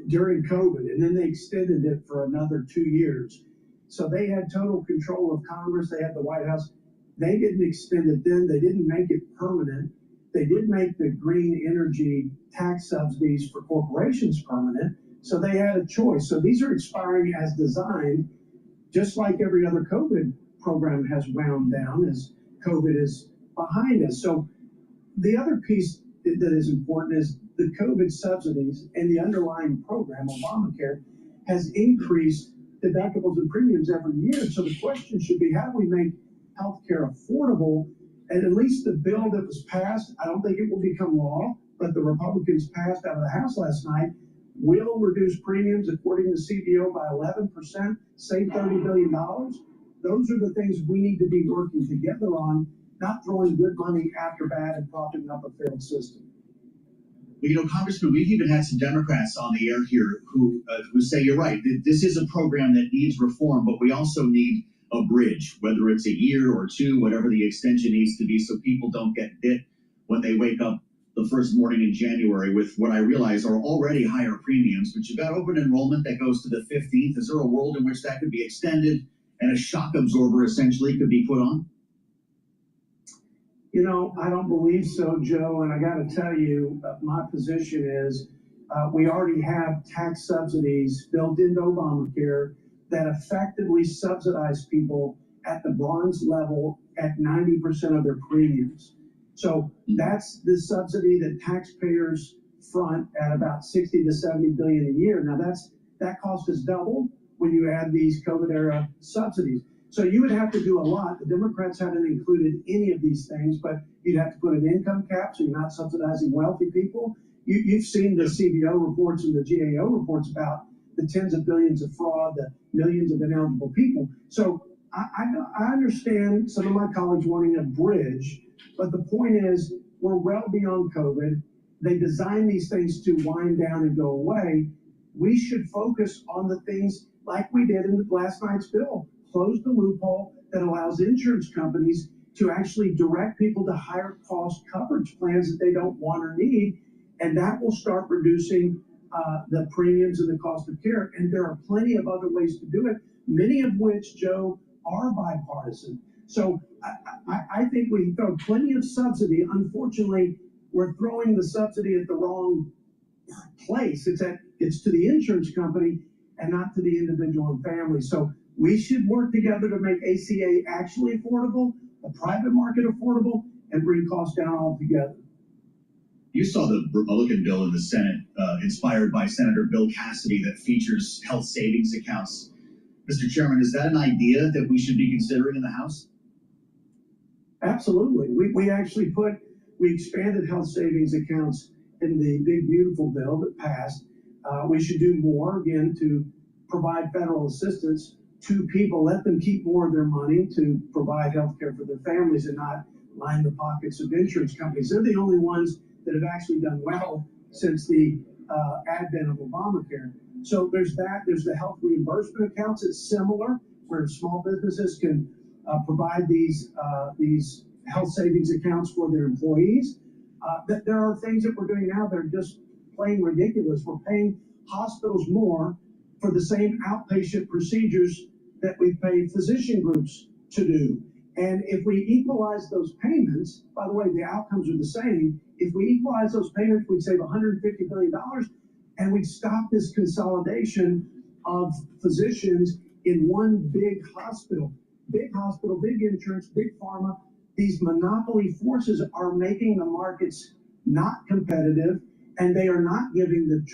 during COVID, and then they extended it for another 2 years. So they had total control of Congress. They had the White House. They didn't extend it then. They didn't make it permanent. They did make the green energy tax subsidies for corporations permanent. So they had a choice. So these are expiring as designed, just like every other COVID program has wound down as COVID is behind us. So the other piece that is important is the COVID subsidies and the underlying program, Obamacare, has increased deductibles and premiums every year. So the question should be, how do we make healthcare affordable? And at least the bill that was passed, I don't think it will become law, but the Republicans passed out of the House last night, will reduce premiums according to CBO by 11%, save $30 billion. Those are the things we need to be working together on, not throwing good money after bad and propping up a failed system. Well, you know, Congressman, we've even had some Democrats on the air here who say you're right. This is a program that needs reform, but we also need a bridge, whether it's a year or two, whatever the extension needs to be, so people don't get bit when they wake up the first morning in January with what I realize are already higher premiums. But you've got open enrollment that goes to the 15th. Is there a world in which that could be extended and a shock absorber essentially could be put on? You know, I don't believe so, Joe, and I got to tell you, my position is we already have tax subsidies built into Obamacare that effectively subsidize people at the bronze level at 90% of their premiums. So that's the subsidy that taxpayers front at about 60 to 70 billion a year. Now that cost is doubled when you add these COVID era subsidies. So you would have to do a lot. The Democrats haven't included any of these things, but you'd have to put an income cap so you're not subsidizing wealthy people. You've seen the CBO reports and the GAO reports about the tens of billions of fraud, the millions of ineligible people. So I understand some of my colleagues wanting a bridge, but the point is we're well beyond COVID. They designed these things to wind down and go away. We should focus on the things like we did in last night's bill. Close the loophole that allows insurance companies to actually direct people to higher cost coverage plans that they don't want or need, and that will start reducing the premiums and the cost of care. And there are plenty of other ways to do it, many of which, Joe, are bipartisan. So I think we throw plenty of subsidy. Unfortunately, we're throwing the subsidy at the wrong place. It's to the insurance company and not to the individual and family. So we should work together to make ACA actually affordable, the private market affordable, and bring costs down altogether. You saw the Republican bill in the Senate, inspired by Senator Bill Cassidy, that features health savings accounts. Mr. Chairman, is that an idea that we should be considering in the House? Absolutely. We actually we expanded health savings accounts in the big, beautiful bill that passed. We should do more, again, to provide federal assistance to people, let them keep more of their money to provide health care for their families and not line the pockets of insurance companies. They're the only ones that have actually done well since the advent of Obamacare. So there's that. There's the health reimbursement accounts. It's similar, where small businesses can provide these health savings accounts for their employees. That there are things that we're doing now that are just plain ridiculous. We're paying hospitals more for the same outpatient procedures that we pay physician groups to do. And if we equalize those payments, by the way, the outcomes are the same. If we equalize those payments, we'd save $150 billion, and we'd stop this consolidation of physicians in one big hospital, big insurance, big pharma. These monopoly forces are making the markets not competitive, and they are not giving the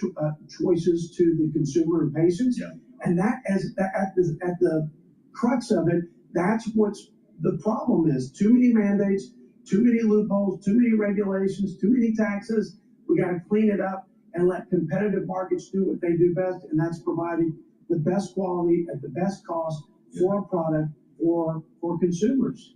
choices to the consumer and patients. Yeah. And that, at the crux of it, that's what's the problem is. Too many mandates, too many loopholes, too many regulations, too many taxes. We got to clean it up and let competitive markets do what they do best, and that's providing the best quality at the best cost for a product for consumers.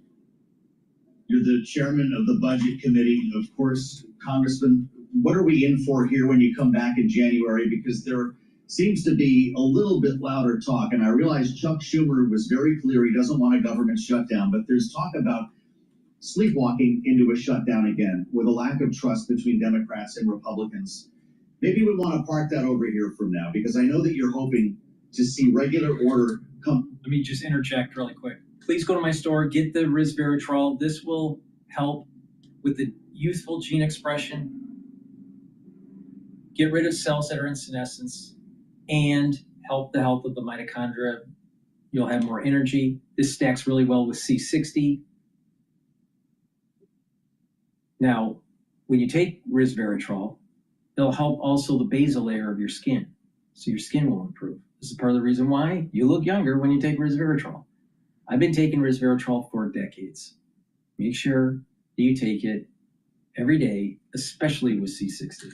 You're the chairman of the Budget Committee. Of course, Congressman, what are we in for here when you come back in January? Because there seems to be a little bit louder talk, and I realize Chuck Schumer was very clear he doesn't want a government shutdown, but there's talk about sleepwalking into a shutdown again with a lack of trust between Democrats and Republicans. Maybe we want to park that over here from now, because I know that you're hoping to see regular order come. Let me just interject really quick. Please go to my store, get the resveratrol. This will help with the youthful gene expression, get rid of cells that are in senescence, and help the health of the mitochondria. You'll have more energy. This stacks really well with C60. Now, when you take resveratrol, it'll help also the basal layer of your skin, so your skin will improve. This is part of the reason why you look younger when you take resveratrol. I've been taking resveratrol for decades. Make sure that you take it every day, especially with C60.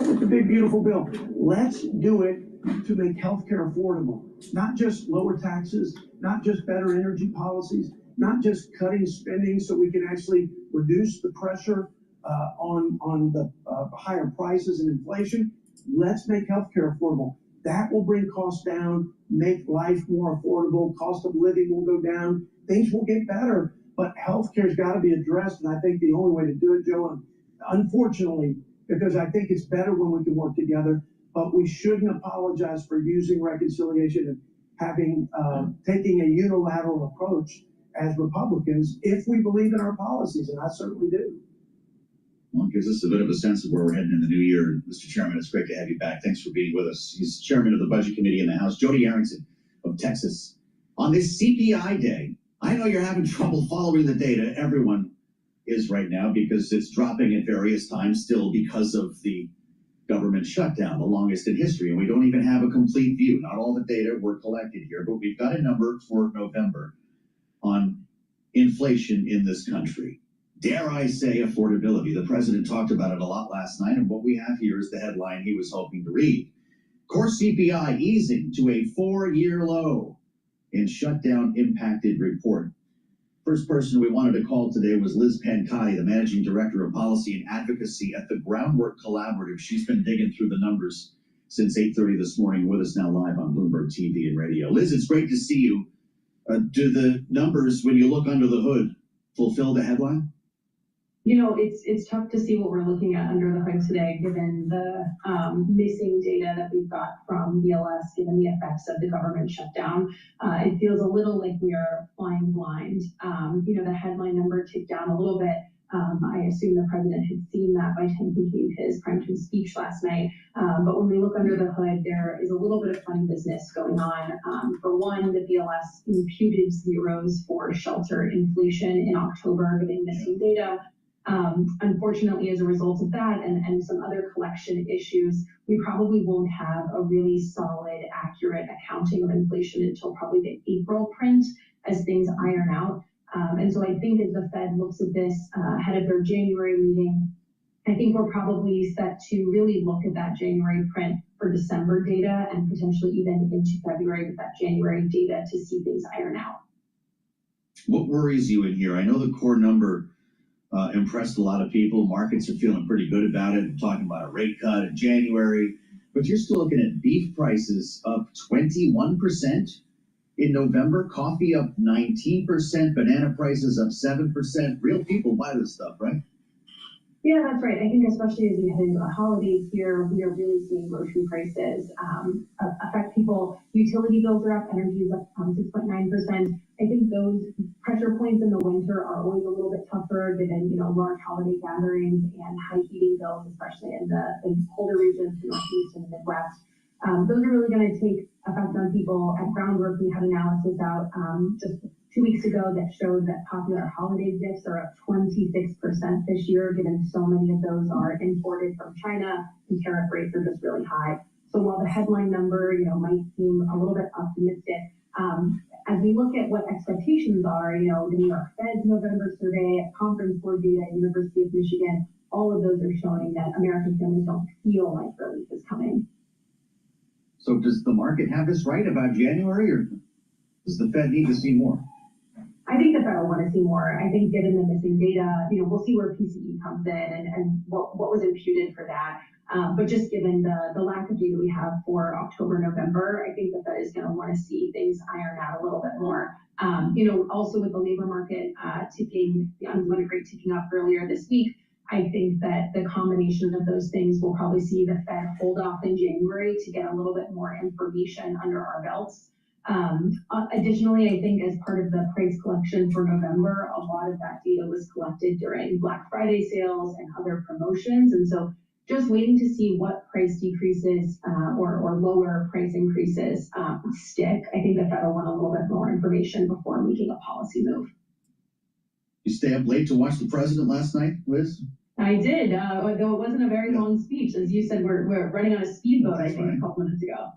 It's a big, beautiful bill. Let's do it to make healthcare affordable. Not just lower taxes, not just better energy policies, not just cutting spending so we can actually reduce the pressure on the higher prices and inflation. Let's make healthcare affordable. That will bring costs down, make life more affordable, cost of living will go down, things will get better, but healthcare's got to be addressed, and I think the only way to do it, Joe, unfortunately, because I think it's better when we can work together, but we shouldn't apologize for using reconciliation and having taking a unilateral approach as Republicans if we believe in our policies, and I certainly do. Well, it gives us a bit of a sense of where we're heading in the new year. Mr. Chairman, it's great to have you back. Thanks for being with us. He's chairman of the Budget Committee in the House, Jody Arrington of Texas. On this CPI day, I know you're having trouble following the data. Everyone is right now because it's dropping at various times still because of the government shutdown, the longest in history. And we don't even have a complete view. Not all the data were collected here, but we've got a number for November on inflation in this country. Dare I say affordability? The president talked about it a lot last night, and what we have here is the headline he was hoping to read. Core CPI easing to a 4-year low in shutdown-impacted report. First person we wanted to call today was Liz Pancotti, the Managing Director of Policy and Advocacy at the Groundwork Collaborative. She's been digging through the numbers since 8:30 this morning, with us now live on Bloomberg TV and radio. Liz, it's great to see you. Do the numbers, when you look under the hood, fulfill the headline? You know, it's tough to see what we're looking at under the hood today, given the missing data that we've got from BLS, given the effects of the government shutdown. It feels a little like we are flying blind. You know, the headline number ticked down a little bit. I assume the president had seen that by the time he gave his primetime speech last night. But when we look under the hood, there is a little bit of funny business going on. For one, the BLS imputed zeros for shelter inflation in October, giving missing data. Unfortunately, as a result of that and some other collection issues, we probably won't have a really solid, accurate accounting of inflation until probably the April print as things iron out. And so I think as the Fed looks at this ahead of their January meeting, I think we're probably set to really look at that January print for December data and potentially even into February with that January data to see things iron out. What worries you in here? I know the core number impressed a lot of people. Markets are feeling pretty good about it. Talking about a rate cut in January, but you're still looking at beef prices up 21% in November, coffee up 19%, banana prices up 7%. Real people buy this stuff, right? Yeah, that's right. I think especially as we head into the holidays here, we are really seeing grocery prices affect people. Utility bills are up, energy is up 6.9%. I think those pressure points in the winter are always a little bit tougher given, large holiday gatherings and high heating bills, especially in the colder regions, the Northeast and the Midwest. Those are really going to take effect on people. At Groundwork, we had analysis out just 2 weeks ago that showed that popular holiday gifts are up 26% this year, given so many of those are imported from China and tariff rates are just really high. So while the headline number, might seem a little bit optimistic, as we look at what expectations are, the New York Fed's November survey, Conference Board data, University of Michigan, all of those are showing that American families don't feel like relief is coming. So does the market have this right about January, or does the Fed need to see more? I think the Fed will want to see more. I think given the missing data, we'll see where PCE comes in and what was imputed for that. But just given the lack of data we have for October, November, I think the Fed is going to want to see things iron out a little bit more. Also with the labor market ticking, the unemployment rate ticking up earlier this week, I think that the combination of those things will probably see the Fed hold off in January to get a little bit more information under our belts. Additionally, I think as part of the price collection for November, a lot of that data was collected during Black Friday sales and other promotions. And so just waiting to see what price decreases or lower price increases stick. I think the Fed will want a little bit more information before making a policy move. You stay up late to watch the president last night, Liz? I did, though it wasn't a very long speech. As you said, we're running on a speedboat, I think, a couple minutes ago.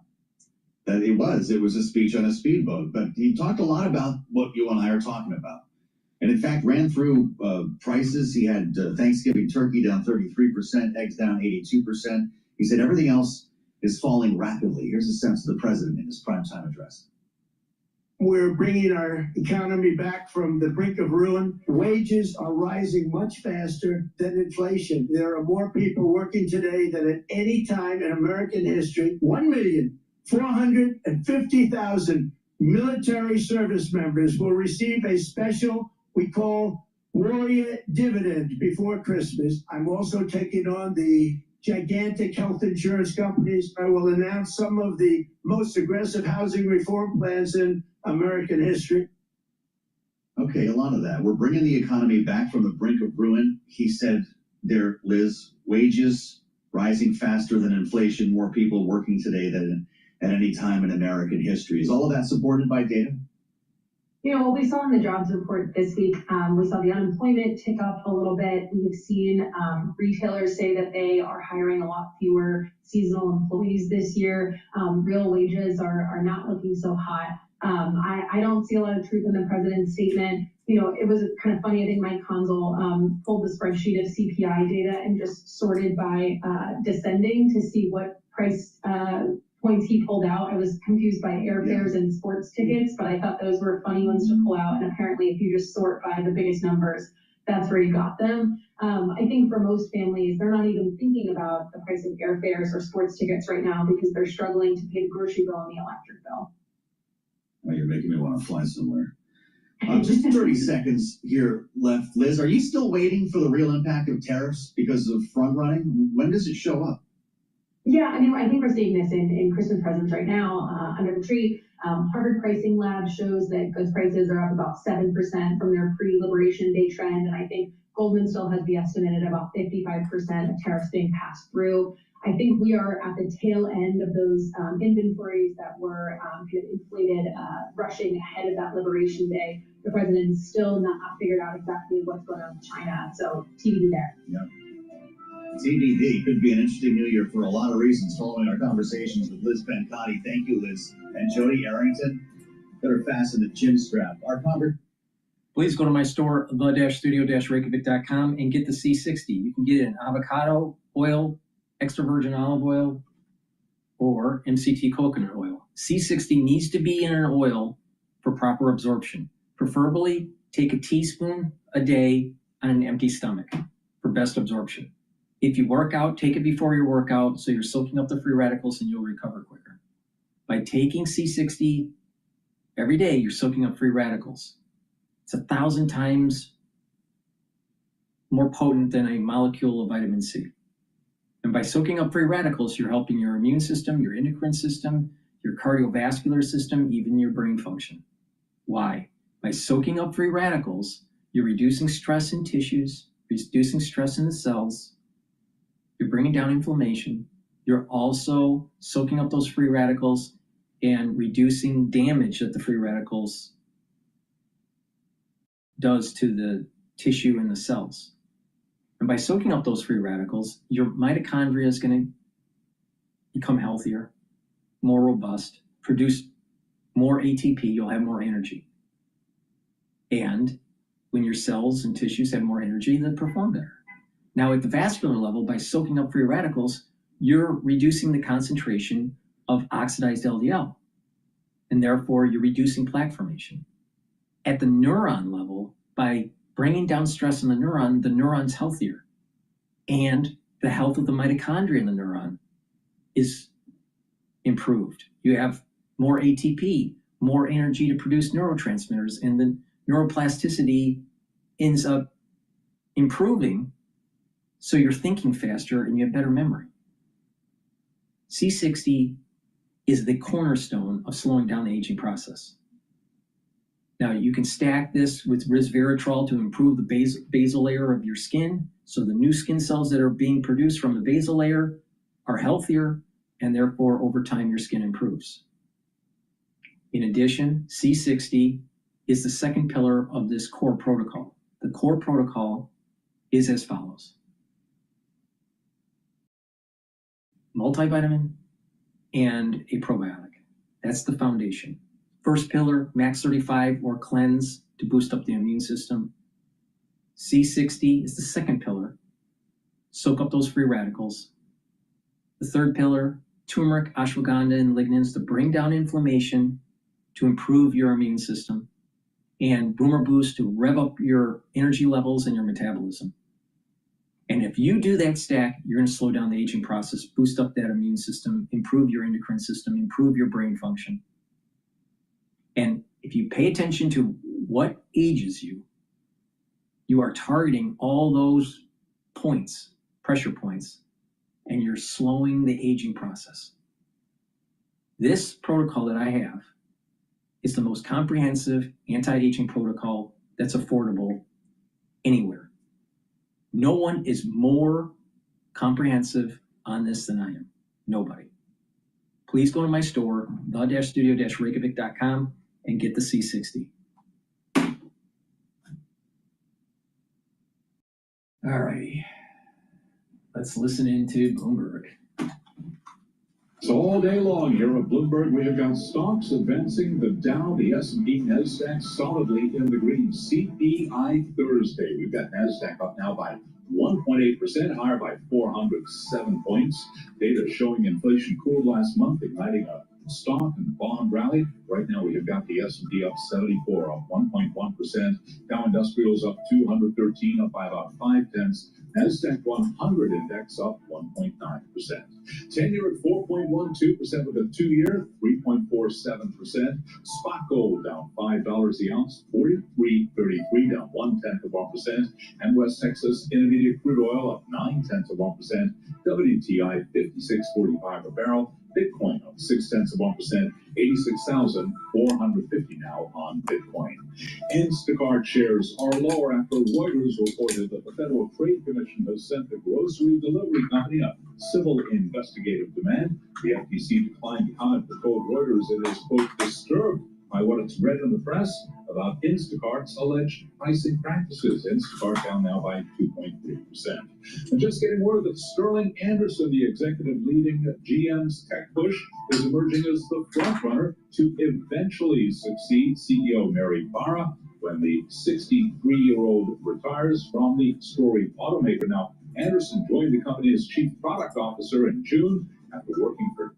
That it was a speech on a speedboat, but he talked a lot about what you and I are talking about. And in fact, ran through prices. He had Thanksgiving turkey down 33%, eggs down 82%. He said everything else is falling rapidly. Here's a sense of the president in his primetime address. We're bringing our economy back from the brink of ruin. Wages are rising much faster than inflation. There are more people working today than at any time in American history. 1,450,000 military service members will receive a special, we call warrior dividend before Christmas. I'm also taking on the gigantic health insurance companies. I will announce some of the most aggressive housing reform plans in American history. Okay, a lot of that. We're bringing the economy back from the brink of ruin. He said there, Liz, wages rising faster than inflation, more people working today than at any time in American history. Is all of that supported by data? What we saw in the jobs report this week, we saw the unemployment tick up a little bit. We've seen retailers say that they are hiring a lot fewer seasonal employees this year. Real wages are not looking so hot. I don't see a lot of truth in the president's statement. It was kind of funny. I think Mike Consul pulled the spreadsheet of CPI data and just sorted by descending to see what price points he pulled out. I was confused by airfares and sports tickets, but I thought those were funny ones to pull out. And apparently, if you just sort by the biggest numbers, that's where you got them. I think for most families, they're not even thinking about the price of airfares or sports tickets right now because they're struggling to pay the grocery bill and the electric bill. Oh, you're making me want to fly somewhere. Just 30 seconds here left. Liz, are you still waiting for the real impact of tariffs because of front running? When does it show up? Yeah, I think we're seeing this in Christmas presents right now under the tree. Harvard Pricing Lab shows that goods prices are up about 7% from their pre-Liberation Day trend. And I think Goldman still has the estimate at about 55% of tariffs being passed through. I think we are at the tail end of those inventories that were kind of inflated, rushing ahead of that Liberation Day. The president's still not figured out exactly what's going on with China. So TBD there. Yeah. TBD could be an interesting new year for a lot of reasons. Following our conversations with Liz Pencotti. Thank you, Liz. And Jody Arrington. Better fasten the chin strap. Our conversation. Please go to my store, the-studio-reykjavik.com, and get the C60. You can get it in avocado oil, extra virgin olive oil, or MCT coconut oil. C60 needs to be in an oil for proper absorption. Preferably, take a teaspoon a day on an empty stomach for best absorption. If you work out, take it before your workout so you're soaking up the free radicals and you'll recover quicker. By taking C60 every day, you're soaking up free radicals. It's 1,000 times more potent than a molecule of vitamin C. And by soaking up free radicals, you're helping your immune system, your endocrine system, your cardiovascular system, even your brain function. Why? By soaking up free radicals, you're reducing stress in tissues, reducing stress in the cells, you're bringing down inflammation, you're also soaking up those free radicals and reducing damage that the free radicals does to the tissue and the cells. And by soaking up those free radicals, your mitochondria is going to become healthier, more robust, produce more ATP, you'll have more energy. And when your cells and tissues have more energy, they perform better. Now at the vascular level, by soaking up free radicals, you're reducing the concentration of oxidized LDL, and therefore you're reducing plaque formation. At the neuron level, by bringing down stress in the neuron's healthier, and the health of the mitochondria in the neuron is improved. You have more ATP, more energy to produce neurotransmitters, and the neuroplasticity ends up improving, so you're thinking faster and you have better memory. C60 is the cornerstone of slowing down the aging process. Now, you can stack this with resveratrol to improve the basal layer of your skin, so the new skin cells that are being produced from the basal layer are healthier, and therefore, over time, your skin improves. In addition, C60 is the second pillar of this core protocol. The core protocol is as follows. Multivitamin and a probiotic. That's the foundation. First pillar, max 35 or cleanse to boost up the immune system. C60 is the second pillar. Soak up those free radicals. The third pillar, turmeric, ashwagandha, and lignans to bring down inflammation, to improve your immune system. And boomer boost to rev up your energy levels and your metabolism. And if you do that stack, you're going to slow down the aging process, boost up that immune system, improve your endocrine system, improve your brain function. And if you pay attention to what ages you, you are targeting all those points, pressure points, and you're slowing the aging process. This protocol that I have is the most comprehensive anti-aging protocol that's affordable anywhere. No one is more comprehensive on this than I am. Nobody. Please go to my store, the-studio-reykjavik.com, and get the C60. All righty. Let's listen into Bloomberg. So all day long here at Bloomberg, we have got stocks advancing. The Dow, the S&P, NASDAQ solidly in the green. CPI Thursday. We've got NASDAQ up now by 1.8%, higher by 407 points. Data showing inflation cooled last month, igniting a stock and bond rally. Right now we have got the S&P up 74, up 1.1%. Dow Industrials up 213, up by about 0.5. NASDAQ 100 index up 1.9%. 10-year at 4.12% with a 2-year, 3.47%. Spot gold down $5 the ounce, 43.33, down 0.1%. And West Texas Intermediate crude oil up 0.9%. WTI 56.45 a barrel. Bitcoin up 0.6%, 86,450 now on Bitcoin. Instacart shares are lower after Reuters reported that the Federal Trade Commission has sent the grocery delivery company a civil investigative demand. The FTC declined to comment but told Reuters it is, quote, disturbed by what it's read in the press about Instacart's alleged pricing practices. Instacart down now by 2.3%. And just getting word that Sterling Anderson, the executive leading GM's tech push, is emerging as the frontrunner to eventually succeed CEO Mary Barra when the 63-year-old retires from the storied automaker. Now, Anderson joined the company as chief product officer in June after working for...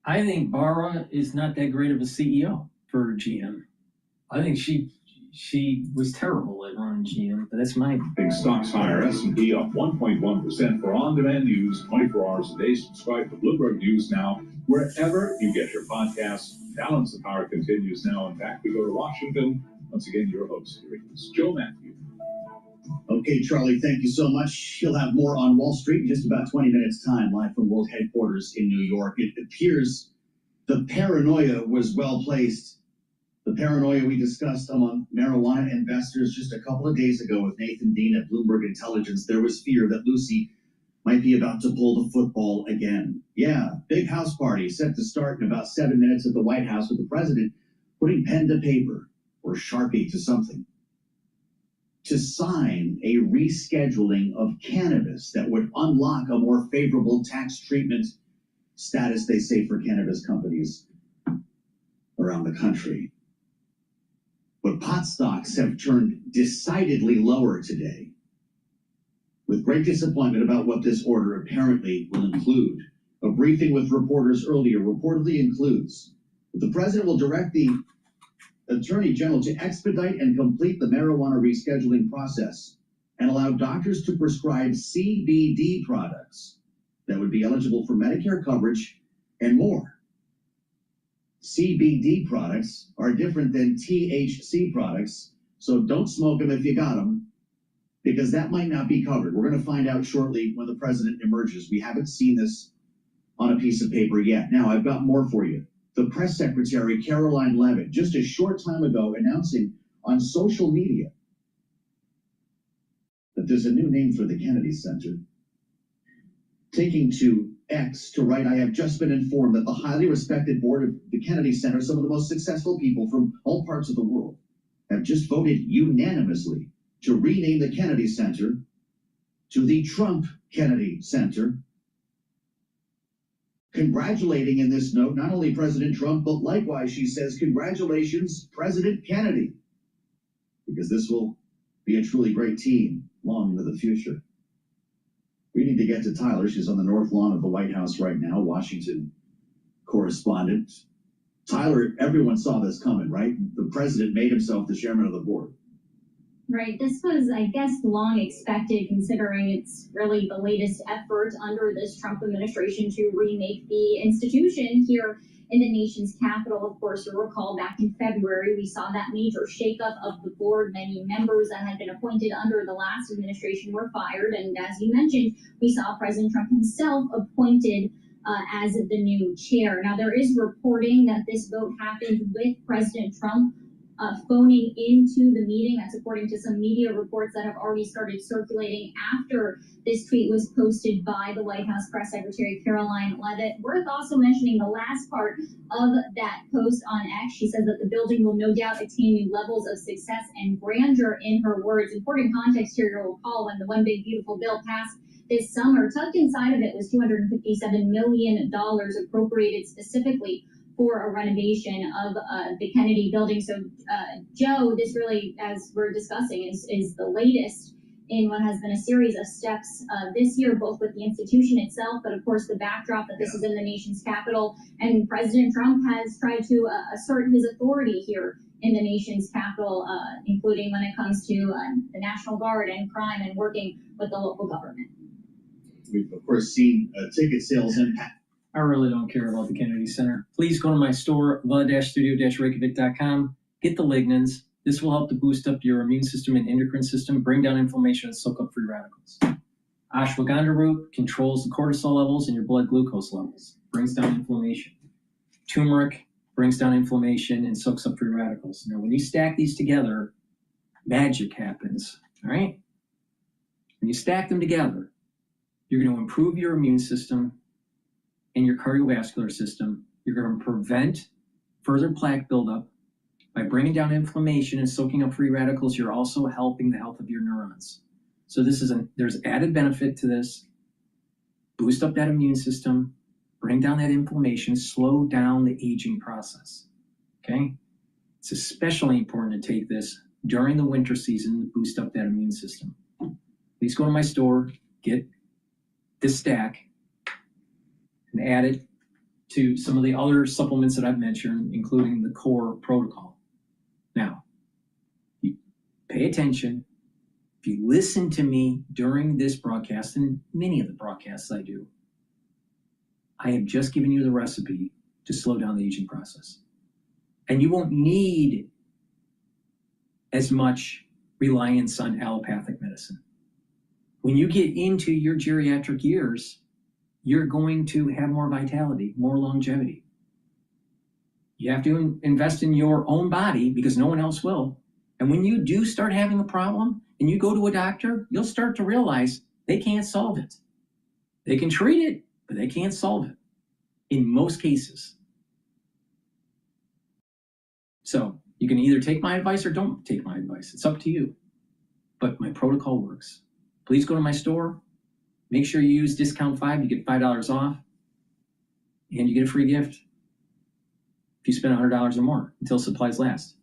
I think Barra is not that great of a CEO for GM. I think she was terrible at running GM, but that's my... Big stocks higher. S&P up 1.1% for on-demand news 24 hours a day. Subscribe to Bloomberg News now wherever you get your podcasts. Balance the Power continues now. In fact, we go to Washington. Once again, your host here is Joe Matthew. Okay, Charlie, thank you so much. You'll have more on Wall Street in just about 20 minutes' time, live from World Headquarters in New York. It appears the paranoia was well placed. The paranoia we discussed among marijuana investors just a couple of days ago with Nathan Dean at Bloomberg Intelligence, there was fear that Lucy might be about to pull the football again. Yeah, big house party set to start in about 7 minutes at the White House with the president putting pen to paper or Sharpie to something to sign a rescheduling of cannabis that would unlock a more favorable tax treatment status, they say, for cannabis companies around the country. But pot stocks have turned decidedly lower today, with great disappointment about what this order apparently will include. A briefing with reporters earlier reportedly includes that the president will direct the Attorney General to expedite and complete the marijuana rescheduling process and allow doctors to prescribe CBD products that would be eligible for Medicare coverage and more. CBD products are different than THC products, so don't smoke them if you got them, because that might not be covered. We're going to find out shortly when the president emerges. We haven't seen this on a piece of paper yet. Now, I've got more for you. The press secretary, Caroline Levitt, just a short time ago announcing on social media that there's a new name for the Kennedy Center. Taking to X to write, I have just been informed that the highly respected board of the Kennedy Center, some of the most successful people from all parts of the world, have just voted unanimously to rename the Kennedy Center to the Trump Kennedy Center, congratulating in this note not only President Trump, but likewise, she says, congratulations, President Kennedy, because this will be a truly great team long into the future. We need to get to Tyler. She's on the north lawn of the White House right now, Washington correspondent. Tyler, everyone saw this coming, right? The president made himself the chairman of the board. Right. This was, I guess, long expected, considering it's really the latest effort under this Trump administration to remake the institution here in the nation's capital. Of course, you'll recall back in February, we saw that major shakeup of the board. Many members that had been appointed under the last administration were fired. And as you mentioned, we saw President Trump himself appointed as the new chair. Now, there is reporting that this vote happened with President Trump phoning into the meeting. That's according to some media reports that have already started circulating after this tweet was posted by the White House press secretary, Caroline Levitt. Worth also mentioning the last part of that post on X. She says that the building will no doubt attain new levels of success and grandeur, in her words. Important context here, you'll recall when the One Big Beautiful Bill passed this summer, tucked inside of it was $257 million appropriated specifically for a renovation of the Kennedy building. So, Joe, this really, as we're discussing, is the latest in what has been a series of steps this year, both with the institution itself, but of course the backdrop that this is in the nation's capital. And President Trump has tried to assert his authority here in the nation's capital, including when it comes to the National Guard and crime and working with the local government. We've, of course, seen ticket sales impact. I really don't care about the Kennedy Center. Please go to my store, the-studio-reykjavik.com. Get the lignans. This will help to boost up your immune system and endocrine system, bring down inflammation, and soak up free radicals. Ashwagandha root controls the cortisol levels and your blood glucose levels, brings down inflammation. Turmeric brings down inflammation and soaks up free radicals. Now, when you stack these together, magic happens, all right? When you stack them together, you're going to improve your immune system and your cardiovascular system. You're going to prevent further plaque buildup. By bringing down inflammation and soaking up free radicals, you're also helping the health of your neurons. So there's added benefit to this. Boost up that immune system, bring down that inflammation, slow down the aging process, okay? It's especially important to take this during the winter season to boost up that immune system. Please go to my store, get this stack, and add it to some of the other supplements that I've mentioned, including the core protocol. Now, you pay attention. If you listen to me during this broadcast, and many of the broadcasts I do, I have just given you the recipe to slow down the aging process. And you won't need as much reliance on allopathic medicine. When you get into your geriatric years, you're going to have more vitality, more longevity. You have to invest in your own body because no one else will. And when you do start having a problem and you go to a doctor, you'll start to realize they can't solve it. They can treat it, but they can't solve it in most cases. So you can either take my advice or don't take my advice. It's up to you. But my protocol works. Please go to my store. Make sure you use discount 5. You get $5 off. And you get a free gift if you spend $100 or more until supplies last.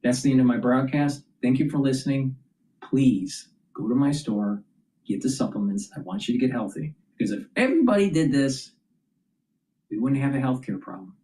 That's the end of my broadcast. Thank you for listening. Please go to my store, get the supplements. I want you to get healthy. Because if everybody did this, we wouldn't have a healthcare problem.